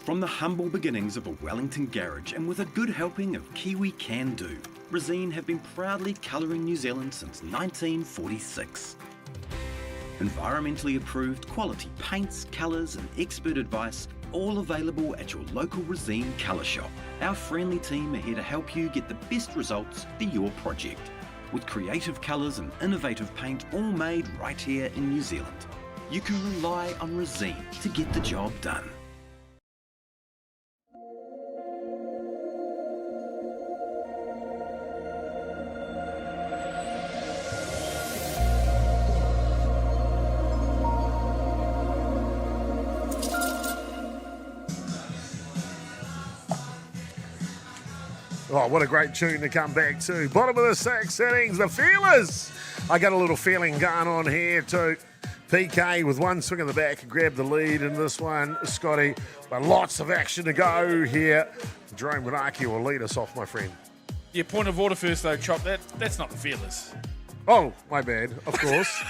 From the humble beginnings of a Wellington garage and with a good helping of Kiwi Can Do, Resene have been proudly colouring New Zealand since 1946. Environmentally approved quality paints, colours and expert advice, all available at your local Resene colour shop. Our friendly team are here to help you get the best results for your project. With creative colours and innovative paint all made right here in New Zealand. You can rely on Resene to get the job done. Oh, what a great tune to come back to. Bottom of the 6 innings, the Feelers. I got a little feeling going on here too. PK with one swing in the back and grabbed the lead in this one, Scotty. But lots of action to go here. Jerome Renaki will lead us off, my friend. Yeah, point of order first though, Chop. That's not the Feelers. Oh, my bad, of course.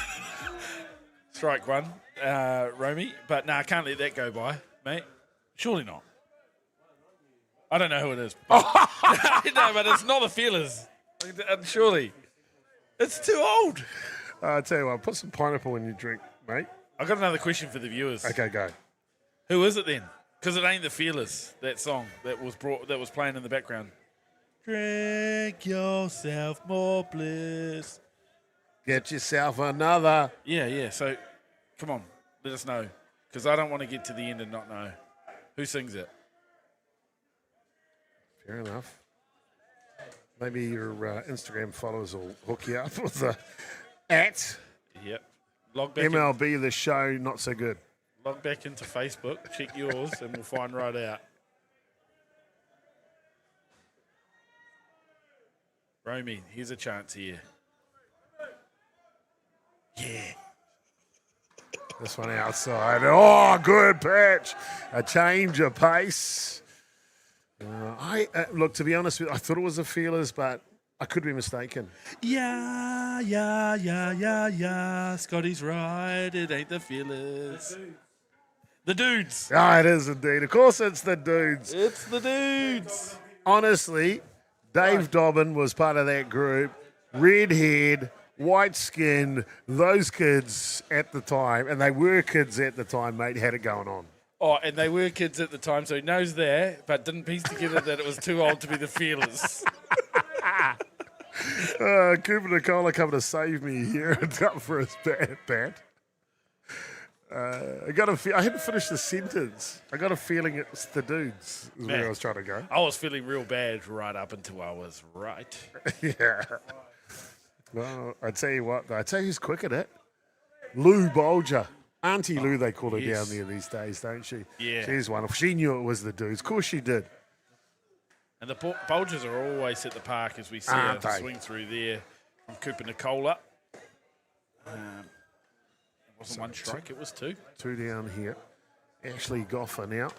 Strike one, Romy. But I can't let that go by, mate. Surely not. I don't know who it is. But no, but it's not the Feelers. Surely. It's too old. I tell you what, put some pineapple in your drink, mate. I've got another question for the viewers. Okay, go. Who is it then? Because it ain't the Feelers, that song that was playing in the background. Drink yourself more bliss. Get yourself another. Yeah. So, come on, let us know. Because I don't want to get to the end and not know. Who sings it? Fair enough. Maybe your Instagram followers will hook you up with the @ Yep. Log back MLB the show, not so good. Log back into Facebook, check yours, and we'll find right out. Romy, here's a chance here. Yeah. This one outside. Oh, good pitch. A change of pace. Look, to be honest with you, I thought it was the Feelers, but I could be mistaken. Yeah. Scotty's right. It ain't the Feelers. The Dudes. Ah, it is indeed. Of course it's the Dudes. It's the Dudes. Honestly, Dave Dobbin was part of that group. Red-haired, white-skinned, those kids at the time, and they were kids at the time, mate, had it going on. Oh, and they were kids at the time, so he knows that, but didn't piece together that it was too old to be the Feelers. Cooper Nicola coming to save me here and up for his bat. I hadn't finished the sentence. I got a feeling it's the Dudes is where I was trying to go. I was feeling real bad right up until I was right. Yeah. Well, I tell you what, though. I tell you who's quick at it. Lou Bolger. Auntie Lou, they call her down there these days, don't she? Yeah. She's wonderful. She knew it was the Dudes. Of course she did. And the Bulgers are always at the park, as we see Aren't a they? swing through there from Cooper Nicola. It wasn't one strike, it was two. Two down here. Ashley Goffer now.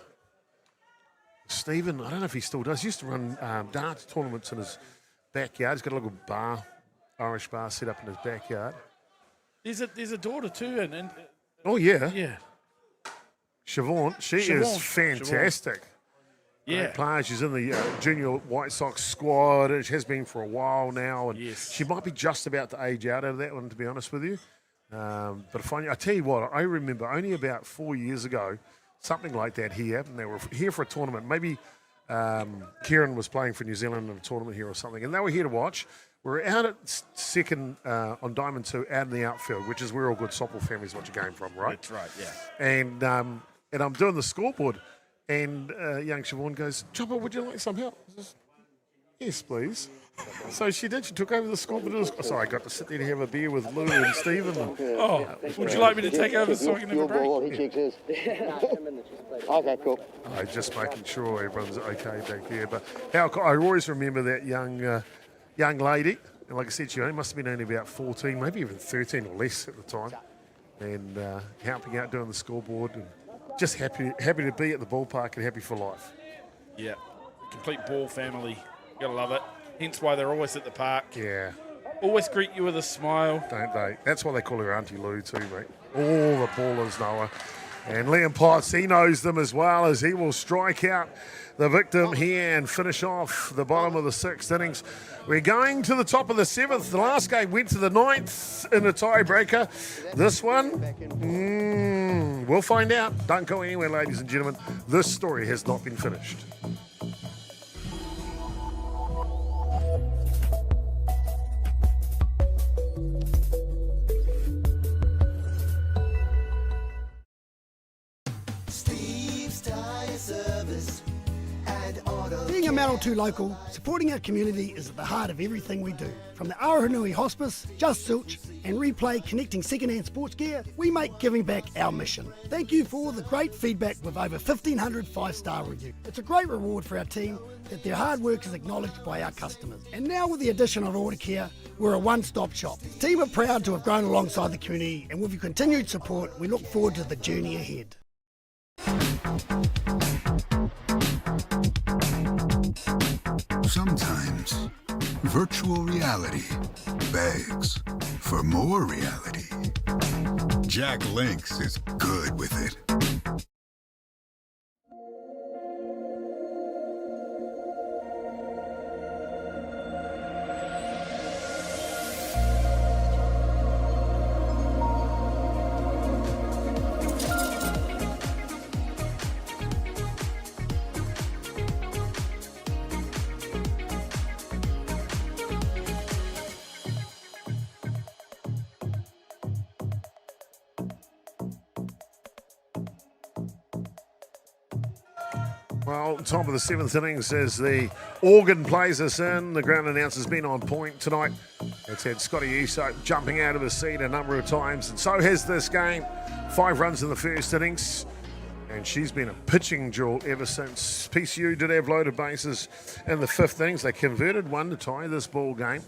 Stephen, I don't know if he still does. He used to run darts tournaments in his backyard. He's got a little bar, Irish bar set up in his backyard. There's a daughter too, and Oh, yeah. yeah, Siobhan, she is Siobhan. fantastic. yeah. Great player. She's in the junior White Sox squad. She has been for a while now. And Yes. she might be just about to age out of that one, to be honest with you. But I tell you what, I remember only about 4 years ago, something like that here. And they were here for a tournament. Maybe Kieran was playing for New Zealand in a tournament here or something. And they were here to watch. We're out at second on Diamond 2 out in the outfield, which is where all good softball families watch a game from, right? That's right, yeah. And I'm doing the scoreboard, and young Siobhan goes, Chopper, would you like some help? I says, yes, please. So she did. She took over the scoreboard. So I got to sit there to have a beer with Lou and Stephen. And, Oh, would you like me to take over so I can have a Your ball, break? he checks his. Okay, cool. just making sure everyone's okay back there. But I always remember that young lady. And like I said, she must have been only about 14, maybe even 13 or less at the time. And helping out doing the scoreboard. And just happy to be at the ballpark and happy for life. Yeah, complete ball family. You gotta love it. Hence why they're always at the park. Yeah. Always greet you with a smile. Don't they? That's why they call her Auntie Lou too, mate. All the ballers know her. And Liam Potts, he knows them as well, as he will strike out the victim here and finish off the bottom of the sixth innings. We're going to the top of the seventh. The last game went to the ninth in a tiebreaker. This one, we'll find out. Don't go anywhere, ladies and gentlemen. This story has not been finished. Being a Mount 2 local, supporting our community is at the heart of everything we do. From the Aotearoa Hospice, Just Silch, and Replay connecting second-hand sports gear, we make giving back our mission. Thank you for all the great feedback with over 1,500 5-star reviews. It's a great reward for our team that their hard work is acknowledged by our customers. And now with the addition of Order Care, we're a one-stop shop. The team are proud to have grown alongside the community, and with your continued support, we look forward to the journey ahead. Sometimes virtual reality begs for more reality. Jack Lynx is good with it. Well, top of the seventh innings as the organ plays us in. The ground announcer's been on point tonight. It's had Scotty Uso jumping out of his seat a number of times, and so has this game. 5 runs in the first innings, and she's been a pitching jewel ever since. PCU did have loaded bases in the fifth innings. They converted one to tie this ball game.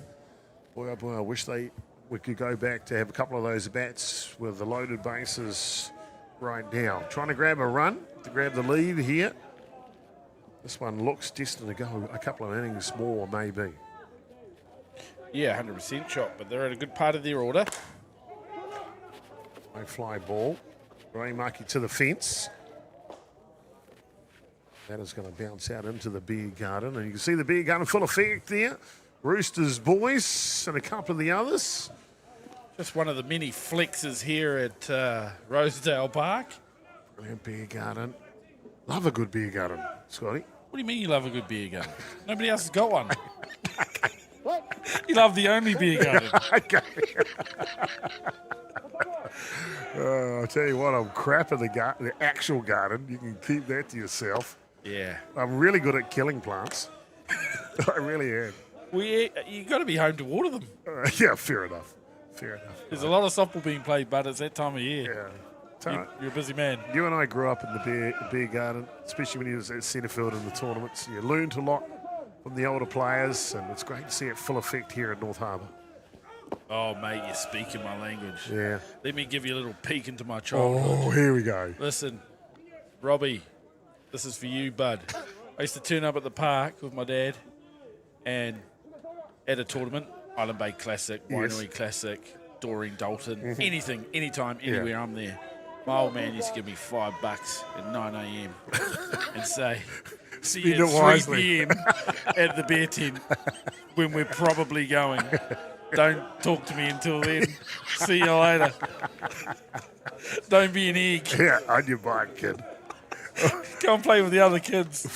Boy, oh boy, I wish we could go back to have a couple of those bats with the loaded bases right now. Trying to grab a run to grab the lead here. This one looks destined to go a couple of innings more, maybe. Yeah, 100% shot, but they're at a good part of their order. No fly ball. Ray Markey to the fence. That is going to bounce out into the beer garden. And you can see the beer garden full effect there. Roosters boys and a couple of the others. Just one of the many flexes here at Rosedale Park. Brilliant beer garden. Love a good beer garden, Scotty. What do you mean you love a good beer garden? Nobody else has got one. You love the only beer garden. Okay. I'll tell you what, I'm crap at the actual garden. You can keep that to yourself. Yeah. I'm really good at killing plants. I really am. Well, you got to be home to water them. Yeah, fair enough. Fair enough. There's a lot of softball being played, but it's that time of year. Yeah. You're a busy man. You and I grew up in the beer garden, especially when you was at Centrefield in the tournaments. You learned a lot. from the older players, and it's great to see it full effect here at North Harbour. Oh, mate, you're speaking my language. Yeah. Let me give you a little peek into my childhood. Oh, here we go. Listen, Robbie, this is for you, bud. I used to turn up at the park with my dad and at a tournament, Island Bay Classic, Wainui Classic, Doreen, Dalton, anything, anytime, anywhere, I'm there. My old man used to give me $5 at 9 a.m. and say, see you at 3 p.m. at the beer tent when we're probably going. Don't talk to me until then. See you later. Don't be an egg. Yeah, on your bike, kid. Go and play with the other kids.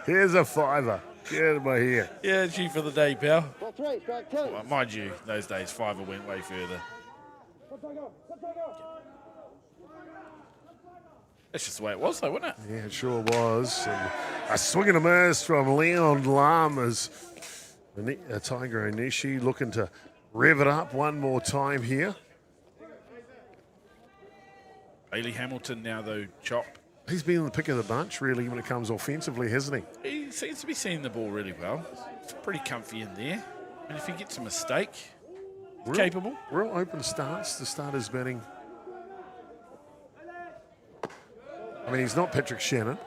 Here's a $5. Get out of my hair. Yeah, it's you for the day, pal. Strike 3, strike 2. Well, mind you, those days, $5 went way further. That's just the way it was, though, wasn't it? Yeah, it sure was. And a swing and a miss from Leon Lam as Tiger Onishi looking to rev it up one more time here. Bailey Hamilton now, though, chop. He's been the pick of the bunch, really, when it comes offensively, hasn't he? He seems to be seeing the ball really well. It's pretty comfy in there. And if he gets a mistake, he's capable. Real open starts. The starter's batting. I mean, he's not Patrick Shannon.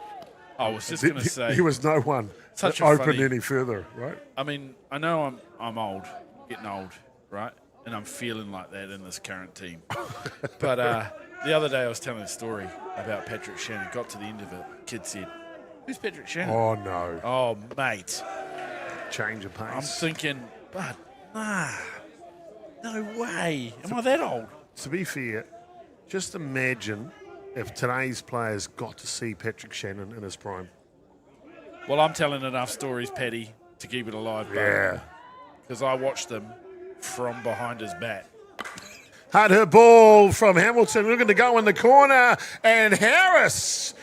I was just going to say. He was no one Such that a opened funny- any further, right? I mean, I know I'm old, getting old, right? And I'm feeling like that in this current team. But the other day I was telling a story about Patrick Shannon. Got to the end of it. Kid said, "Who's Patrick Shannon?" Oh, no. Oh, mate. Change of pace. I'm thinking, but nah, no way. Am I that old? To be fair, just imagine if today's players got to see Patrick Shannon in his prime. Well, I'm telling enough stories, Paddy, to keep it alive. Yeah. Because I watched them from behind his bat. Hard hit ball from Hamilton, looking to go in the corner, and Harris,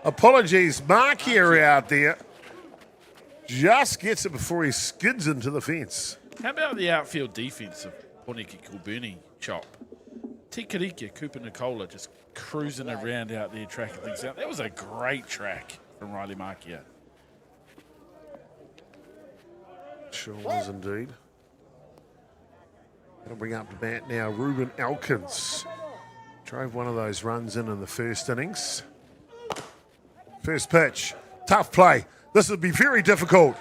apologies, Mark here out there, just gets it before he skids into the fence. How about the outfield defense of Poniki Kulbuni chop? Tikarika, Cooper Nicola just cruising around out there, tracking things out. That was a great track from Riley Markia. Sure was indeed. Going to bring up the bat now, Ruben Elkins. Drove one of those runs in the first innings. First pitch, tough play. This would be very difficult.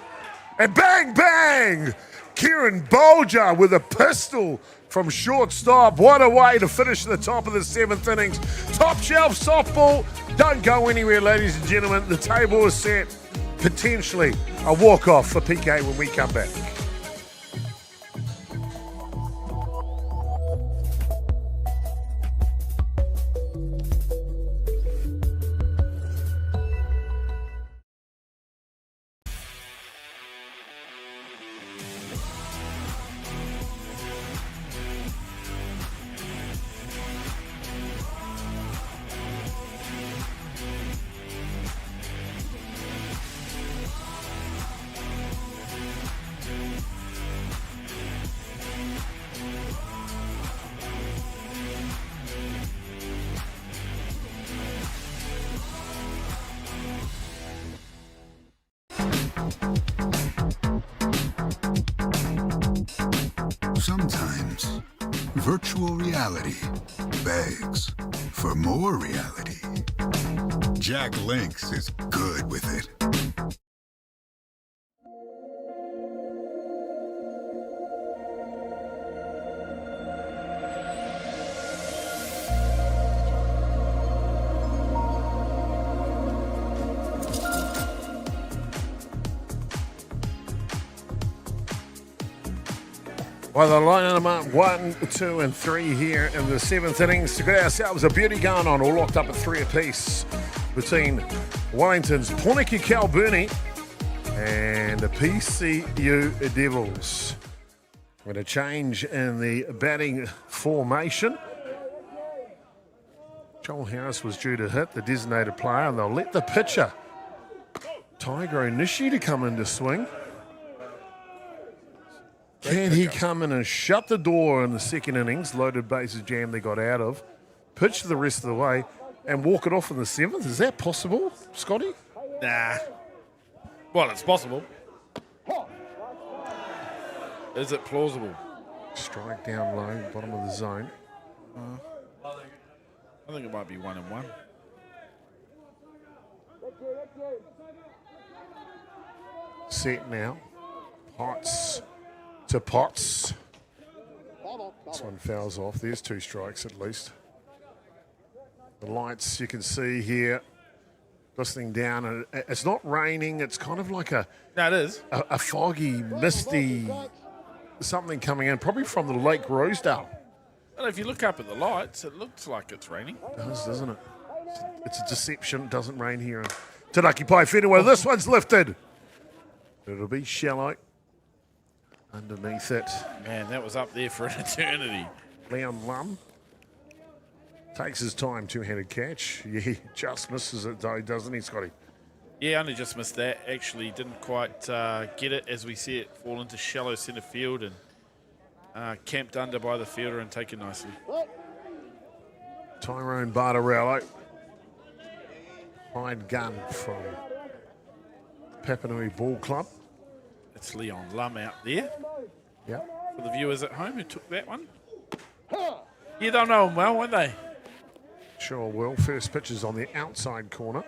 And bang, bang! Kieran Bolger with a pistol from shortstop. What a way to finish the top of the seventh innings. Top shelf softball. Don't go anywhere, ladies and gentlemen. The table is set. Potentially a walk-off for PK when we come back. Sometimes, virtual reality begs for more reality. Jack Lynx is good with it. Well, the line them up 1, 2, and 3 here in the seventh innings to get ourselves a beauty going on, all locked up at 3 apiece between Wellington's Poniki Kalburni and the PCU Devils. With a change in the batting formation. Joel Harris was due to hit the designated player, and they'll let the pitcher, Tiger Onishi, to come into swing. Can he come in and shut the door in the second innings, loaded bases jam they got out of, pitch the rest of the way, and walk it off in the seventh? Is that possible, Scotty? Nah. Well, it's possible. Is it plausible? Strike down low, bottom of the zone. I think it might be 1-1. Set now. Potts to Potts. This one fouls off. There's 2 strikes at least. The lights you can see here, glistening down. And it's not raining. It's kind of like a No, it is. a foggy, misty something coming in, probably from the Lake Rosedale. Well, if you look up at the lights, it looks like it's raining. It does, doesn't it? It's a deception. It doesn't rain here in Tanaki Pai Whenua. This one's lifted. It'll be shallow underneath it. Man, that was up there for an eternity. Leon Lum takes his time, 2-handed catch. Yeah, he just misses it though, doesn't he, Scotty? Yeah, only just missed that. Actually didn't quite get it as we see it fall into shallow centre field and camped under by the fielder and taken nicely. Tyrone Bartarello. Hired gun from Papanui Ball Club. It's Leon Lum out there. Yep. For the viewers at home who took that one. Yeah, they'll know him well, won't they? Sure will. First pitch is on the outside corner.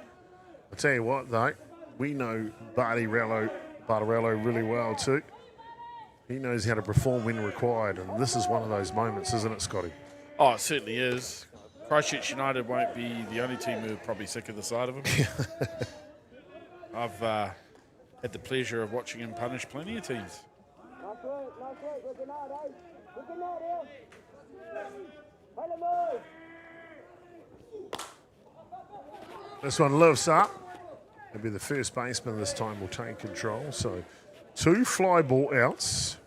I'll tell you what, though, we know Bartarello really well, too. He knows how to perform when required, and this is one of those moments, isn't it, Scotty? Oh, it certainly is. Christchurch United won't be the only team who are probably sick of the sight of him. I've had the pleasure of watching him punish plenty of teams. This one lifts up. Maybe the first baseman this time will take control. So 2 fly ball outs.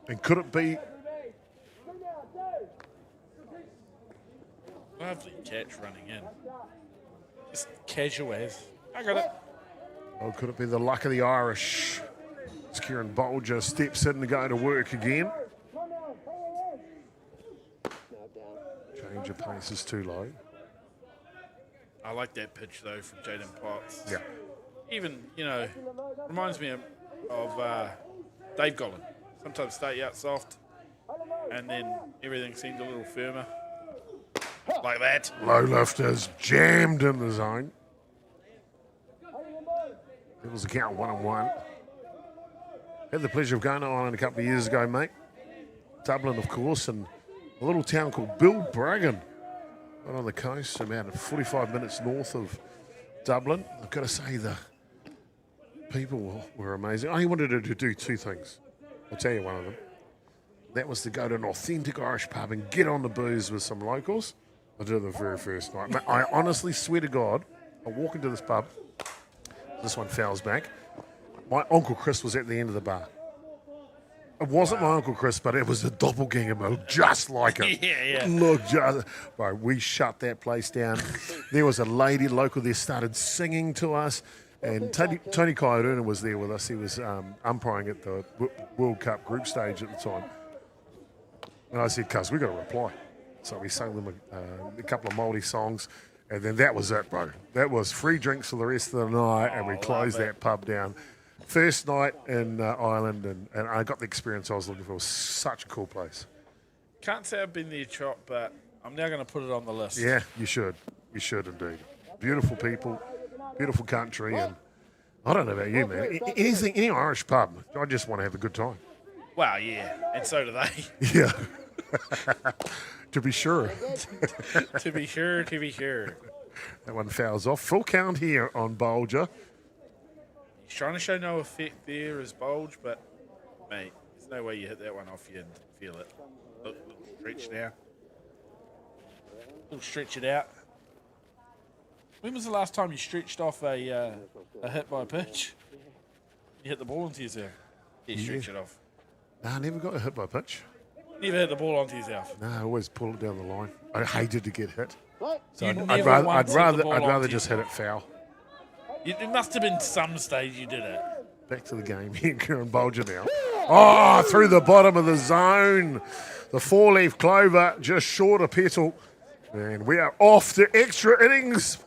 And could it be? Lovely catch running in. Just casual as. I got it. Oh, could it be the luck of the Irish? As Kieran Bolger steps in to go to work again. Change of pace is too low. I like that pitch, though, from Jaden Potts. Yeah. Even, reminds me of Dave Gollan. Sometimes start you out soft, and then everything seemed a little firmer. Like that. Low lifters jammed in the zone. It was a count 1-1. Had the pleasure of going to Ireland a couple of years ago, mate. Dublin, of course, and a little town called Billbragan, right on the coast, about 45 minutes north of Dublin. I've got to say, the people were amazing. I only wanted to do 2 things. I'll tell you one of them. That was to go to an authentic Irish pub and get on the booze with some locals. I did it the very first night. Mate, I honestly swear to God, I walk into this pub. This one fouls back. My Uncle Chris was at the end of the bar. It wasn't my Uncle Chris, but it was a doppelganger mode, just like it. Yeah. Look, right, we shut that place down. There was a lady local there started singing to us, and Tony Kaioruna was there with us. He was umpiring at the World Cup group stage at the time. And I said, "Cuz, we got to reply." So we sang them a couple of Māori songs, and then that was it, bro. That was free drinks for the rest of the night, and we closed that pub down. First night in Ireland, and I got the experience I was looking for. It was such a cool place. Can't say I've been there, Chop, but I'm now going to put it on the list. Yeah, you should. You should indeed. Beautiful people, beautiful country, and I don't know about you, man. Any Irish pub, I just want to have a good time. Well, yeah, and so do they. Yeah. To be sure. To be sure. That one fouls off. Full count here on Bolger. He's trying to show no effect there as Bulge, but, mate, there's no way you hit that one off you and feel it. Look, stretch now. Little stretch it out. When was the last time you stretched off a hit by a pitch? You hit the ball into yourself. You stretch it off. Nah, I never got a hit by pitch. Never hit the ball onto yourself. No, I always pull it down the line. I hated to get hit. So You'd I'd never rather once hit the ball rather onto just hit yourself. it foul. It must have been some stage you did it. Back to the game here, Kieran Bolger now. Oh, through the bottom of the zone. The 4-leaf clover, just short of petal. And we are off to extra innings,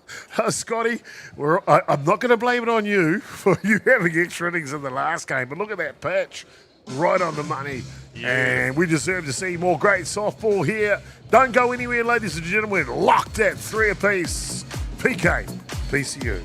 Scotty. I'm not going to blame it on you for you having extra innings in the last game, but look at that pitch. Right on the money. Yeah. And we deserve to see more great softball here. Don't go anywhere, ladies and gentlemen. Locked at 3 apiece. PK, PCU.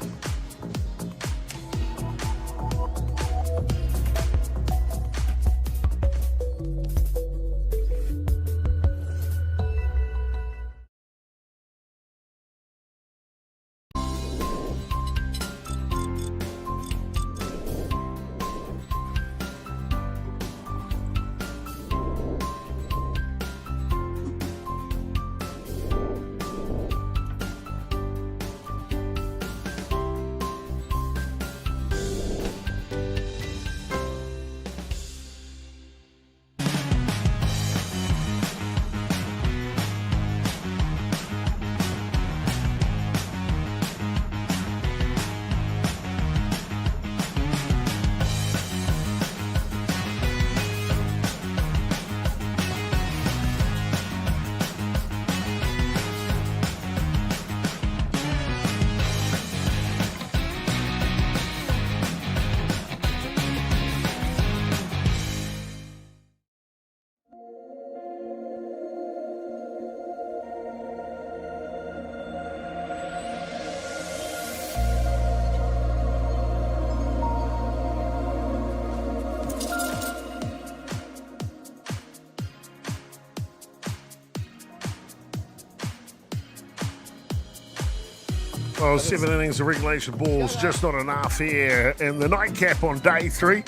Well, 7 innings of regulation balls, just not enough here. And the nightcap on day 3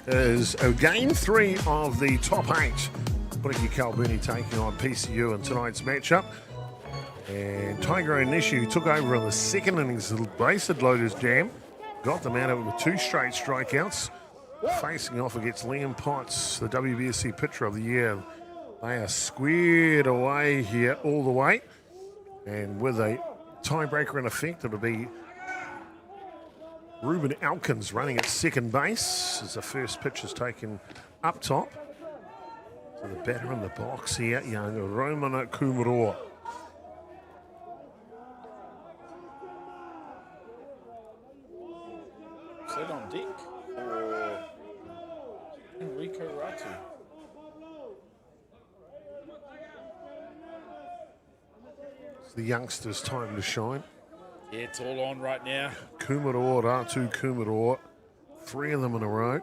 is game 3 of the top 8. Putting Albany taking on PCU in tonight's matchup. And Tiger Onishi took over in the second innings. The base had loaded his jam. Got them out of it with 2 straight strikeouts. Facing off against Liam Potts, the WBSC pitcher of the year. They are squared away here all the way. And with a tiebreaker in effect, it'll be Ruben Elkins running at second base as the first pitch is taken up top. So the batter in the box here, young Roman Kumaroa. Is that on deck or Enrico Ratu? The youngsters' time to shine. Yeah, it's all on right now. Kumaroa, Ratu Kumaroa, 3 of them in a row.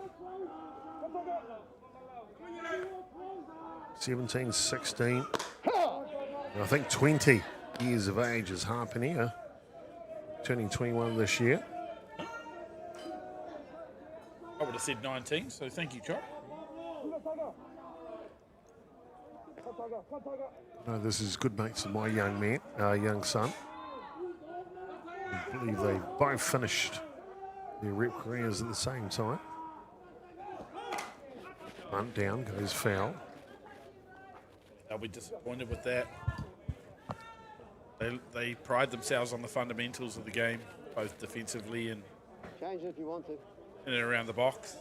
17, 16, and I think 20 years of age is Harbour here, turning 21 this year. I would have said 19, so thank you, Chop. No, this is good mates of my young man, young son. I believe they both finished their rep careers at the same time. Bunt down, goes foul. They'll be disappointed with that. They pride themselves on the fundamentals of the game, both defensively and Change it if you want to. in and around the box.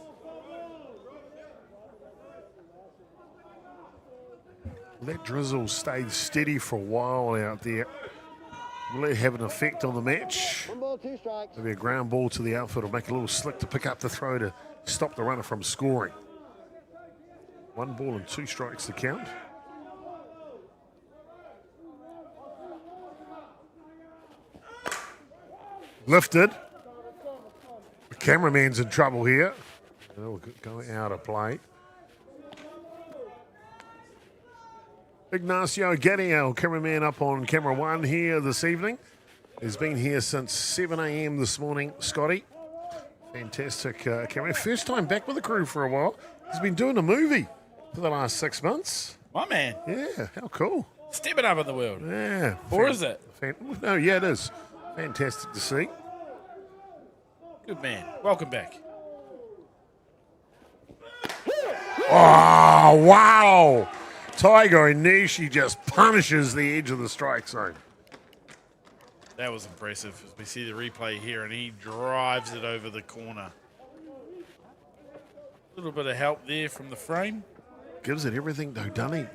That drizzle stayed steady for a while out there. Will it have an effect on the match? 1 ball, 2 strikes. Maybe a ground ball to the outfield will make a little slick to pick up the throw to stop the runner from scoring. 1 ball and 2 strikes to count. Lifted. The cameraman's in trouble here. It'll go out of play. Ignacio Gadiel, cameraman up on camera 1 here this evening. He's been here since 7 a.m. this morning, Scotty. Fantastic cameraman. First time back with the crew for a while. He's been doing a movie for the last 6 months. My man. Yeah, how cool. Stepping up in the world. Yeah. Or is it? No, yeah, it is. Fantastic to see. Good man. Welcome back. Oh, wow. Tiger Onishi just punishes the edge of the strike zone. That was impressive as we see the replay here, and he drives it over the corner. A little bit of help there from the frame. Gives it everything though, doesn't he?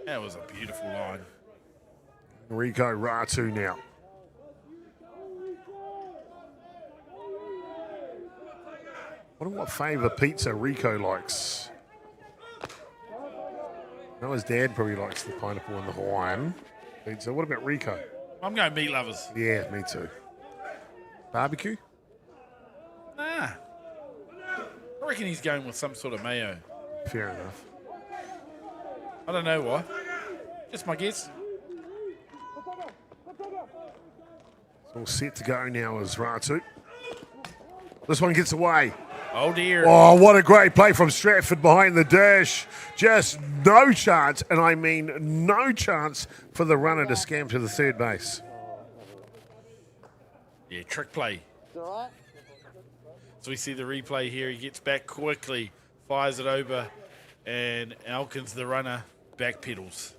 That was a beautiful line. Rico Ratu now. Wonder what flavour pizza Rico likes. I know his dad probably likes the pineapple and the Hawaiian pizza. What about Rico? I'm going meat lovers. Yeah, me too. Barbecue? Nah. I reckon he's going with some sort of mayo. Fair enough. I don't know why. Just my guess. It's all set to go now as Ratu. This one gets away. Oh, dear. Oh, what a great play from Stratford behind the dash. Just no chance, and I mean no chance for the runner to scamper to the third base. Yeah, trick play. All right. So we see the replay here. He gets back quickly, fires it over, and Elkins, the runner, backpedals.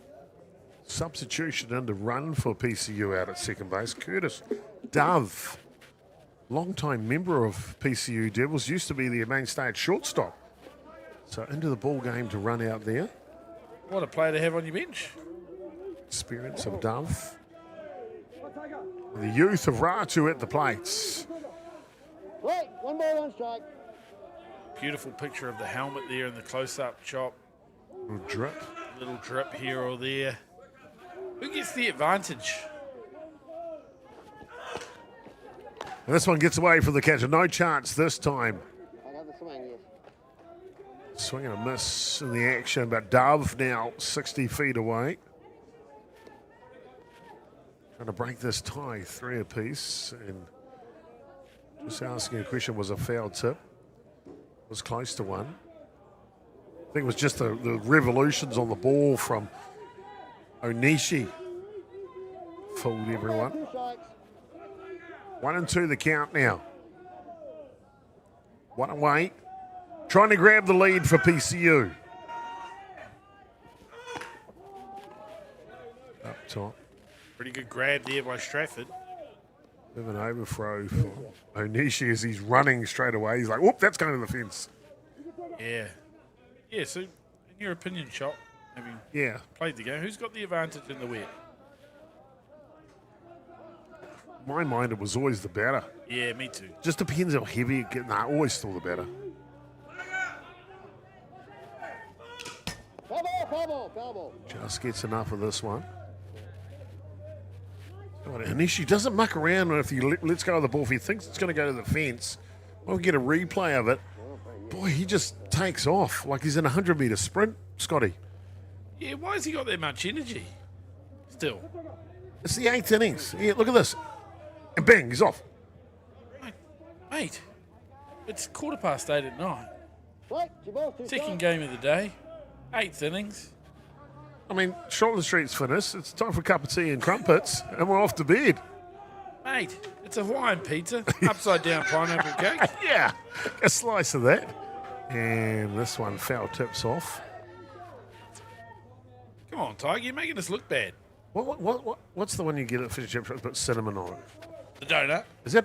Substitution and a run for PCU out at second base. Curtis Dove, long-time member of PCU Devils, used to be their mainstay at shortstop. So into the ball game to run out there. What a player to have on your bench. Experience of Dove. The youth of Ratu at the plates. Wait, 1 ball, 1 strike. Beautiful picture of the helmet there in the close-up chop. Little drip. Little drip here or there. Who gets the advantage? And this one gets away from the catcher. No chance this time. I got the swing, yes. Swing and a miss in the action, but Dove now 60 feet away. Trying to break this tie, 3 apiece. And just asking a question, was a foul tip? Was close to one. I think it was just the revolutions on the ball from Onishi. Fooled everyone. 2 strikes. 1 and 2 the count now. 1 away. Trying to grab the lead for PCU. Up top. Pretty good grab there by Stratford. Bit of an overthrow for Onishi as he's running straight away. He's like, whoop, that's going to the fence. Yeah. Yeah, so in your opinion, Chop, having Yeah. played the game, who's got the advantage in the wet? My mind, it was always the better. Yeah, me too. Just depends how heavy it gets. Nah, always still the better. Foul ball. Just gets enough of this one. Onishi doesn't muck around if he lets go of the ball. If he thinks it's going to go to the fence, we'll get a replay of it. Boy, he just takes off like he's in a 100-metre sprint, Scotty. Yeah, why has he got that much energy? Still. It's the 8th innings. Yeah, look at this. And bang, he's off. Mate, it's 8:15 at night. Right, you both 2 Second game of the day. 8th innings. I mean, Shortland Street's finished. It's time for a cup of tea and crumpets, and we're off to bed. Mate, it's a Hawaiian pizza. Upside down pineapple cake. Yeah, a slice of that. And this one foul tips off. Come on, Tiger, you're making us look bad. What's the one you get at fish and chips that put cinnamon on it? The donut. Is that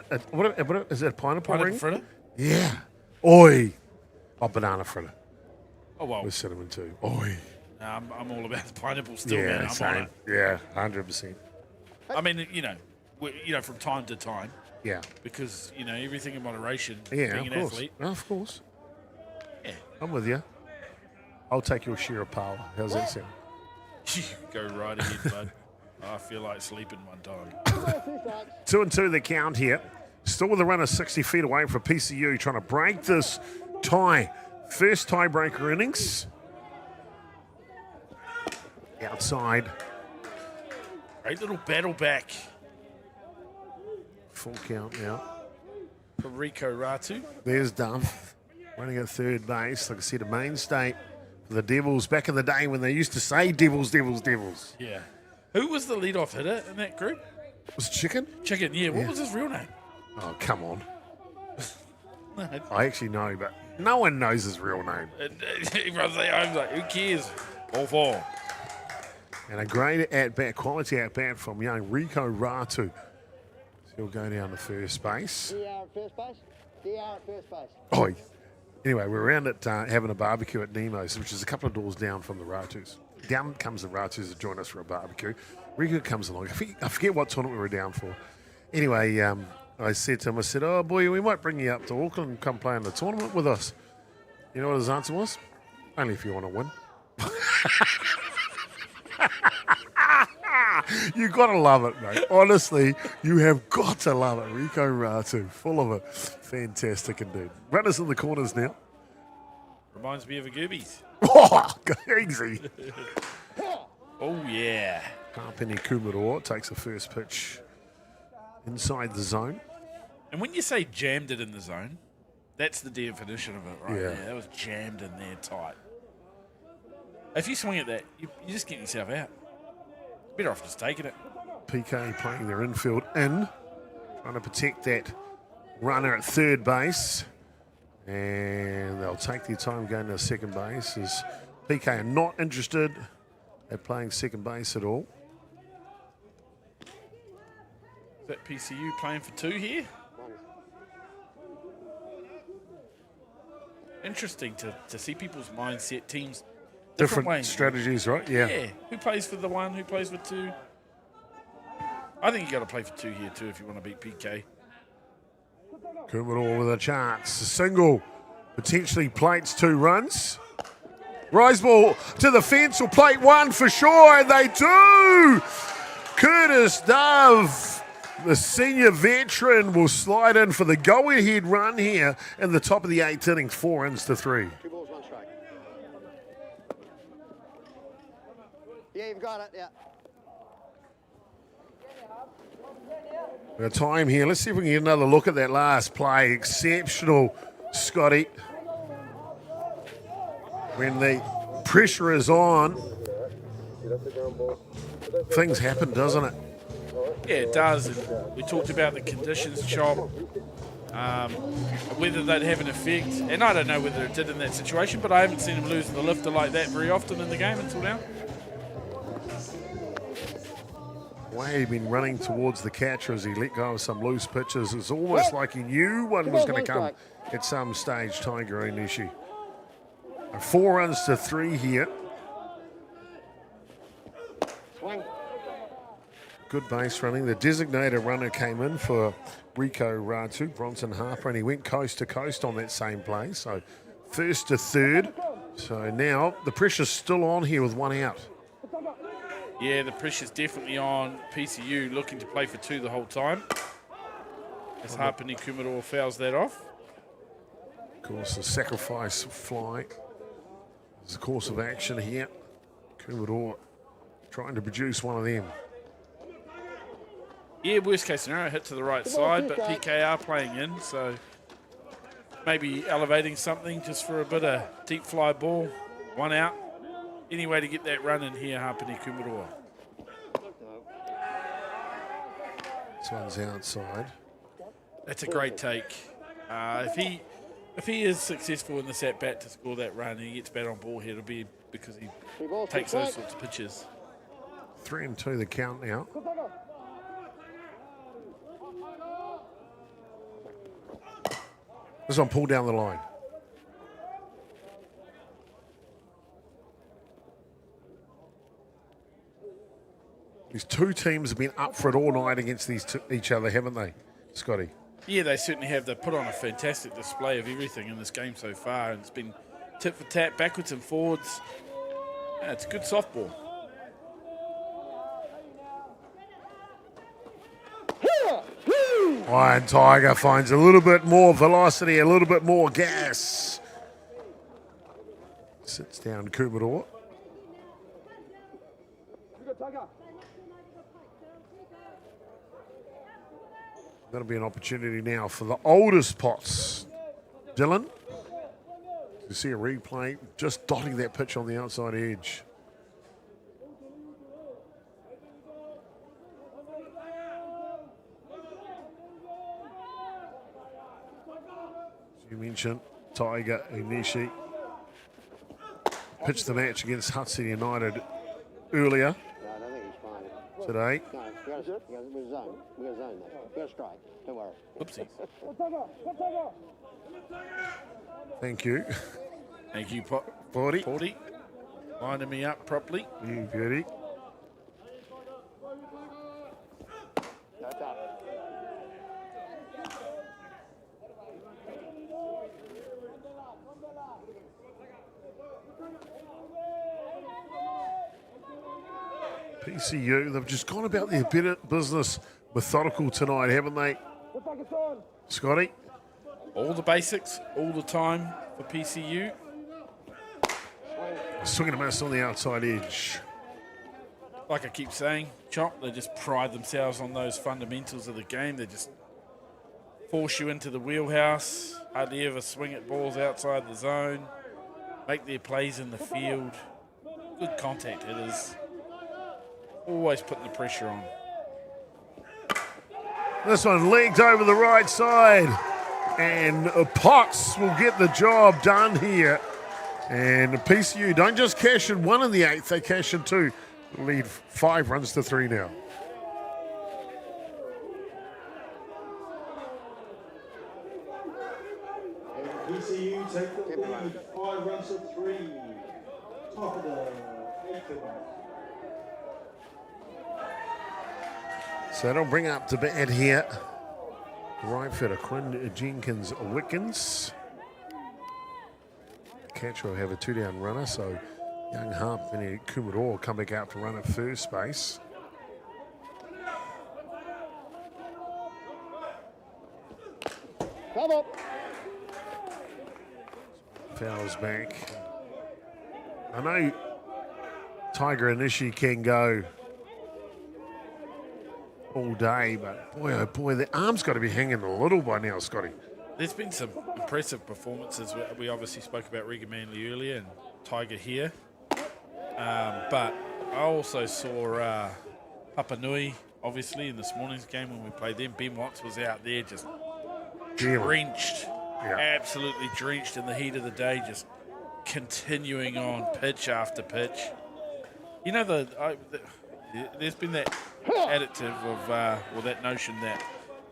is that a pineapple ring? Fritter. Yeah. Oi. Oh, banana fritter Oh, well. with cinnamon too. Oi. I'm all about the pineapple still, Yeah, man. I'm on same. it. Yeah, 100%. I mean, from time to time, Yeah. because, everything in moderation, Yeah, being of an course. athlete. Of course. Yeah. I'm with you. I'll take your share of power. How's that sound? Go right ahead, bud. I feel like sleeping one time. 2 and 2 the count here. Still with a runner 60 feet away from PCU, trying to break this tie. First tiebreaker innings. Outside. Great little battle back Full count now. for Rico Ratu. There's Dove running at third base. Like I said, a mainstay for the Devils back in the day when they used to say Devils, Devils, Devils. Yeah. Who was the leadoff hitter in that group? Was it Chicken? Chicken, yeah. What Yeah. was his real name? Oh, come on. No. I actually know, but no one knows his real name. Everyone's like, who cares? All 4. And a great at-bat, quality at-bat from young Rico Ratu. He'll go down to first base. DR at first base. DR at first base. Oh, anyway, we're around at having a barbecue at Nemo's, which is a couple of doors down from the Ratus. Down comes the Ratus to join us for a barbecue. Rico comes along. I forget what tournament we were down for. Anyway, I said to him, I said, oh, boy, we might bring you up to Auckland and come play in the tournament with us. You know what his answer was? Only if you want to win. You got to love it, mate. Honestly, you have got to love it. Rico Ratu, full of it. Fantastic indeed. Runners in the corners now. Reminds me of a Gerbes. Oh, easy. Oh, yeah. Harpenny Kumaroa takes the first pitch inside the zone. And when you say jammed it in the zone, that's the definition of it right Yeah. there. That was jammed in there tight. If you swing at that, you're just getting yourself out. Better off just taking it. PK playing their infield in, trying to protect that runner at third base. And they'll take their time going to second base as PK are not interested at playing second base at all. Is that PCU playing for 2 here? Interesting to see people's mindset, teams different ways. Strategies, right? Yeah. Yeah. Who plays for the 1? Who plays for 2? I think you got to play for 2 here too if you want to beat PK. Kumaroa with a chance. A single. Potentially plates 2 runs. Rise ball to the fence will plate 1 for sure, and they do! Curtis Dove, the senior veteran, will slide in for the go-ahead run here in the top of the 8th inning, 4 runs to 3. 2 balls, 1 strike. Yeah, you've got it, yeah. The time here. Let's see if we can get another look at that last play. Exceptional, Scotty. When the pressure is on, things happen, doesn't it? Yeah, it does. And we talked about the conditions, Chop, whether they'd have an effect. And I don't know whether it did in that situation, but I haven't seen him lose the lifter like that very often in the game until now. The way he'd been running towards the catcher as he let go of some loose pitches. It's almost like he knew one was going to come at some stage, Tiger Onishi. 4 runs to 3 here. Swing. Good base running. The designated runner came in for Rico Ratu, Bronson Harper, and he went coast to coast on that same play. So first to third. So now the pressure's still on here with 1 out. Yeah, the pressure's definitely on. PCU looking to play for 2 the whole time. As Harpini Kumaroa fouls that off. Of course, the sacrifice fly is the course of action here. Kumaroa trying to produce one of them. Yeah, worst case scenario, hit to the right side, but PK are playing in, so maybe elevating something just for a bit of deep fly ball. 1 out. Any way to get that run in here, Harpini Kumaroa. This one's outside. That's a great take. If he is successful in this at-bat to score that run and he gets bat on ball here, it'll be because he takes those sorts of pitches. 3-2 the count now. This one pulled down the line. These 2 teams have been up for it all night against each other, haven't they, Scotty? Yeah, they certainly have. They've put on a fantastic display of everything in this game so far, and it's been tit for tat, backwards and forwards. Yeah, it's good softball. Iron Tiger finds a little bit more velocity, a little bit more gas. Sits down Kumaroa. That'll be an opportunity now for the oldest pots. Dylan, you see a replay, just dotting that pitch on the outside edge. As you mentioned, Tiger Onishi pitched the match against Hudson United earlier No, I don't think he's fine. today. No, we're a zone. We're a zone, mate. We're a strike. Don't worry. Oopsies. Thank you. Thank you, 40. Lining me up properly. You beauty. PCU, they've just gone about their business methodical tonight, haven't they? Scotty? All the basics, all the time for PCU. Swing and a miss on the outside edge. Like I keep saying, Chop, they just pride themselves on those fundamentals of the game. They just force you into the wheelhouse, hardly ever swing at balls outside the zone, make their plays in the field. Good contact hitters. Always putting the pressure on. This one legged over the right side. And Potts will get the job done here. And PCU don't just cash in 1 in the 8th, they cash in 2. Lead 5 runs to 3 now. PCU take the lead, 5 runs to 3. Top of the 8th. So that'll bring up to bat here. Right fielder Quinn Jenkins Wickens. Catcher will have a 2-down runner, so young Harp and Kumaro will come back out to run at first base. Come up. Fowles back. I know Tiger Inishi can go all day, but boy, oh boy, the arm's got to be hanging a little by now, Scotty. There's been some impressive performances. We obviously spoke about Regan Manley earlier and Tiger here. But I also saw Papa Nui, obviously, in this morning's game when we played them. Ben Watts was out there just drenched, absolutely drenched in the heat of the day, just continuing on pitch after pitch. You know, there's been that additive of, or that notion that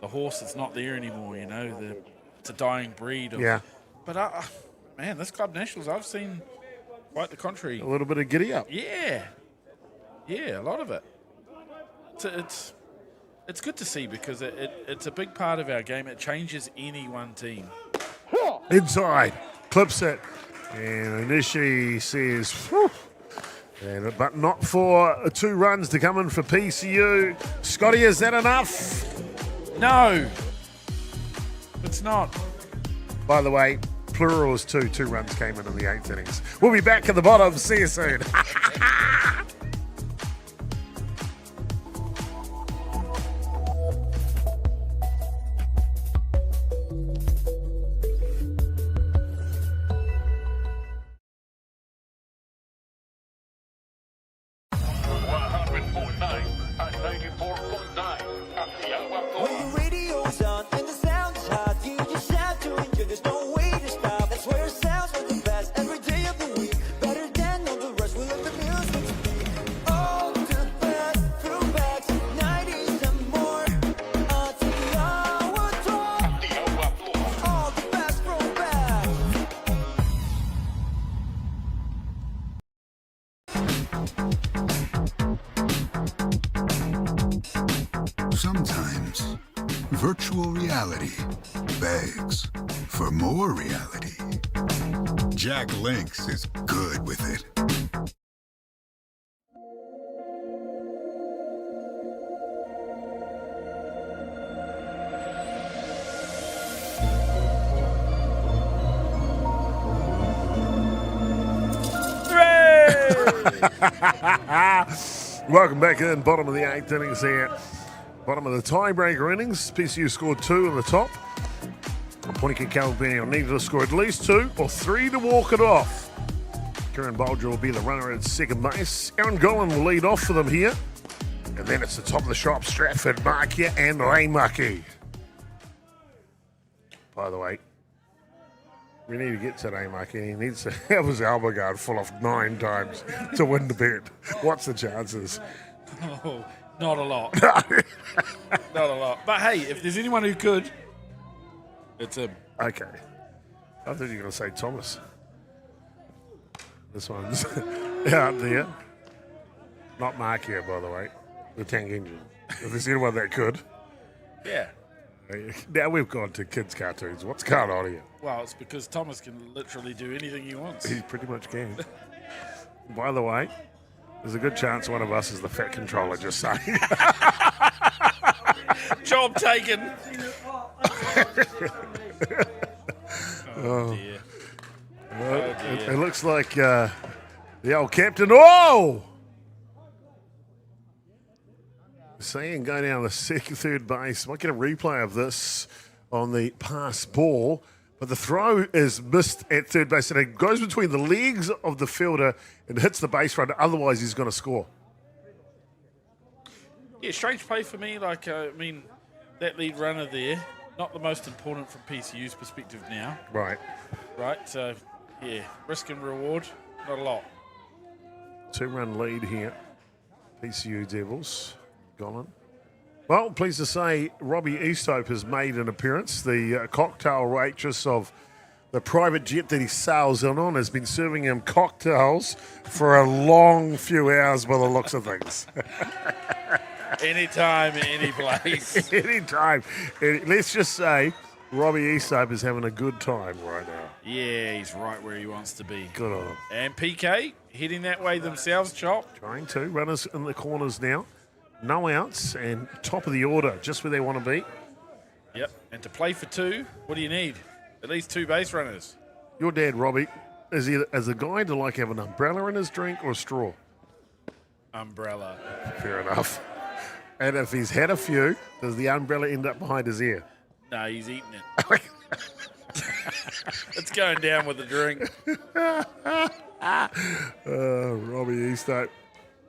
the horse is not there anymore, you know, it's a dying breed. But, man, this Club Nationals, I've seen quite the contrary. A little bit of giddy up. Yeah, a lot of it. It's good to see because it's a big part of our game. It changes any one team. Inside, clips it, and Inishi says, whew. But not for 2 runs to come in for PCU. Scotty, is that enough? No, it's not. By the way, plural is 2. 2 runs came in the 8th innings. We'll be back at the bottom. See you soon. When the radio's on and the sound is hot, you just have to enjoy. There's no way to stop. That's where it sounds like the best every day of the week. Better than all the rest. We let the music speak. All the best throwbacks, 90s and more. All the best throwbacks. Sometimes virtual reality begs for more reality. Jack Lynx is good with it. Welcome back in. Bottom of the 8th innings here. Bottom of the tiebreaker innings. PCU scored 2 in the top. Pointy Albany needed to score at least 2 or 3 to walk it off. Kieran Bolger will be the runner at second base. Aaron Gollan will lead off for them here. And then it's the top of the shop, Stratford, Markia and Raimaki. By the way, we need to get to Raimaki. He needs to have his elbow guard full off 9 times to win the bet. What's the chances? Oh, not a lot. Not a lot. But hey, if there's anyone who could, it's him. Okay. I thought you were going to say Thomas. This one's out there. Not Mark here, by the way. The tank engine. If there's anyone that could. Yeah. Now we've gone to kids' cartoons. What's going on here? Well, it's because Thomas can literally do anything he wants. He pretty much can. By the way, There's a good chance one of us is the fat controller, just saying. Job taken. Oh, dear. Well, it looks like the old captain. Oh! Seeing go down the third base. Might get a replay of this on the pass ball. But the throw is missed at third base, and it goes between the legs of the fielder and hits the base runner. Otherwise, he's going to score. Yeah, strange play for me. Like, I mean, that lead runner there, not the most important from PCU's perspective now. Right. Right, so, yeah, risk and reward, not a lot. 2-run lead here. PCU Devils. Gone. Well, pleased to say Robbie Easthope has made an appearance. The cocktail waitress of the private jet that he sails in on has been serving him cocktails for a long few hours by the looks of things. Anytime, any place. Anytime. Let's just say Robbie Easthope is having a good time right now. Yeah, he's right where he wants to be. Good on him. And PK heading that way themselves, Chop. Trying to. Runners in the corners now. No outs and top of the order, just where they want to be. Yep, and to play for two, what do you need? At least 2 base runners. Your dad, Robbie, is he as a guy to like have an umbrella in his drink or a straw? Umbrella. Fair enough. And if he's had a few, does the umbrella end up behind his ear? No, he's eating it. It's going down with the drink. Robbie Easthope.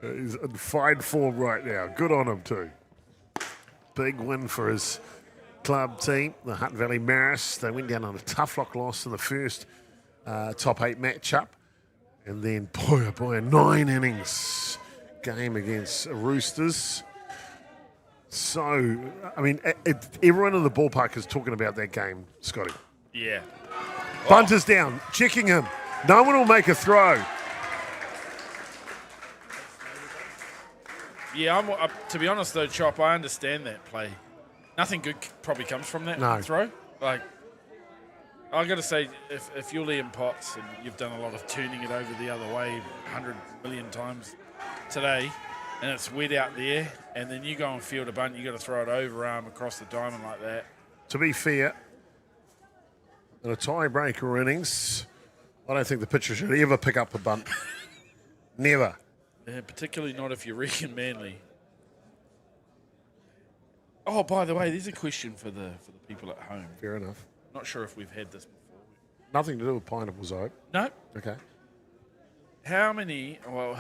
He's in fine form right now. Good on him too. Big win for his club team, the Hutt Valley Maris. They went down on a tough lock loss in the first top 8 matchup. And then, boy, oh boy, a 9 innings game against Roosters. So, I mean, everyone in the ballpark is talking about that game, Scotty. Yeah. Bunter's down, checking him. No one will make a throw. Yeah, to be honest though, Chop, I understand that play. Nothing good probably comes from that throw. Like, I got to say, if you're Liam Potts and you've done a lot of turning it over the other way 100 million times today, and it's wet out there, and then you go and field a bunt, you got to throw it overarm across the diamond like that. To be fair, in a tiebreaker innings, I don't think the pitcher should ever pick up a bunt. Never. Yeah, particularly not if you're Regan Manley. Oh, by the way, there's a question for the people at home. Fair enough. Not sure if we've had this before. Nothing to do with pineapples, I hope. No. Okay. How many? Well,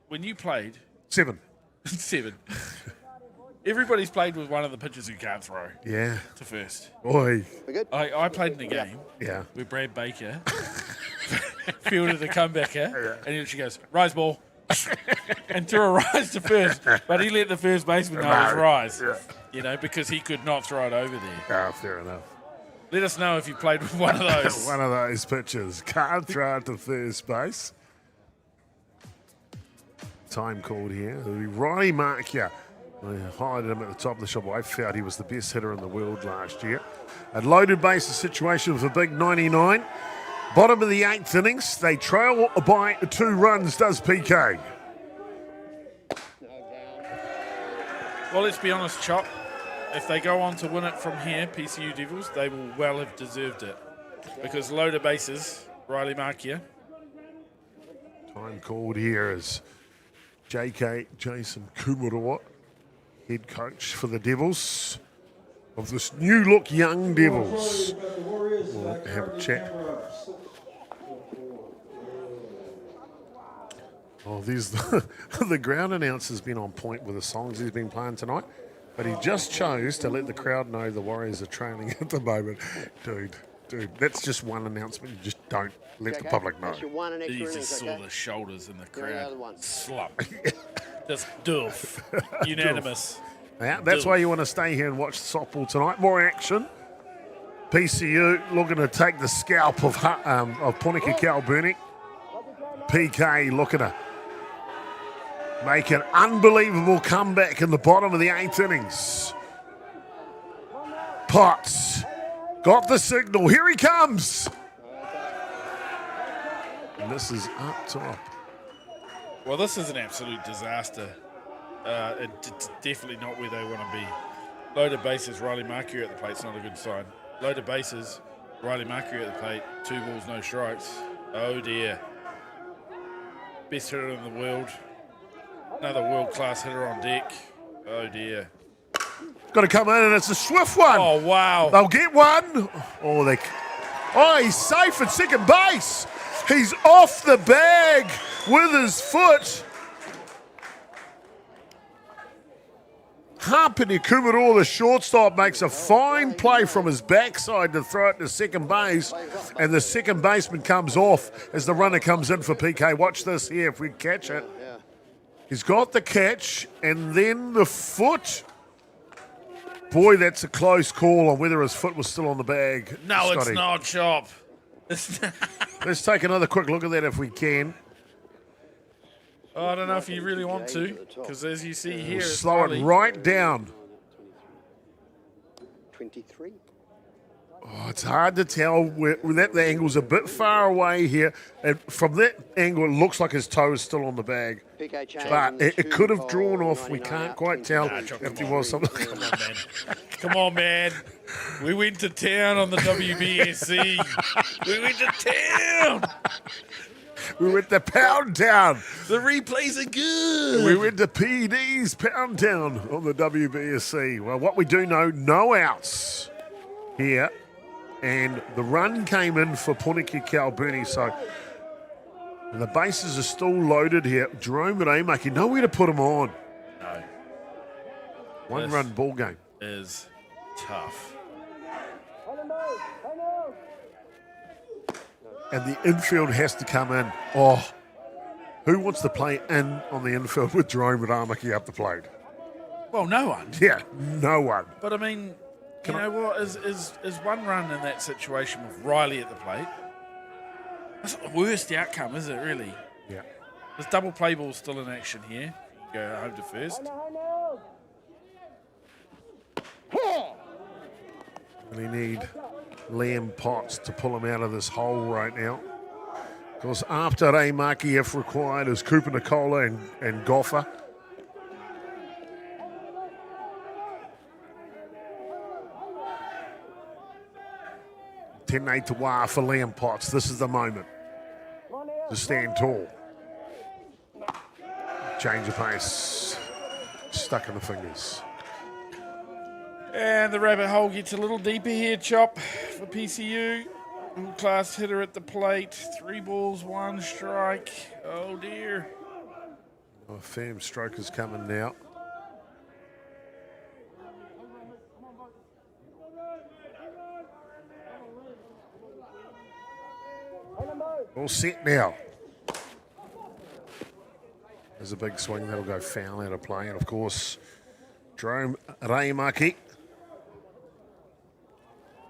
when you played? 7. 7. Everybody's played with one of the pitchers who can't throw. Yeah. To first. Boy. We good? I played in a game. Yeah. Where Brad Baker fielded a comebacker, and she goes, rise ball. And threw a rise to first, but he let the first baseman know it was rise. Yeah. You know, because he could not throw it over there. Ah, fair enough. Let us know if you played with one of those. One of those pitchers. Can't throw it to first base. Time called here. It'll be Ronnie Markia. I highlighted him at the top of the shop. I felt he was the best hitter in the world last year. A loaded bases situation with a big 99. Bottom of the 8th innings. They trail by 2 runs, does PK. Well, let's be honest, Chop. If they go on to win it from here, PCU Devils, they will well have deserved it. Because loaded bases, Riley Markia. Time called here is JK Jason Kumurawa, head coach for the Devils, of this new look young Devils. We'll have a chat. Oh, there's the ground announcer's been on point with the songs he's been playing tonight, but he just chose to let the crowd know the Warriors are trailing at the moment. Dude, that's just one announcement. You just don't let the public know. That's your one and extra You innings, just okay? saw the shoulders in the You're the other crowd one. slump. Just doof. Unanimous. Yeah, that's why you want to stay here and watch softball tonight. More action. PCU looking to take the scalp of Punika Calburnick. PK looking to make an unbelievable comeback in the bottom of the 8th innings. Potts got the signal. Here he comes. And this is up top. Well, this is an absolute disaster. It's definitely not where they want to be. Loaded bases, Riley Markey at the plate. It's not a good sign. Loaded bases, Riley Markey at the plate. 2 balls, no strikes. Oh dear. Best hitter in the world. Another world-class hitter on deck. Oh dear. Got to come in, and it's a swift one. Oh wow. They'll get one. Oh, he's safe at second base. He's off the bag with his foot. Hapini Kumaro, the shortstop, makes a fine play from his backside to throw it to second base, and the second baseman comes off as the runner comes in for PK. Watch this here if we catch it. He's got the catch, and then the foot. Boy, that's a close call on whether his foot was still on the bag. No, Scotty. it's not, Chop. Let's take another quick look at that if we can. I don't know if you really want to, because as you see here, it's Slow it Riley. right down. 23. Oh, it's hard to tell where the angle's a bit far away here. And from that angle, it looks like his toe is still on the bag. But it could have drawn off. We can't quite tell if there was something. Come on, man. Come on, man. We went to town on the WBSC. We went to town. We went to Pound Town. The replays are good. We went to PD's Pound Town on the WBSC. Well, what we do know, no outs here. And the run came in for Puniki Albany, so the bases are still loaded here. Jerome Raimaki, nowhere to put him on. No. One-run ball game. Is tough. And the infield has to come in. Oh, who wants to play in on the infield with Jerome Raimaki up the plate? Well, no one. Yeah, no one. But I mean, you know what? Is one run in that situation with Riley at the plate? That's not the worst outcome, is it, really? Yeah. There's double play ball still in action here. You go home to first. Really need Liam Potts to pull him out of this hole right now. Because after Raimaki, if required, is Cooper Nicola and Goffer. $10-8 to wire for Liam Potts. This is the moment to stand tall. Change of pace. Stuck in the fingers. And the rabbit hole gets a little deeper here, Chop, for PCU. Class hitter at the plate. 3 balls, 1 strike. Oh, dear. A firm stroke is coming now. All set now. There's a big swing that'll go foul out of play. And, of course, Jerome Raimaki.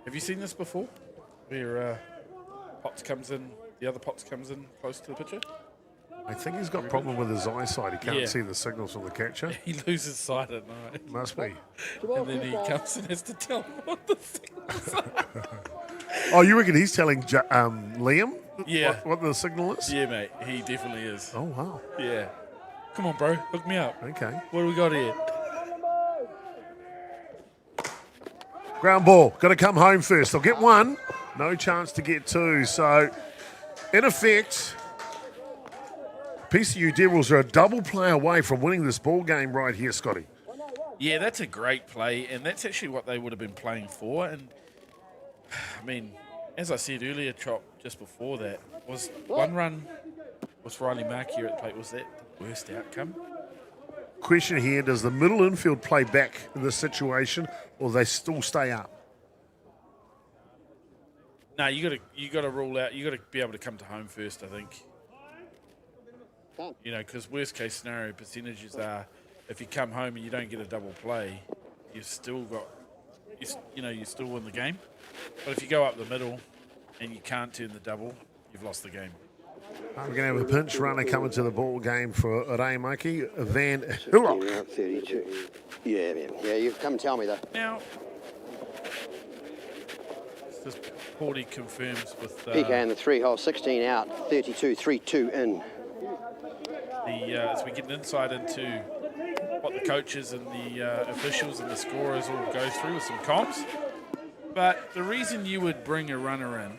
Have you seen this before? Where Potts comes in, the other Potts comes in close to the pitcher? I think he's got a problem with his eyesight. He can't see the signals from the catcher. He loses sight at night. Must be. And then he comes and has to tell him what the signals are. Oh, you reckon he's telling Liam Yeah. what the signal is? Yeah, mate. He definitely is. Oh, wow. Yeah. Come on, bro. Hook me up. Okay. What do we got here? Ground ball. Got to come home first. They'll get 1. No chance to get 2. So, in effect, PCU Devils are a double play away from winning this ball game right here, Scotty. Yeah, that's a great play, and that's actually what they would have been playing for. And, I mean, as I said earlier, Chop, just before that, was one run with Riley Mark here at the plate. Was that the worst outcome? Question here, does the middle infield play back in this situation, or they still stay up? No, you got to rule out. You got to be able to come to home first, I think. You know, because worst case scenario percentages are, if you come home and you don't get a double play, you've still got, you still win the game. But if you go up the middle and you can't turn the double, you've lost the game. We're going to have a pinch runner coming to the ball game for Raimaki, Van Hullock. 32. Yeah, you come tell me that. Now, this Porty confirms with PK in the 3 hole, 16 out, 32, 3-2 in. The as we get an insight into what the coaches and the officials and the scorers all go through with some comms. But the reason you would bring a runner in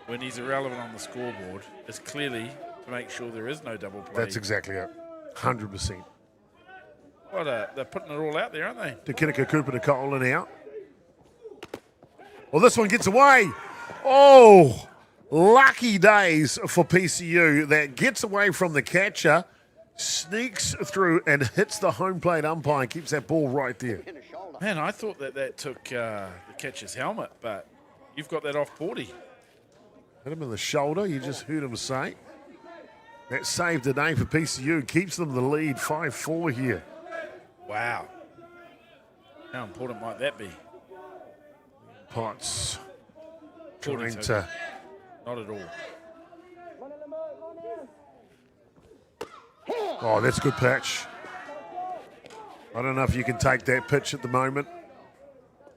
when he's irrelevant on the scoreboard is clearly to make sure there is no double play. That's exactly it. 100%. They're putting it all out there, aren't they? Tukinika Cooper to Colin out. Well, this one gets away. Oh, lucky days for PCU. That gets away from the catcher, sneaks through and hits the home plate umpire and keeps that ball right there. Man, I thought that took the catcher's helmet, but you've got that off Porty. Hit him in the shoulder. You just heard him say. That saved the day for PCU. Keeps them the lead 5-4 here. Wow. How important might that be? Potts Porty's trying okay. to... Not at all. Oh, that's a good pitch. I don't know if you can take that pitch at the moment.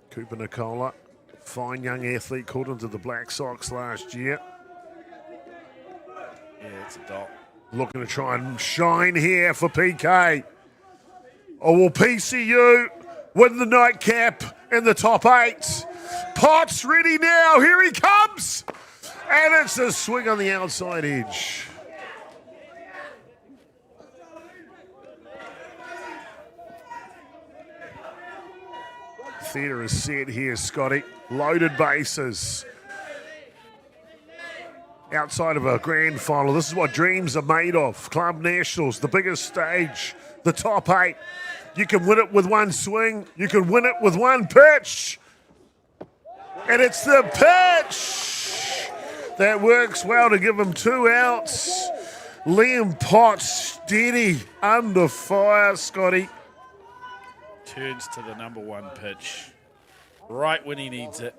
Cooper Nicola, fine young athlete, called into the Black Sox last year. Yeah, it's a dot. Looking to try and shine here for PK. Oh, will PCU win the nightcap in the top 8? Potts ready now. Here he comes. And it's a swing on the outside edge. Theatre is set here, Scotty. Loaded bases. Outside of a grand final, this is what dreams are made of. Club Nationals, the biggest stage, the top 8. You can win it with one swing. You can win it with one pitch. And it's the pitch that works well to give him 2 outs. Liam Potts steady under fire, Scotty. Turns to the number 1 pitch right when he needs it.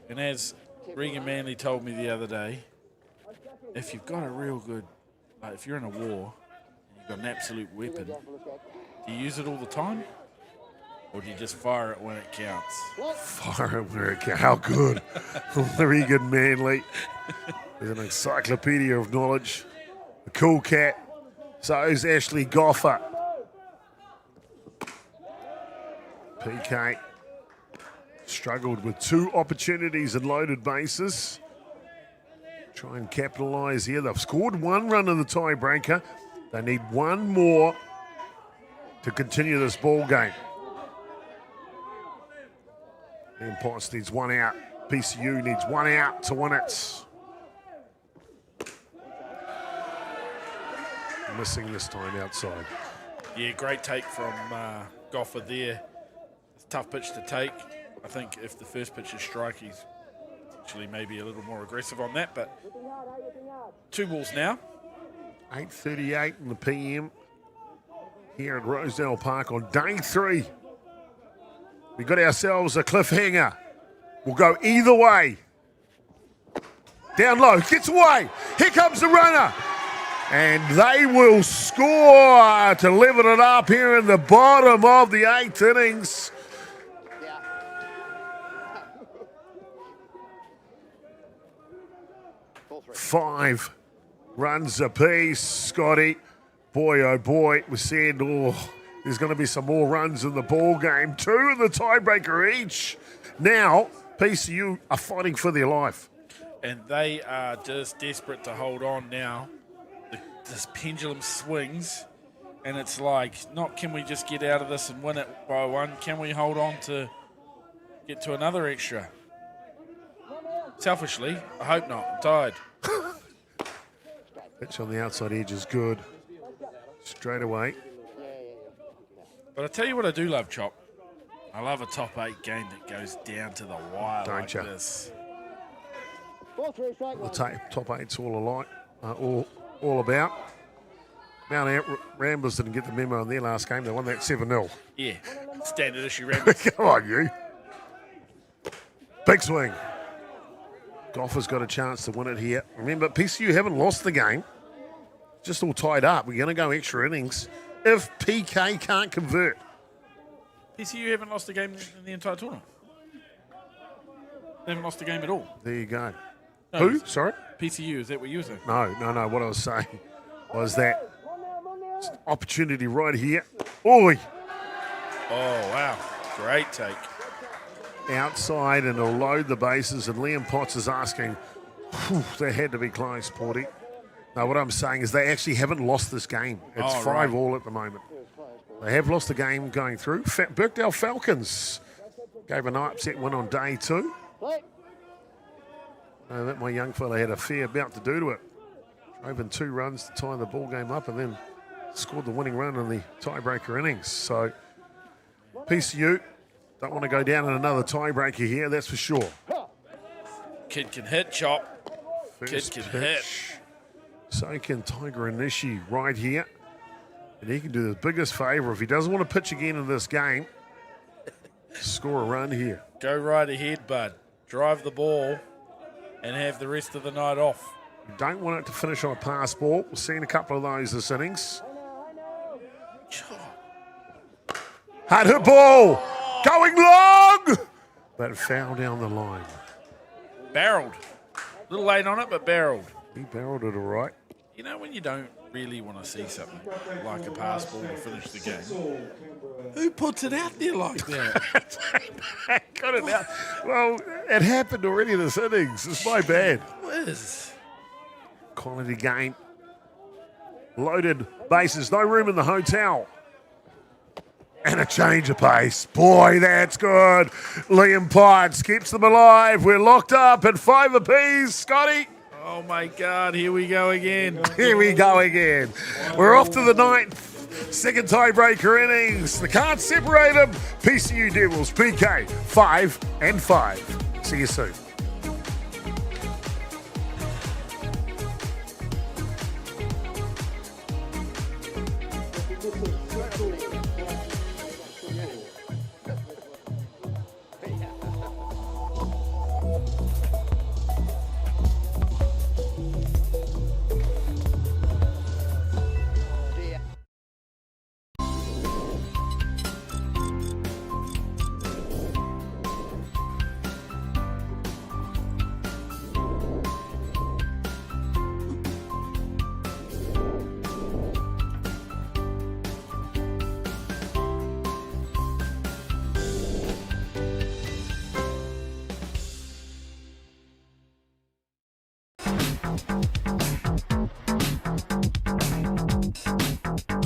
And as Regan Manley told me the other day, if you've got a real good, if you're in a war and you've got an absolute weapon, do you use it all the time? Or do you just fire it when it counts? Fire it where it counts. How good. Regan Manley. There's an encyclopedia of knowledge. A cool cat. So is Ashley Goffer. PK struggled with 2 opportunities and loaded bases. Try and capitalise here. They've scored 1 run in the tiebreaker. They need 1 more to continue this ball game. And Potts needs 1 out. PCU needs 1 out to win it. Missing this time outside. Yeah, great take from Goffer there. It's a tough pitch to take. I think if the first pitch is strike, he's actually maybe a little more aggressive on that, but 2 balls now. 8:38 in the PM here at Rosedale Park on day 3. We got ourselves a cliffhanger. We'll go either way. Down low, gets away. Here comes the runner. And they will score to level it up here in the bottom of the 8th innings. Five runs apiece, Scotty. Boy, oh boy, we said, there's going to be some more runs in the ball game. 2 in the tiebreaker each. Now, PCU are fighting for their life. And they are just desperate to hold on now. This pendulum swings, and it's like, not can we just get out of this and win it by 1? Can we hold on to get to another extra? Selfishly, I hope not. I'm tired. Pitch on the outside edge is good. Straight away. But I tell you what I do love, Chop. I love a top 8 game that goes down to the wire like this. The top 8's all alike, all about. Mount Ramblers didn't get the memo in their last game. They won that 7-0. Yeah, standard issue Ramblers. Come on, you. Big swing. Goffer's got a chance to win it here. Remember, PCU haven't lost the game. Just all tied up. We're going to go extra innings if PK can't convert. PCU haven't lost a game in the entire tournament. They haven't lost a game at all. There you go. No, Who? Sorry? PCU, is that what you were saying? No. What I was saying was that opportunity right here. Oi! Oh, wow. Great take. Outside, and he'll load the bases, and Liam Potts is asking, they had to be close, Porty. No, what I'm saying is they actually haven't lost this game. It's 5-all at the moment. They have lost the game going through. Birkdale Falcons gave an upset win on day 2. That my young fella had a fair bout to do to it. Drove in 2 runs to tie the ball game up and then scored the winning run in the tiebreaker innings. So PCU don't want to go down in another tiebreaker here, that's for sure. Kid can hit, Chop. First Kid can pitch. hit. So can Tiger Anishi right here. And he can do the biggest favour if he doesn't want to pitch again in this game. Score a run here. Go right ahead, bud. Drive the ball and have the rest of the night off. You don't want it to finish on a pass ball. We've seen a couple of those this innings. Hard hit ball. Going long. But foul down the line. Barreled. A little late on it, but barreled. He barreled it all right. You know when you don't really want to see something like a pass ball to finish the game? Who puts it out there like that? Got it out. Well, it happened already this innings. It's my bad. Whiz. Quality game. Loaded bases. No room in the hotel. And a change of pace. Boy, that's good. Liam Potts keeps them alive. We're locked up at 5 apiece. Scotty. Oh, my God. Here we go again. Here we go again. We're off to the 9th. Second tiebreaker innings. They can't separate them. PCU Devils, PK, 5 and 5. See you soon.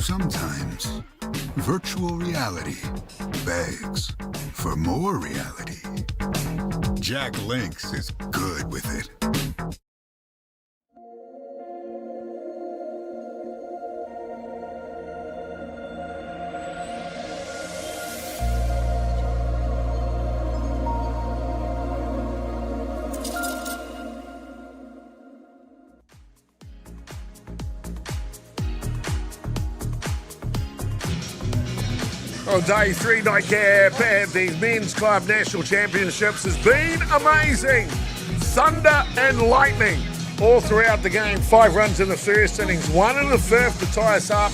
Sometimes virtual reality begs for more reality. Jack Lynx is good with it. On day 3 nightcap at the Men's Club National Championships has been amazing. Thunder and lightning all throughout the game. 5 runs in the first innings, 1 in the fifth to tie us up,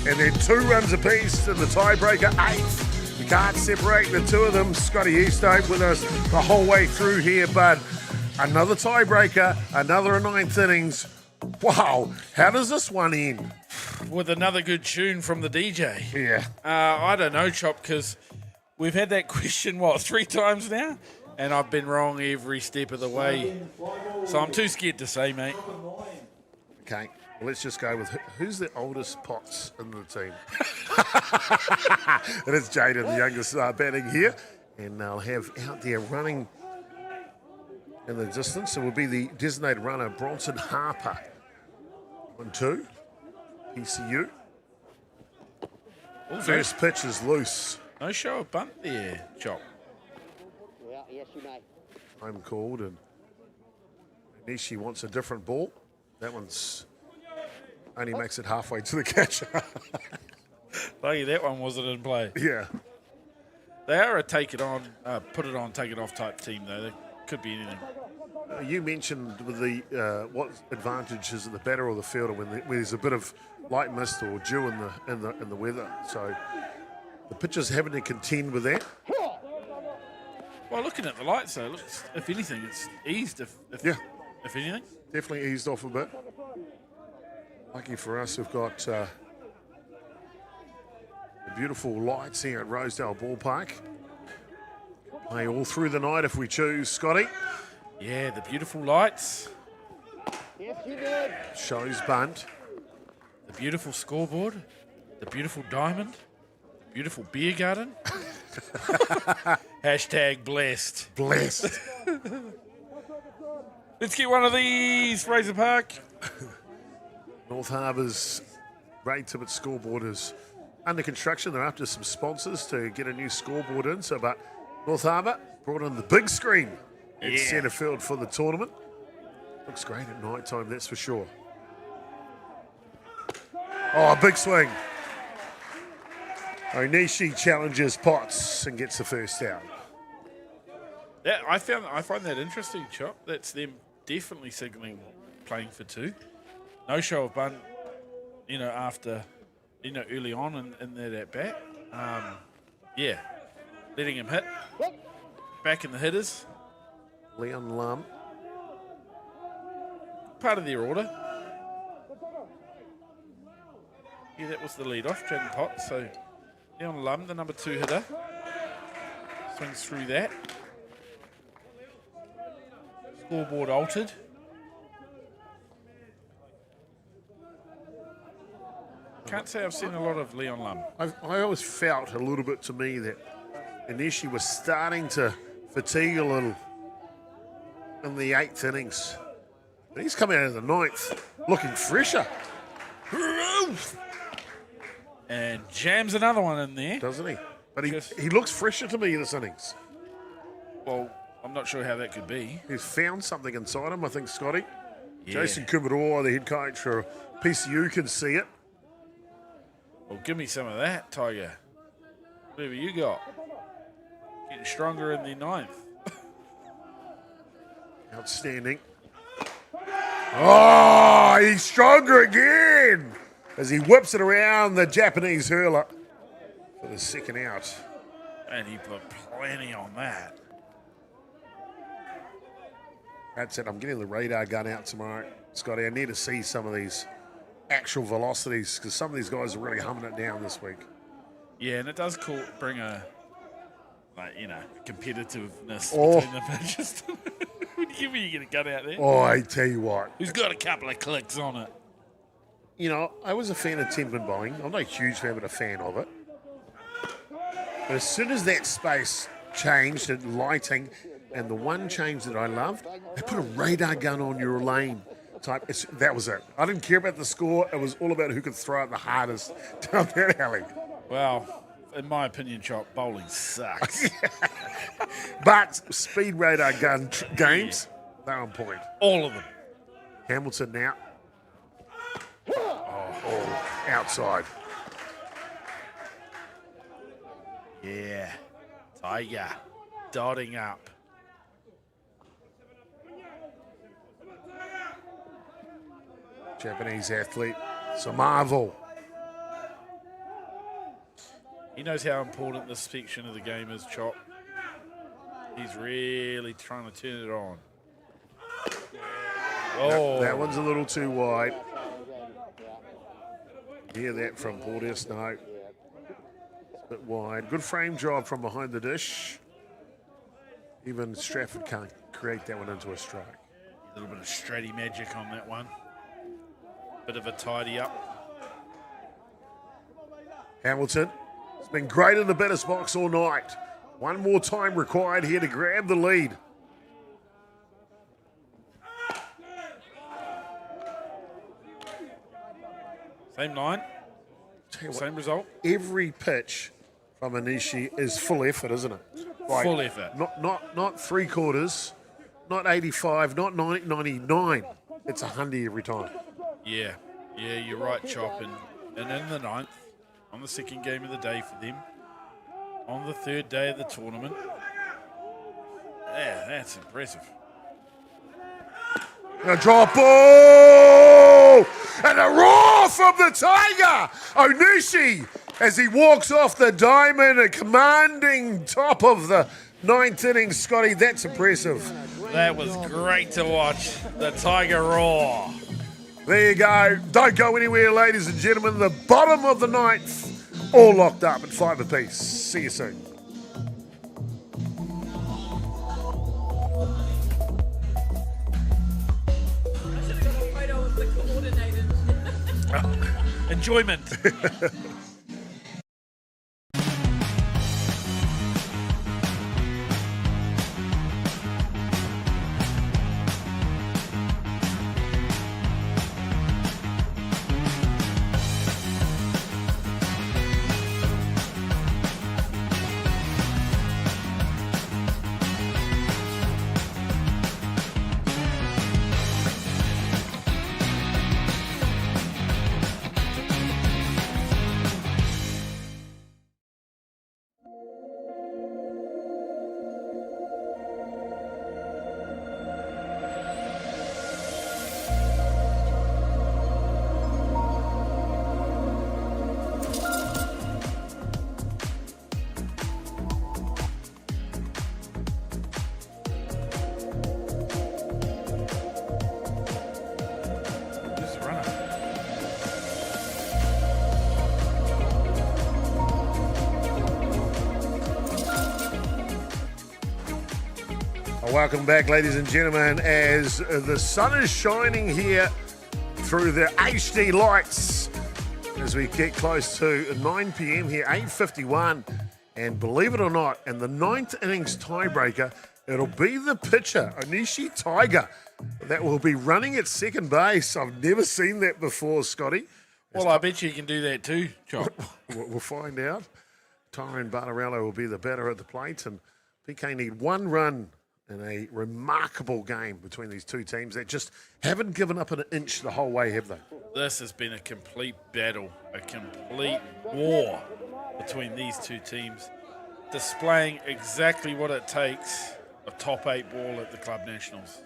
and then 2 runs apiece in the tiebreaker 8th. You can't separate the 2 of them. Scotty Eastope with us the whole way through here, but another tiebreaker, another 9th innings. Wow, how does this one end? With another good tune from the DJ. Yeah. I don't know, Chop, because we've had that question, 3 times now? And I've been wrong every step of the way. So I'm too scared to say, mate. Okay, well, let's just go with who's the oldest Potts in the team? It is Jaden, the youngest batting here. And they'll have out there running in the distance. It will be the designated runner, Bronson Harper. 1-2. PCU. First pitch is loose. No show of bunt there, Chop. Well, yes, you may. I'm called, and Nishi wants a different ball. That one's only makes it halfway to the catcher. Lucky that one wasn't in play. Yeah. They are a take it on, put it on, take it off type team, though. They could be anything. You mentioned with the what advantage is it the batter or the fielder when there's a bit of light mist or dew in the weather. So the pitcher's having to contend with that. Well, looking at the lights, though, looks, if anything, it's eased. If anything, definitely eased off a bit. Lucky for us, we've got Beautiful lights here at Rosedale Ballpark. Play all through the night if we choose, Scotty. Yeah, the beautiful lights, Shows bunt. the beautiful scoreboard, the beautiful diamond, the beautiful beer garden. Hashtag blessed. Blessed. Let's get one of these, Fraser Park. North Harbour's Ray Tibbet scoreboard is under construction. They're after some sponsors to get a new scoreboard in. But North Harbour brought in the big screen at centre field for the tournament. Looks great at night time, that's for sure. Oh, big swing. Onishi challenges Potts and gets the first out. Yeah, I find that interesting, Chop. That's them definitely signalling playing for two. No show of bunt, after, early on in that at bat. Letting him hit. Back in the hitters. Leon Lum. Part of their order. Yeah, that was the lead-off, Jaden Potts. So Leon Lum, the number 2 hitter, swings through that. Scoreboard altered. Can't say I've seen a lot of Leon Lum. I always felt a little bit to me that Onishi was starting to fatigue a little in the 8th innings. But he's coming out of the 9th looking fresher. And jams another one in there. Doesn't he? But he looks fresher to me this innings. Well, I'm not sure how that could be. He's found something inside him, I think, Scotty. Yeah. Jason Kumaroa, the head coach for PCU, can see it. Well, give me some of that, Tiger. Whatever you got. Getting stronger in the 9th. Outstanding. Oh, he's stronger again as he whips it around the Japanese hurler for the second out. And he put plenty on that. That's it. I'm getting the radar gun out tomorrow, Scotty. I need to see some of these actual velocities because some of these guys are really humming it down this week. Yeah, and it does bring a, competitiveness Oh. between the pitches. When you get a gun out there. Oh, I tell you what. Who's got a couple of clicks on it? I was a fan of 10-pin bowling. I'm not a huge fan, but a fan of it. But as soon as that space changed and lighting, and the one change that I loved, they put a radar gun on your lane type. That was it. I didn't care about the score. It was all about who could throw it the hardest down that alley. Well, in my opinion, Chop, bowling sucks. But speed radar gun games, they're on point. All of them. Hamilton now. Oh, outside. Yeah. Tiger. Dotting up. Japanese athlete. It's a marvel. He knows how important this section of the game is, Chop. He's really trying to turn it on. Oh. That one's a little too wide. Hear that from Portis? No. It's a bit wide. Good frame job from behind the dish. Even Stratford can't create that one into a strike. A little bit of straighty magic on that one. Bit of a tidy up. Hamilton has been great in the batter's box all night. One more time required here to grab the lead. Same line. Same result. Every pitch from Onishi is full effort, isn't it? Like, Full effort. Not three quarters, not 85, not 99. It's 100 every time. Yeah, you're right, Chop. And in the 9th, on the second game of the day for them, on the 3rd day of the tournament. Yeah, that's impressive. A drop ball! And a roar from the Tiger! Onishi, as he walks off the diamond, a commanding top of the 9th inning, Scotty. That's impressive. That was great to watch. The Tiger roar. There you go. Don't go anywhere, ladies and gentlemen. The bottom of the 9th. all locked up at 5 apiece. See you soon. Enjoyment. Welcome back, ladies and gentlemen, as the sun is shining here through the HD lights as we get close to 9 p.m. here, 8:51. And believe it or not, in the 9th innings tiebreaker, it'll be the pitcher, Onishi Tiger, that will be running at second base. I've never seen that before, Scotty. Well, I bet you can do that too, Chop. We'll find out. Tyrone Bartarello will be the batter at the plate, and PK need one run in a remarkable game between these two teams that just haven't given up an inch the whole way, have they? This has been a complete battle, a complete war between these two teams, displaying exactly what it takes, a top 8 ball at the Club Nationals.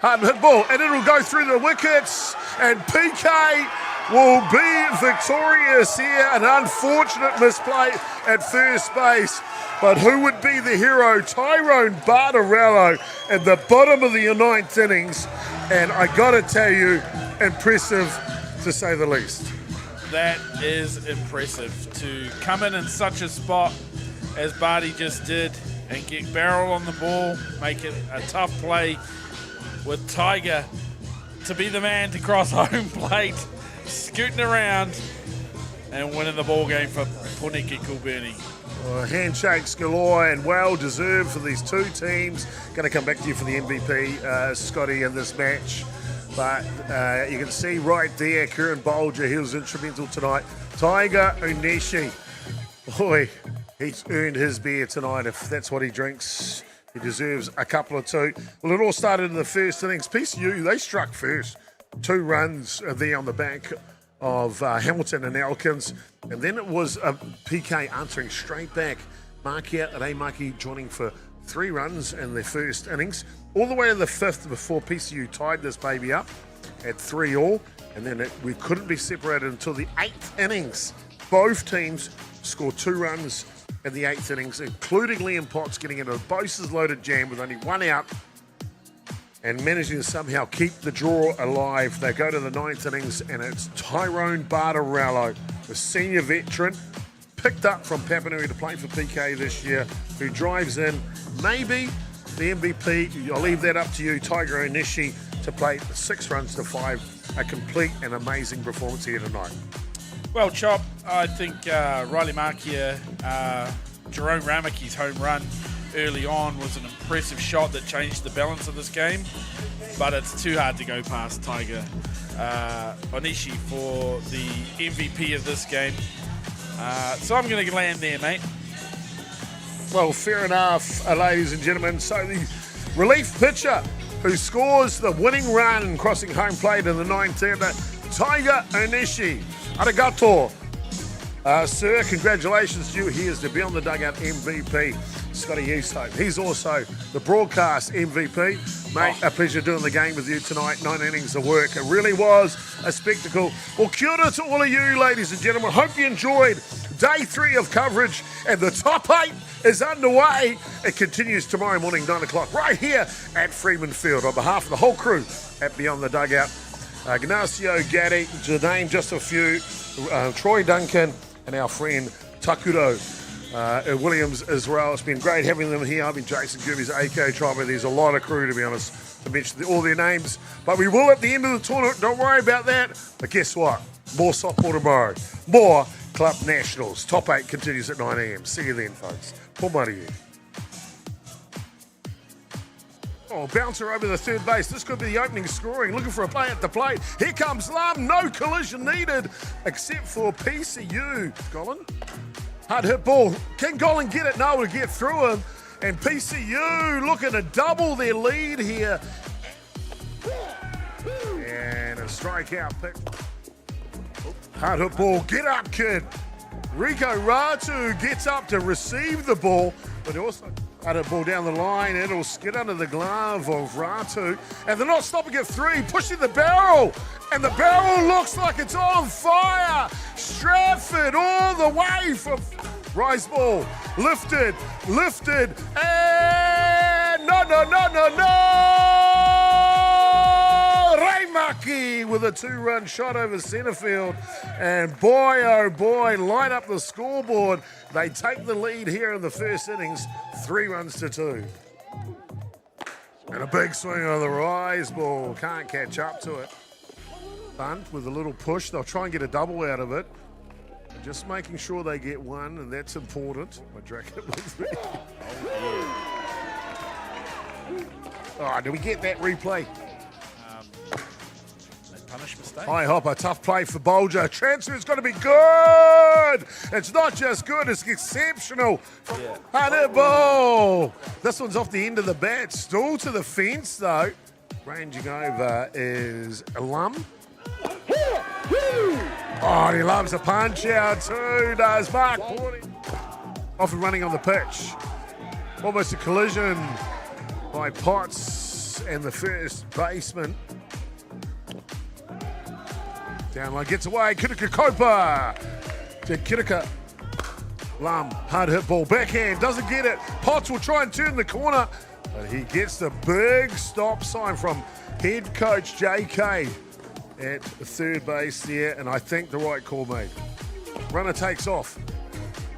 Hard hit ball, and it'll go through the wickets, and PK will be victorious here. An unfortunate misplay at first base, but who would be the hero? Tyrone Bartarello at the bottom of the 9th innings, and I gotta tell you, impressive to say the least. That is impressive, to come in such a spot as Barty just did and get barrel on the ball, make it a tough play with Tiger to be the man to cross home plate, scooting around and winning the ball game for Puniki Kulberni. Handshakes galore and well deserved for these two teams. Going to come back to you for the MVP, Scotty, in this match. But you can see right there, Kieran Bolger, he was instrumental tonight. Tiger Onishi, boy, he's earned his beer tonight. If that's what he drinks, he deserves a couple or two. Well, it all started in the first innings. PCU, they struck first. 2 runs there on the back of Hamilton and Elkins. And then it was PK answering straight back. Markia Reimaki joining for 3 runs in the first innings. All the way to the 5th before PCU tied this baby up at 3-all. And then we couldn't be separated until the 8th innings. Both teams scored 2 runs in the 8th innings, including Liam Potts getting into a bases loaded jam with only 1 out and managing to somehow keep the draw alive. They go to the 9th innings, and it's Tyrone Bartarello, the senior veteran, picked up from Papanui to play for PK this year, who drives in maybe the MVP. I'll leave that up to you, Tiger Onishi, to play 6 runs to 5. A complete and amazing performance here tonight. Well, Chop, I think Riley Markia, Jerome Ramaki's home run early on was an impressive shot that changed the balance of this game, but it's too hard to go past Tiger Onishi for the MVP of this game. So I'm going to land there, mate. Well, fair enough, ladies and gentlemen. So the relief pitcher who scores the winning run crossing home plate in the 9th inning, Tiger Onishi. Arigato. Sir, congratulations to you. He is the Beyond the Dugout MVP, Scotty Easthope. He's also the broadcast MVP. Mate, a pleasure doing the game with you tonight. 9 innings of work. It really was a spectacle. Well, kia ora to all of you, ladies and gentlemen. Hope you enjoyed day 3 of coverage, and the top 8 is underway. It continues tomorrow morning, 9 o'clock, right here at Freeman Field. On behalf of the whole crew at Beyond the Dugout, Ignacio Gatti, to name just a few, Troy Duncan, and our friend Takuro Williams as well. It's been great having them here. I've been Jason Gerbes, AK Tribe. There's a lot of crew, to be honest, to mention all their names. But we will at the end of the tournament. Don't worry about that. But guess what? More softball tomorrow. More Club Nationals. Top 8 continues at 9 a.m. See you then, folks. Por Maria. Oh, bouncer over the third base. This could be the opening scoring. Looking for a play at the plate. Here comes Lum. No collision needed, except for PCU. Gollan. Hard hit ball. Can Gollan get it? No, we'll get through him. And PCU looking to double their lead here. And a strikeout pick. Hard hit ball. Get up, kid. Rico Ratu gets up to receive the ball, but also hard hit ball down the line. It'll skid under the glove of Ratu. And they're not stopping at 3, pushing the barrel. And the barrel looks like it's on fire. Stratford all the way from rise ball. Lifted, and no. Reimaki with a 2-run shot over center field. And boy, oh boy, light up the scoreboard. They take the lead here in the first innings, 3 runs to 2. And a big swing on the rise ball. Can't catch up to it. Bunt with a little push. They'll try and get a double out of it. Just making sure they get one, and that's important. I drag it with me. Oh, do we get that replay? They punish mistake. High hopper, tough play for Bolger. Transfer's got to be good. It's not just good, it's exceptional. Yeah. Hard hit ball. This one's off the end of the bat. Still to the fence, though. Ranging over is Lum. Oh, he loves a punch out too, does Mark Porty. Off and running on the pitch. Almost a collision by Potts and the first baseman. Downline gets away. Kirika Copa to Kirika. Lum, hard hit ball, backhand, doesn't get it. Potts will try and turn the corner, but he gets the big stop sign from head coach JK at third base there, and I think the right call made. Runner takes off.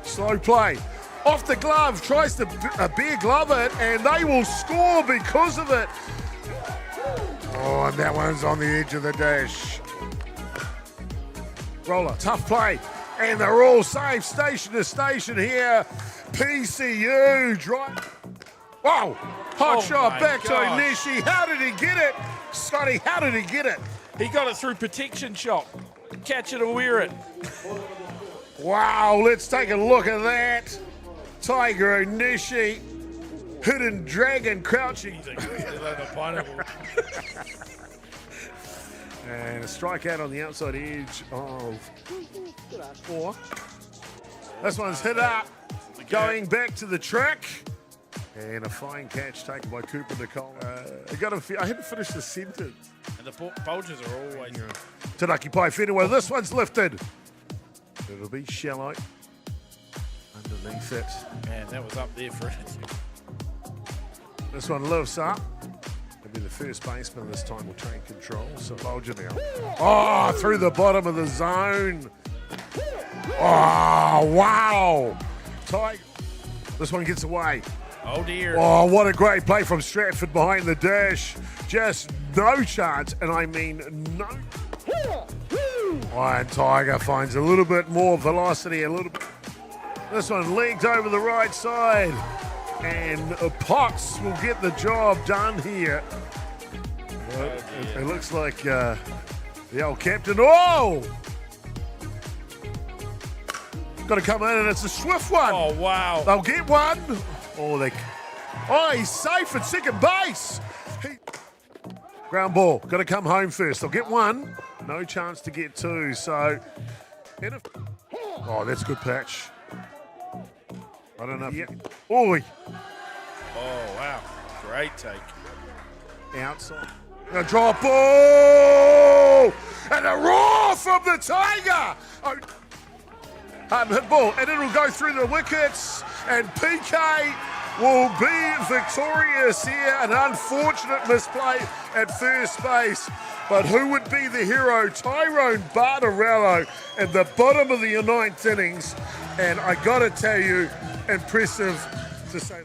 Slow play. Off the glove, tries to bare glove it, and they will score because of it. Oh, and that one's on the edge of the dash. Roller, tough play, and they're all safe, station to station here. PCU drive. Wow, hot shot back to Nishi. How did he get it? Scotty, how did he get it? He got it through protection shot. Catch it or wear it. Wow, let's take a look at that. Tiger Onishi, hidden dragon crouching. And a strikeout on the outside edge of 4. This one's hit up, going back to the track. And a fine catch taken by Cooper Nicole. I had to finish the sentence. And the Bulgers are always... Tanaki Pai Whenua, this one's lifted. It'll be shallow underneath it. Man, that was up there for it. This one lifts up. It'll be the first baseman this time will take control. So Bulger now. Oh, through the bottom of the zone. Oh, wow. Tiger. This one gets away. Oh, dear. Oh, what a great play from Stratford behind the dash. Just no chance, and I mean no. Oh, and Tiger finds a little bit more velocity, a little bit. This one legged over the right side, and Potts will get the job done here. It looks like the old captain. Oh! Got to come in, and it's a swift one. Oh, wow. They'll get one. Oh, he's safe at second base. Ground ball. Got to come home first. They'll get one. No chance to get 2. So, oh, that's a good patch. I don't know. Oi. Oh, wow. Great take. Outside. A drop ball. And a roar from the Tiger. Oh. Hard hit ball. And it'll go through the wickets. And PK will be victorious here. An unfortunate misplay at first base. But who would be the hero? Tyrone Bartarello at the bottom of the ninth innings. And I got to tell you, impressive to say.